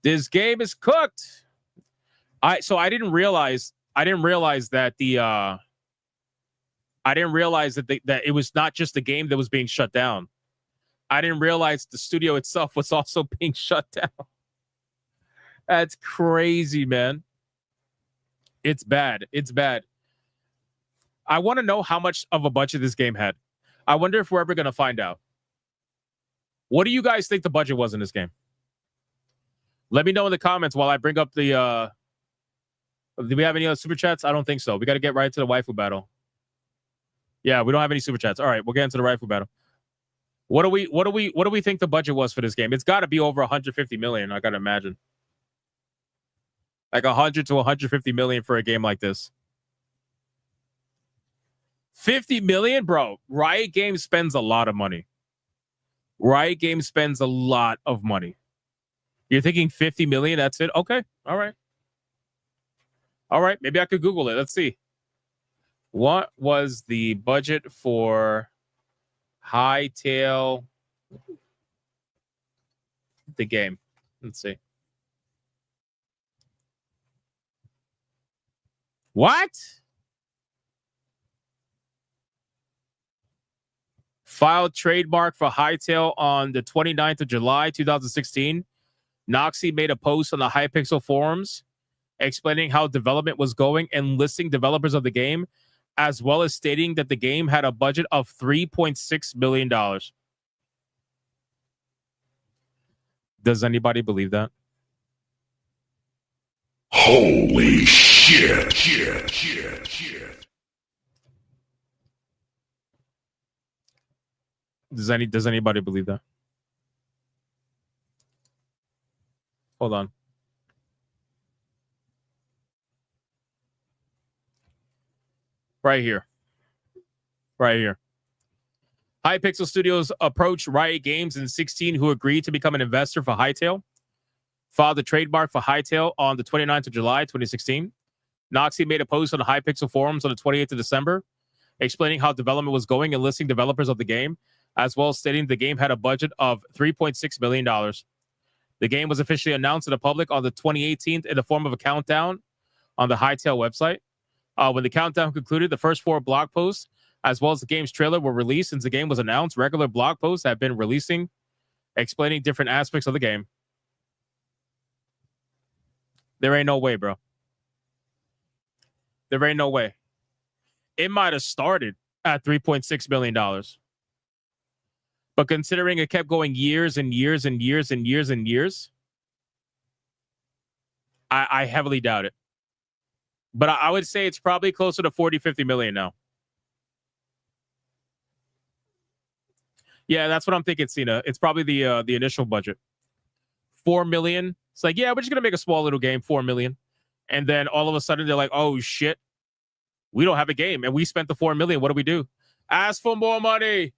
Speaker 17: This game is cooked. I didn't realize that that it was not just the game that was being shut down. I didn't realize the studio itself was also being shut down. That's crazy, man. It's bad. It's bad. I want to know how much of a budget this game had. I wonder if we're ever going to find out. What do you guys think the budget was in this game? Let me know in the comments while I bring up the... do we have any other super chats? I don't think so. We got to get right to the Waifu Battle. Yeah, we don't have any super chats. All right, we'll get into the Waifu Battle. What do we think the budget was for this game? It's got to be over 150 million, I got to imagine. Like 100 to 150 million for a game like this. 50 million, bro. Riot Games spends a lot of money. Riot Games spends a lot of money. You're thinking 50 million, that's it? Okay. All right. All right, maybe I could Google it. Let's see. What was the budget for Hytale, the game? Let's see. What? Filed trademark for Hytale on the 29th of July, 2016. Noxie made a post on the Hypixel forums explaining how development was going and listing developers of the game, as well as stating that the game had a budget of $3.6 million. Does anybody believe that?
Speaker 3: Holy shit.
Speaker 17: Does anybody believe that? Hold on. Right here. Right here. Hypixel Studios approached Riot Games in 16, who agreed to become an investor for Hytale. Filed the trademark for Hytale on the 29th of July, 2016. Noxie made a post on the Hypixel forums on the 28th of December, explaining how development was going and listing developers of the game, as well as stating the game had a budget of $3.6 million. The game was officially announced to the public on the 2018th in the form of a countdown on the Hytale website. When the countdown concluded, the first 4 blog posts, as well as the game's trailer, were released. Since the game was announced, regular blog posts have been releasing, explaining different aspects of the game. There ain't no way, bro. There ain't no way. It might have started at $3.6 million. But considering it kept going years and years and years and years and years, I heavily doubt it. But I would say it's probably closer to 40, 50 million now. Yeah, that's what I'm thinking, Cena. It's probably the initial budget. 4 million. It's like, yeah, we're just going to make a small little game, 4 million. And then all of a sudden they're like, oh, shit. We don't have a game. And we spent the 4 million. What do we do? Ask for more money.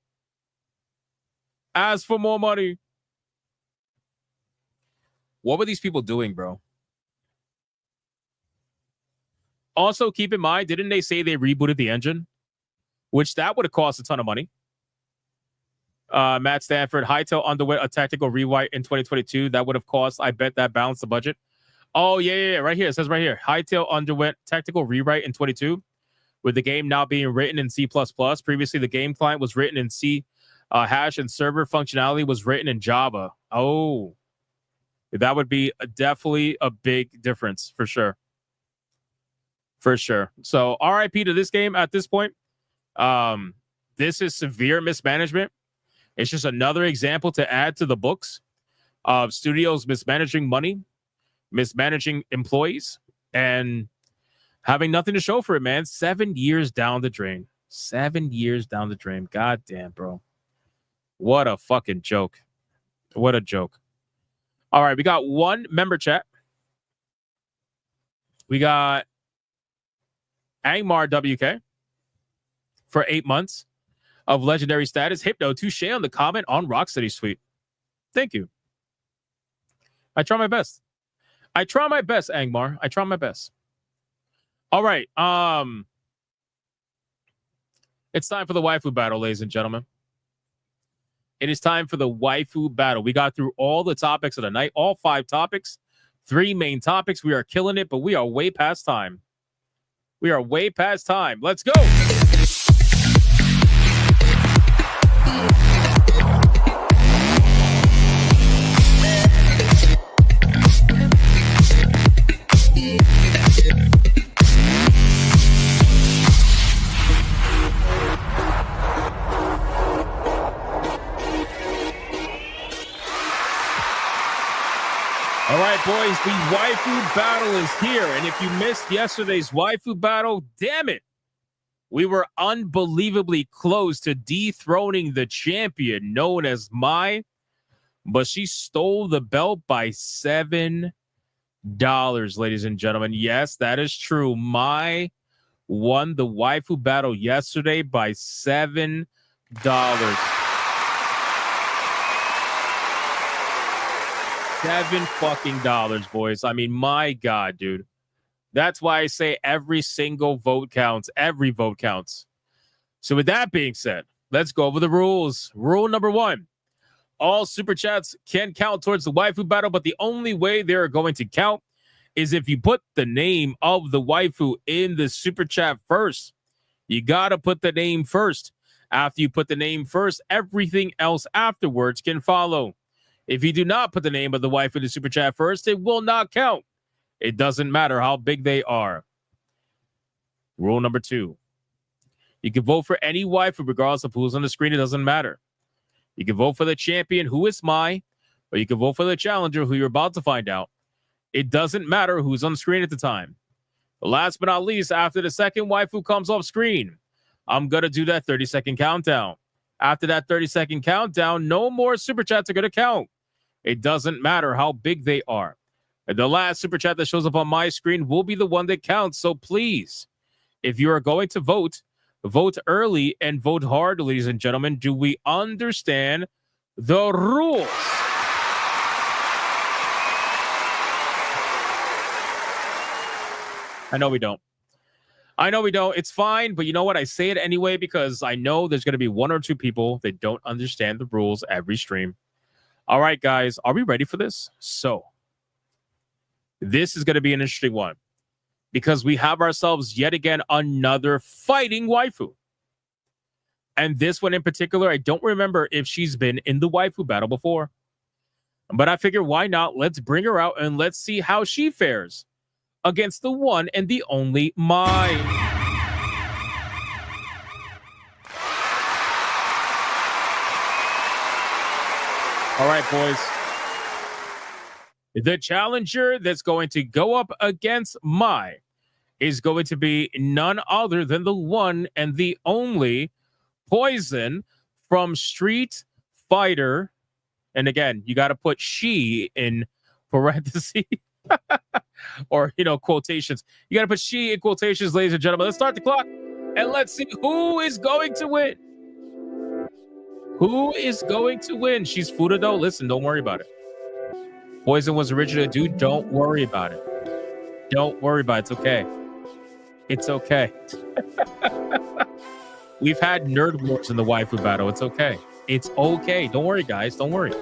Speaker 17: Ask for more money. What were these people doing, bro? Also, keep in mind, didn't they say they rebooted the engine? Which that would have cost a ton of money. Matt Stanford, Hytale underwent a tactical rewrite in 2022. That would have cost, I bet that balanced the budget. Oh, yeah. Right here. It says right here. Hytale underwent tactical rewrite in 22, with the game now being written in C++. Previously, the game client was written in C hash, and server functionality was written in Java. Oh, that would be definitely a big difference for sure. For sure. So RIP to this game at this point. This is severe mismanagement. It's just another example to add to the books of studios mismanaging money mismanaging employees, and having nothing to show for it, man. 7 years down the drain. 7 years down the drain. God damn, bro. What a fucking joke. What a joke. All right, we got one member chat. We got Angmar WK for 8 months of legendary status. Hypno, touche on the comment on Rocksteady Suite. Thank you. I try my best. I try my best, Angmar. I try my best. All right. It's time for the waifu battle, ladies and gentlemen. It is time for the waifu battle. We got through all the topics of the night, all 5 topics, 3 main topics. We are killing it, but we are way past time. We are way past time. Let's go. All right, boys, the waifu battle is here. And if you missed yesterday's waifu battle, damn it, we were unbelievably close to dethroning the champion known as Mai, but she stole the belt by $7, ladies and gentlemen. Yes, that is true. Mai won the waifu battle yesterday by $7. $7 boys. I mean, my God, dude. That's why I say every single vote counts. Every vote counts. So with that being said, let's go over the rules. Rule number 1. All super chats can count towards the waifu battle, but the only way they're going to count is if you put the name of the waifu in the super chat first. You got to put the name first. After you put the name first, everything else afterwards can follow. If you do not put the name of the waifu in the super chat first, it will not count. It doesn't matter how big they are. Rule number 2. You can vote for any waifu regardless of who's on the screen. It doesn't matter. You can vote for the champion, who is Mai, or you can vote for the challenger, who you're about to find out. It doesn't matter who's on the screen at the time. But last but not least, after the second waifu comes off screen, I'm going to do that 30-second countdown. After that 30-second countdown, no more super chats are going to count. It doesn't matter how big they are. And the last super chat that shows up on my screen will be the one that counts. So please, if you are going to vote, vote early and vote hard, ladies and gentlemen. Do we understand the rules? I know we don't. I know we don't. It's fine, but you know what? I say it anyway because I know there's going to be 1 or 2 people that don't understand the rules every stream. All right, guys, are we ready for this? So, this is going to be an interesting one because we have ourselves yet again another fighting waifu. And this one in particular, I don't remember if she's been in the waifu battle before. But I figure, why not? Let's bring her out and let's see how she fares against the one and the only Mai. All right, boys. The challenger that's going to go up against Mai is going to be none other than the one and the only Poison from Street Fighter. And again, you got to put she in parentheses or, quotations. You got to put she in quotations, ladies and gentlemen. Let's start the clock and let's see who is going to win. Who is going to win? She's Fuda, though. Listen, don't worry about it. Poison was originally a dude. Don't worry about it. Don't worry about it. It's okay. It's okay. We've had nerd wars in the waifu battle. It's okay. It's okay. Don't worry, guys. Don't worry.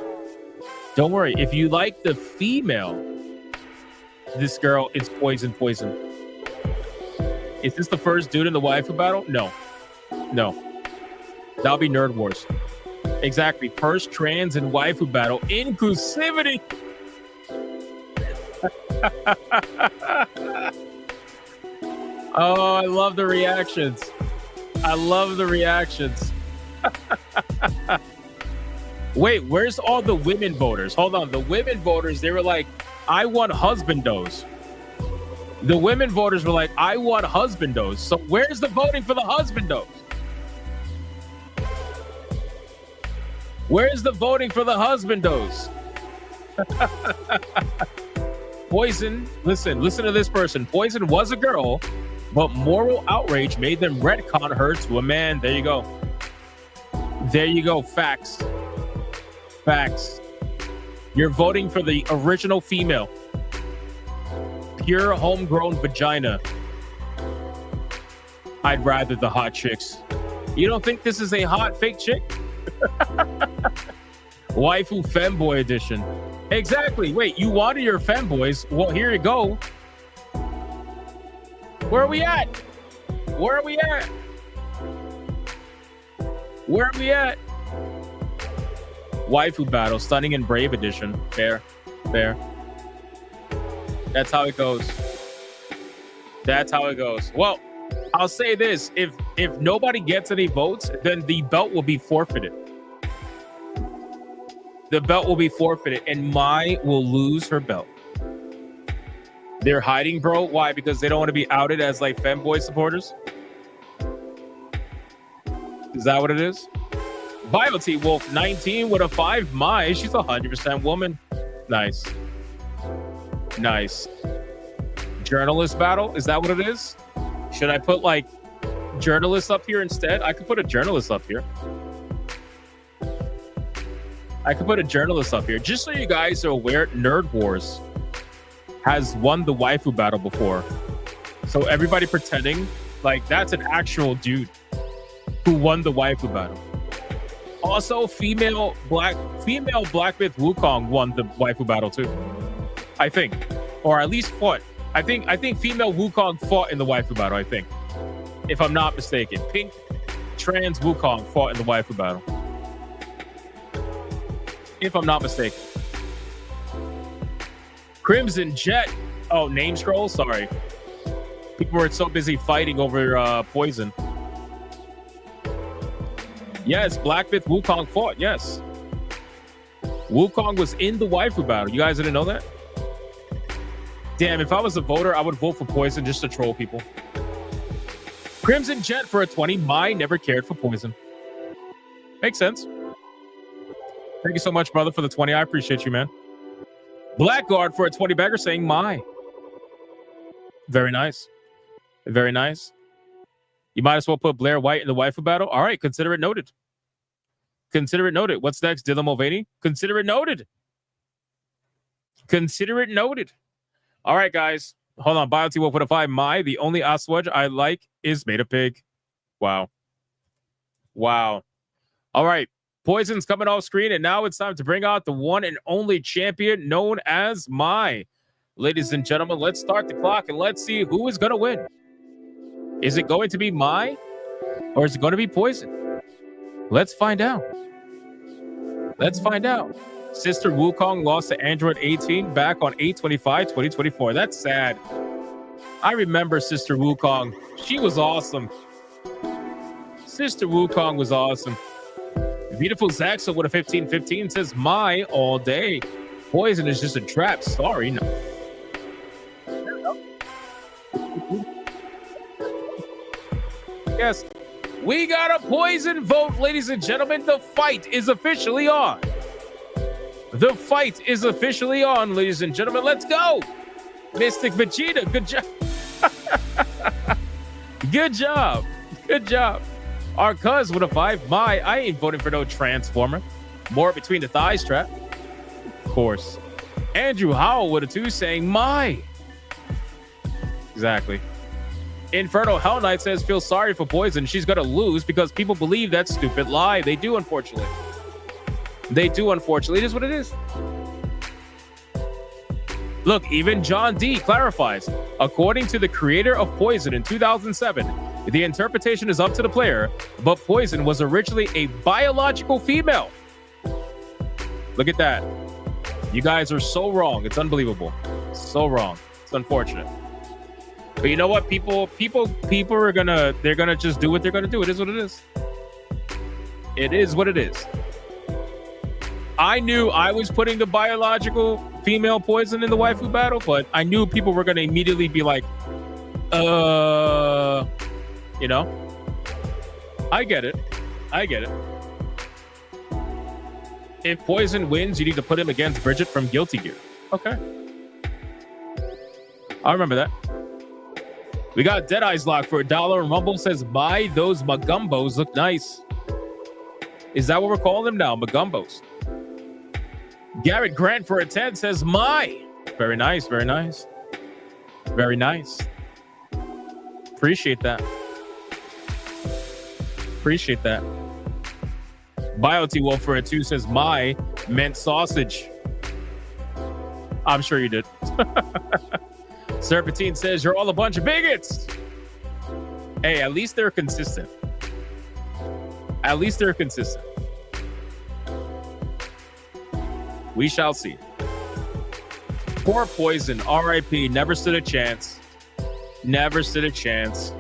Speaker 17: Don't worry. If you like the female, this girl is Poison. Is this the first dude in the waifu battle? No. That'll be nerd wars. Exactly. First trans and waifu battle. Inclusivity. Oh, I love the reactions. Wait, where's all the women voters? Hold on. The women voters, they were like, I want husbandos. The women voters were like, I want husbandos. So where's the voting for the husbandos? Where's the voting for the husbandos? Poison, listen to this person. Poison was a girl, but moral outrage made them retcon her to a man. There you go. There you go. Facts. Facts. You're voting for the original female. Pure homegrown vagina. I'd rather the hot chicks. You don't think this is a hot fake chick? Waifu femboy edition. Exactly. Wait, you wanted your femboys? Well, here you go. Where are we at? Where are we at? Where are we at? Waifu Battle, Stunning and Brave edition. Fair. Fair. That's how it goes. That's how it goes. Well, I'll say this. If nobody gets any votes, then the belt will be forfeited. The belt will be forfeited, and Mai will lose her belt. They're hiding, bro. Why? Because they don't want to be outed as like femboy supporters? Is that what it is? BioT Wolf 19 with a 5. Mai, she's 100% woman. Nice. Nice. Journalist battle? Is that what it is? Should I put like journalists up here instead? I could put a journalist up here. I could put a journalist up here. Just so you guys are aware, Nerd Wars has won the waifu battle before. So everybody pretending like that's an actual dude who won the waifu battle. Also, female Black Myth Wukong won the waifu battle too. I think. Or at least fought. I think female Wukong fought in the waifu battle, I think. If I'm not mistaken. Pink trans Wukong fought in the waifu battle. If I'm not mistaken. Crimson Jet. Oh, name scroll? Sorry. People were so busy fighting over poison. Yes, Black Myth Wukong fought. Yes. Wukong was in the waifu battle. You guys didn't know that? Damn, if I was a voter, I would vote for poison just to troll people. Crimson Jet for a 20. Mai never cared for poison. Makes sense. Thank you so much, brother, for the 20. I appreciate you, man. Blackguard for a 20 bagger saying Mai. Very nice. Very nice. You might as well put Blair White in the waifu battle. All right, consider it noted. Consider it noted. What's next, Dylan Mulvaney? Consider it noted. Consider it noted. All right, guys. Hold on. BioT will put a 5. Mai, the only Aswaj I like is made of pig. Wow. Wow. All right. Poison's coming off screen, and now it's time to bring out the one and only champion known as Mai. Ladies and gentlemen, let's start the clock, and let's see who is going to win. Is it going to be Mai, or is it going to be Poison? Let's find out. Let's find out. Sister Wukong lost to Android 18 back on 8/25/2024. That's sad. I remember Sister Wukong. She was awesome. Sister Wukong was awesome. Beautiful Zaxo with a 15/15 says Mai all day. Poison is just a trap. Sorry. No. Yes. We got a poison vote, ladies and gentlemen. The fight is officially on. The fight is officially on, ladies and gentlemen. Let's go. Mystic Vegeta, good job. Good job. Good job. Our cuz with a 5. Mai, I ain't voting for no transformer. More between the thighs trap. Of course. Andrew Howell with a 2 saying Mai. Exactly. Inferno Hell Knight says, feel sorry for Poison. She's going to lose because people believe that stupid lie. They do, unfortunately. They do, unfortunately. It is what it is. Look, even John D clarifies. According to the creator of Poison in 2007, the interpretation is up to the player, but Poison was originally a biological female. Look at that. You guys are so wrong. It's unbelievable. So wrong. It's unfortunate. But you know what? People are they're gonna just do what they're gonna do. It is what it is. It is what it is. I knew I was putting the biological female poison in the waifu battle, but I knew people were going to immediately be like, you know, I get it. If Poison wins, you need to put him against Bridget from Guilty Gear. Okay. I remember that. We got Deadeye's Lock for $1, and Rumble says, "My, those Magumbos look nice." Is that what we're calling them now? Magumbos. Garrett Grant for a 10 says, "My." Very nice, very nice. Very nice. Appreciate that. Appreciate that. BioT Wolf for a 2 says, "My" meant sausage. I'm sure you did. Serpentine says, "You're all a bunch of bigots." Hey, at least they're consistent. At least they're consistent. We shall see. Poor Poison, RIP, never stood a chance. Never stood a chance.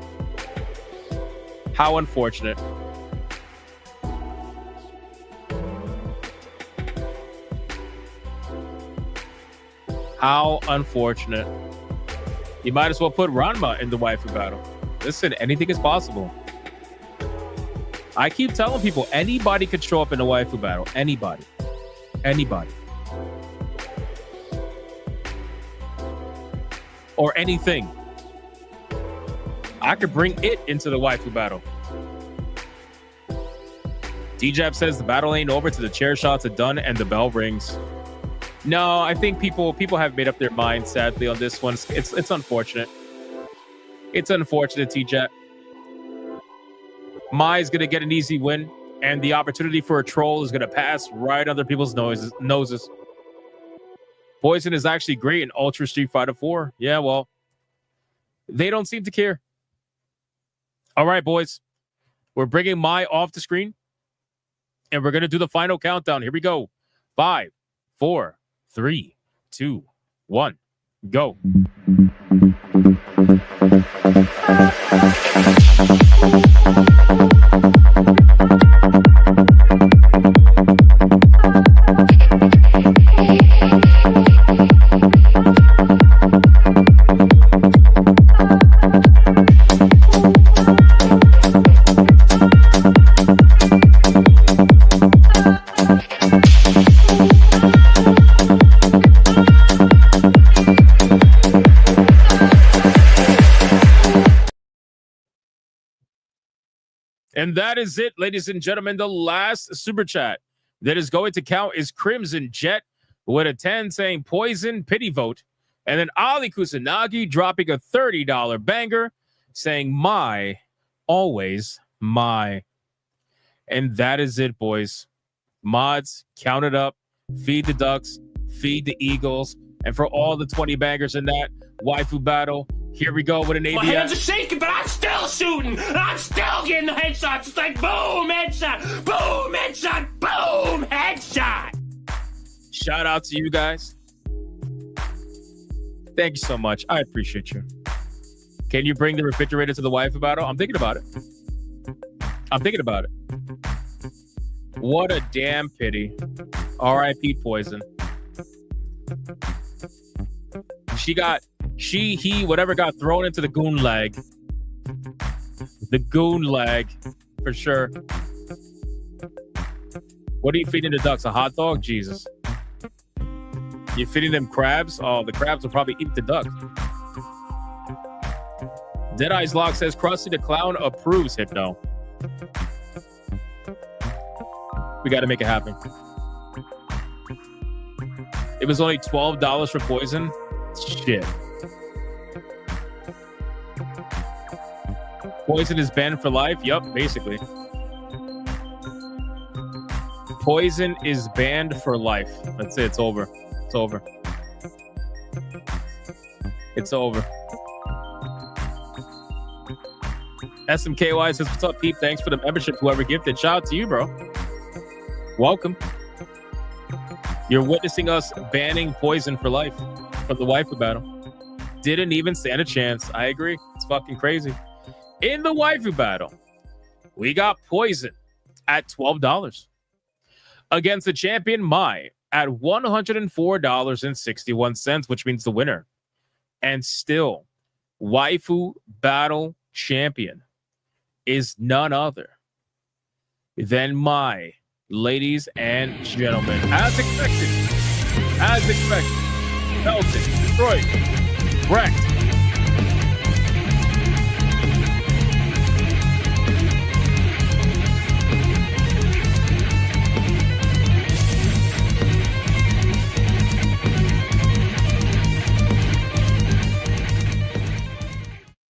Speaker 17: How unfortunate. How unfortunate. You might as well put Ranma in the waifu battle. Listen, anything is possible. I keep telling people, anybody could show up in a waifu battle. Anybody. Anybody. Or anything. I could bring it into the waifu battle. D-Jab says the battle ain't over till the chair shots are done and the bell rings. No, I think people have made up their minds, sadly, on this one. It's unfortunate. It's unfortunate, T-Jet. Mai's going to get an easy win, and the opportunity for a troll is going to pass right under people's noses. Poison is actually great in Ultra Street Fighter 4. Yeah, well, they don't seem to care. All right, boys. We're bringing Mai off the screen, and we're going to do the final countdown. Here we go. 5, 4, 3, 2, 1, go. And that is it, ladies and gentlemen. The last super chat that is going to count is Crimson Jet with a 10 saying Poison pity vote. And then Ali Kusanagi dropping a $30 banger saying Mai, always Mai. And that is it, boys. Mods, count it up. Feed the ducks. Feed the eagles. And for all the 20 bangers in that waifu battle, here we go with an ABS.
Speaker 3: My hands are shaking, but I'm still shooting. I'm still getting the headshots. It's like boom, headshot, boom, headshot, boom, headshot.
Speaker 17: Shout out to you guys. Thank you so much. I appreciate you. Can you bring the refrigerator to the waifu battle? I'm thinking about it. I'm thinking about it. What a damn pity. R.I.P. Poison. Whatever got thrown into the goon lag. The goon lag, for sure. What are you feeding the ducks? A hot dog? Jesus. You feeding them crabs? Oh, the crabs will probably eat the duck. Deadeye's Lock says Krusty the Clown approves Hypno. We got to make it happen. It was only $12 for Poison. Shit. Poison is banned for life? Yup, basically. Poison is banned for life. That's it. It's over. It's over. It's over. SMKY says, what's up, Pete? Thanks for the membership. Whoever gifted. Shout out to you, bro. Welcome. You're witnessing us banning Poison for life from the waifu battle. Didn't even stand a chance. I agree. It's fucking crazy. In the waifu battle, we got Poison at $12. against the champion Mai at $104.61, which means the winner. And still, Waifu Battle champion is none other than Mai, ladies and gentlemen. As expected. Belton, Detroit, wrecked.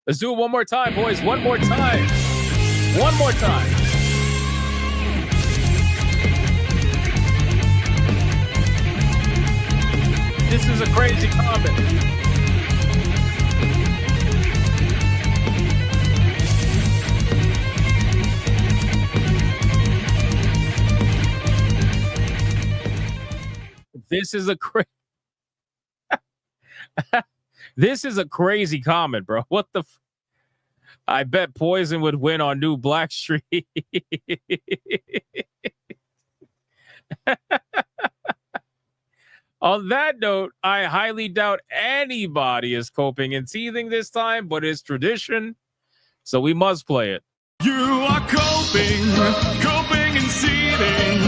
Speaker 17: Let's do it one more time, boys. One more time. One more time. This is a crazy comment. This is a This is a crazy comment, bro. What the I bet Poison would win on New Black Street. On that note, I highly doubt anybody is coping and teething this time, but it's tradition, so we must play it.
Speaker 3: You are coping and seething.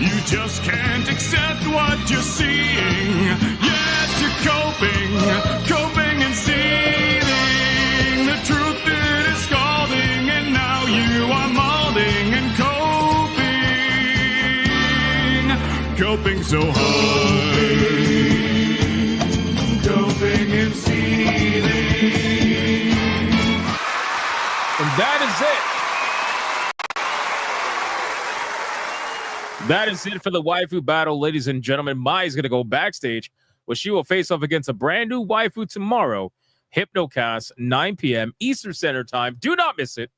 Speaker 3: You just can't accept what you're seeing. Yes, you're coping and seething. The truth it is scalding, and now you are molding and coping so hard. Coping and seething.
Speaker 17: And that is it. That is it for the Waifu Battle, ladies and gentlemen. Mai is going to go backstage, where she will face off against a brand new waifu tomorrow. Hypnocast, 9 p.m. Eastern Standard Time. Do not miss it.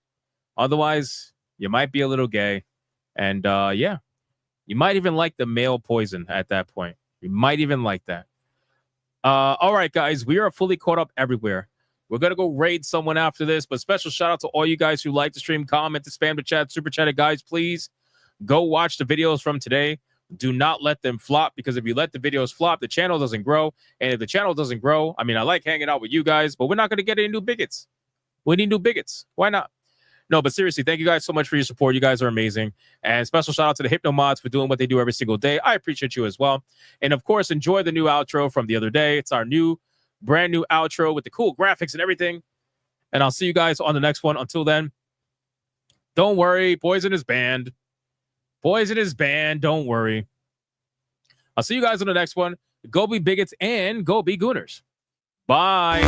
Speaker 17: Otherwise, you might be a little gay. And yeah, you might even like the male Poison at that point. You might even like that. All right, guys, we are fully caught up everywhere. We're going to go raid someone after this, but special shout out to all you guys who like the stream, comment, to spam the chat, super chat it, guys. Please go watch the videos from today. Do not let them flop, because if you let the videos flop, the channel doesn't grow. And if the channel doesn't grow, I mean, I like hanging out with you guys, but we're not going to get any new bigots. We need new bigots. Why not? No, but seriously, thank you guys so much for your support. You guys are amazing. And special shout out to the Hypno Mods for doing what they do every single day. I appreciate you as well. And of course, enjoy the new outro from the other day. It's our brand new outro with the cool graphics and everything. And I'll see you guys on the next one. Until then, don't worry. Poison is banned. Poison is banned. Don't worry. I'll see you guys on the next one. Go be bigots and go be gooners. Bye.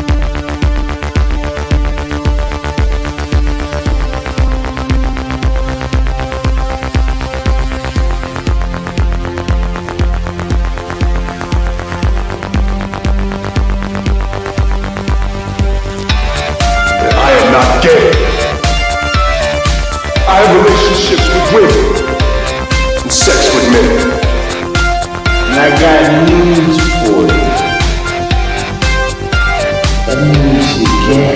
Speaker 3: I am not gay. I have relationships with women and sex with men. And I got news for you. That means you gay.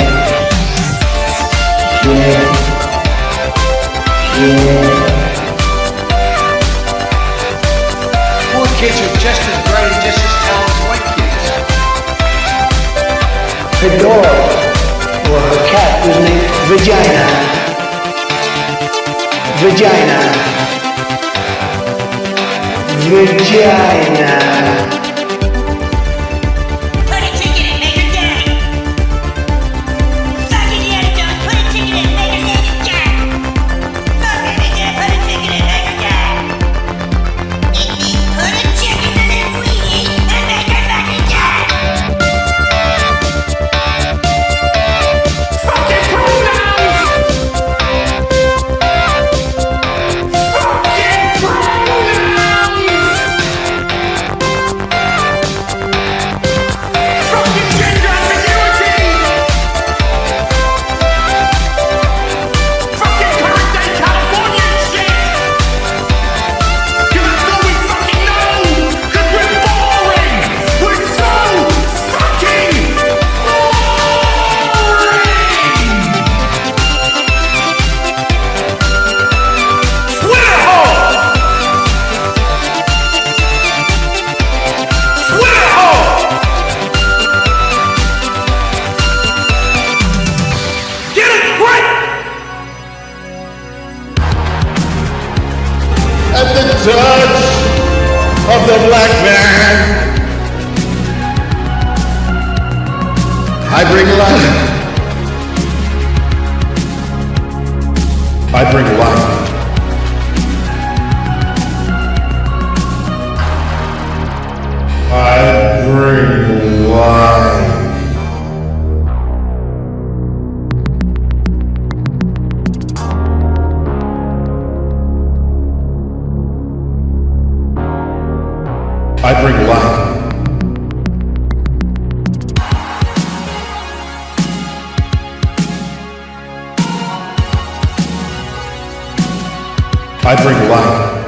Speaker 19: Poor kids are just as bright and just as talented as white kids.
Speaker 3: Her dog, or her cat, was named Vagina. Vagina.
Speaker 15: Put a ticket in, make her gay. Suck it, yeah, Jones. Put a ticket in, make her gay. Fuck it, yeah, put a ticket in, make her gay. It means put a chicken in it, we eat, and make her fucking gay. Fucking pronouns! Fucking pronouns!
Speaker 21: at the touch of the black man. I bring life. I bring life. I bring life. I bring life. I bring life.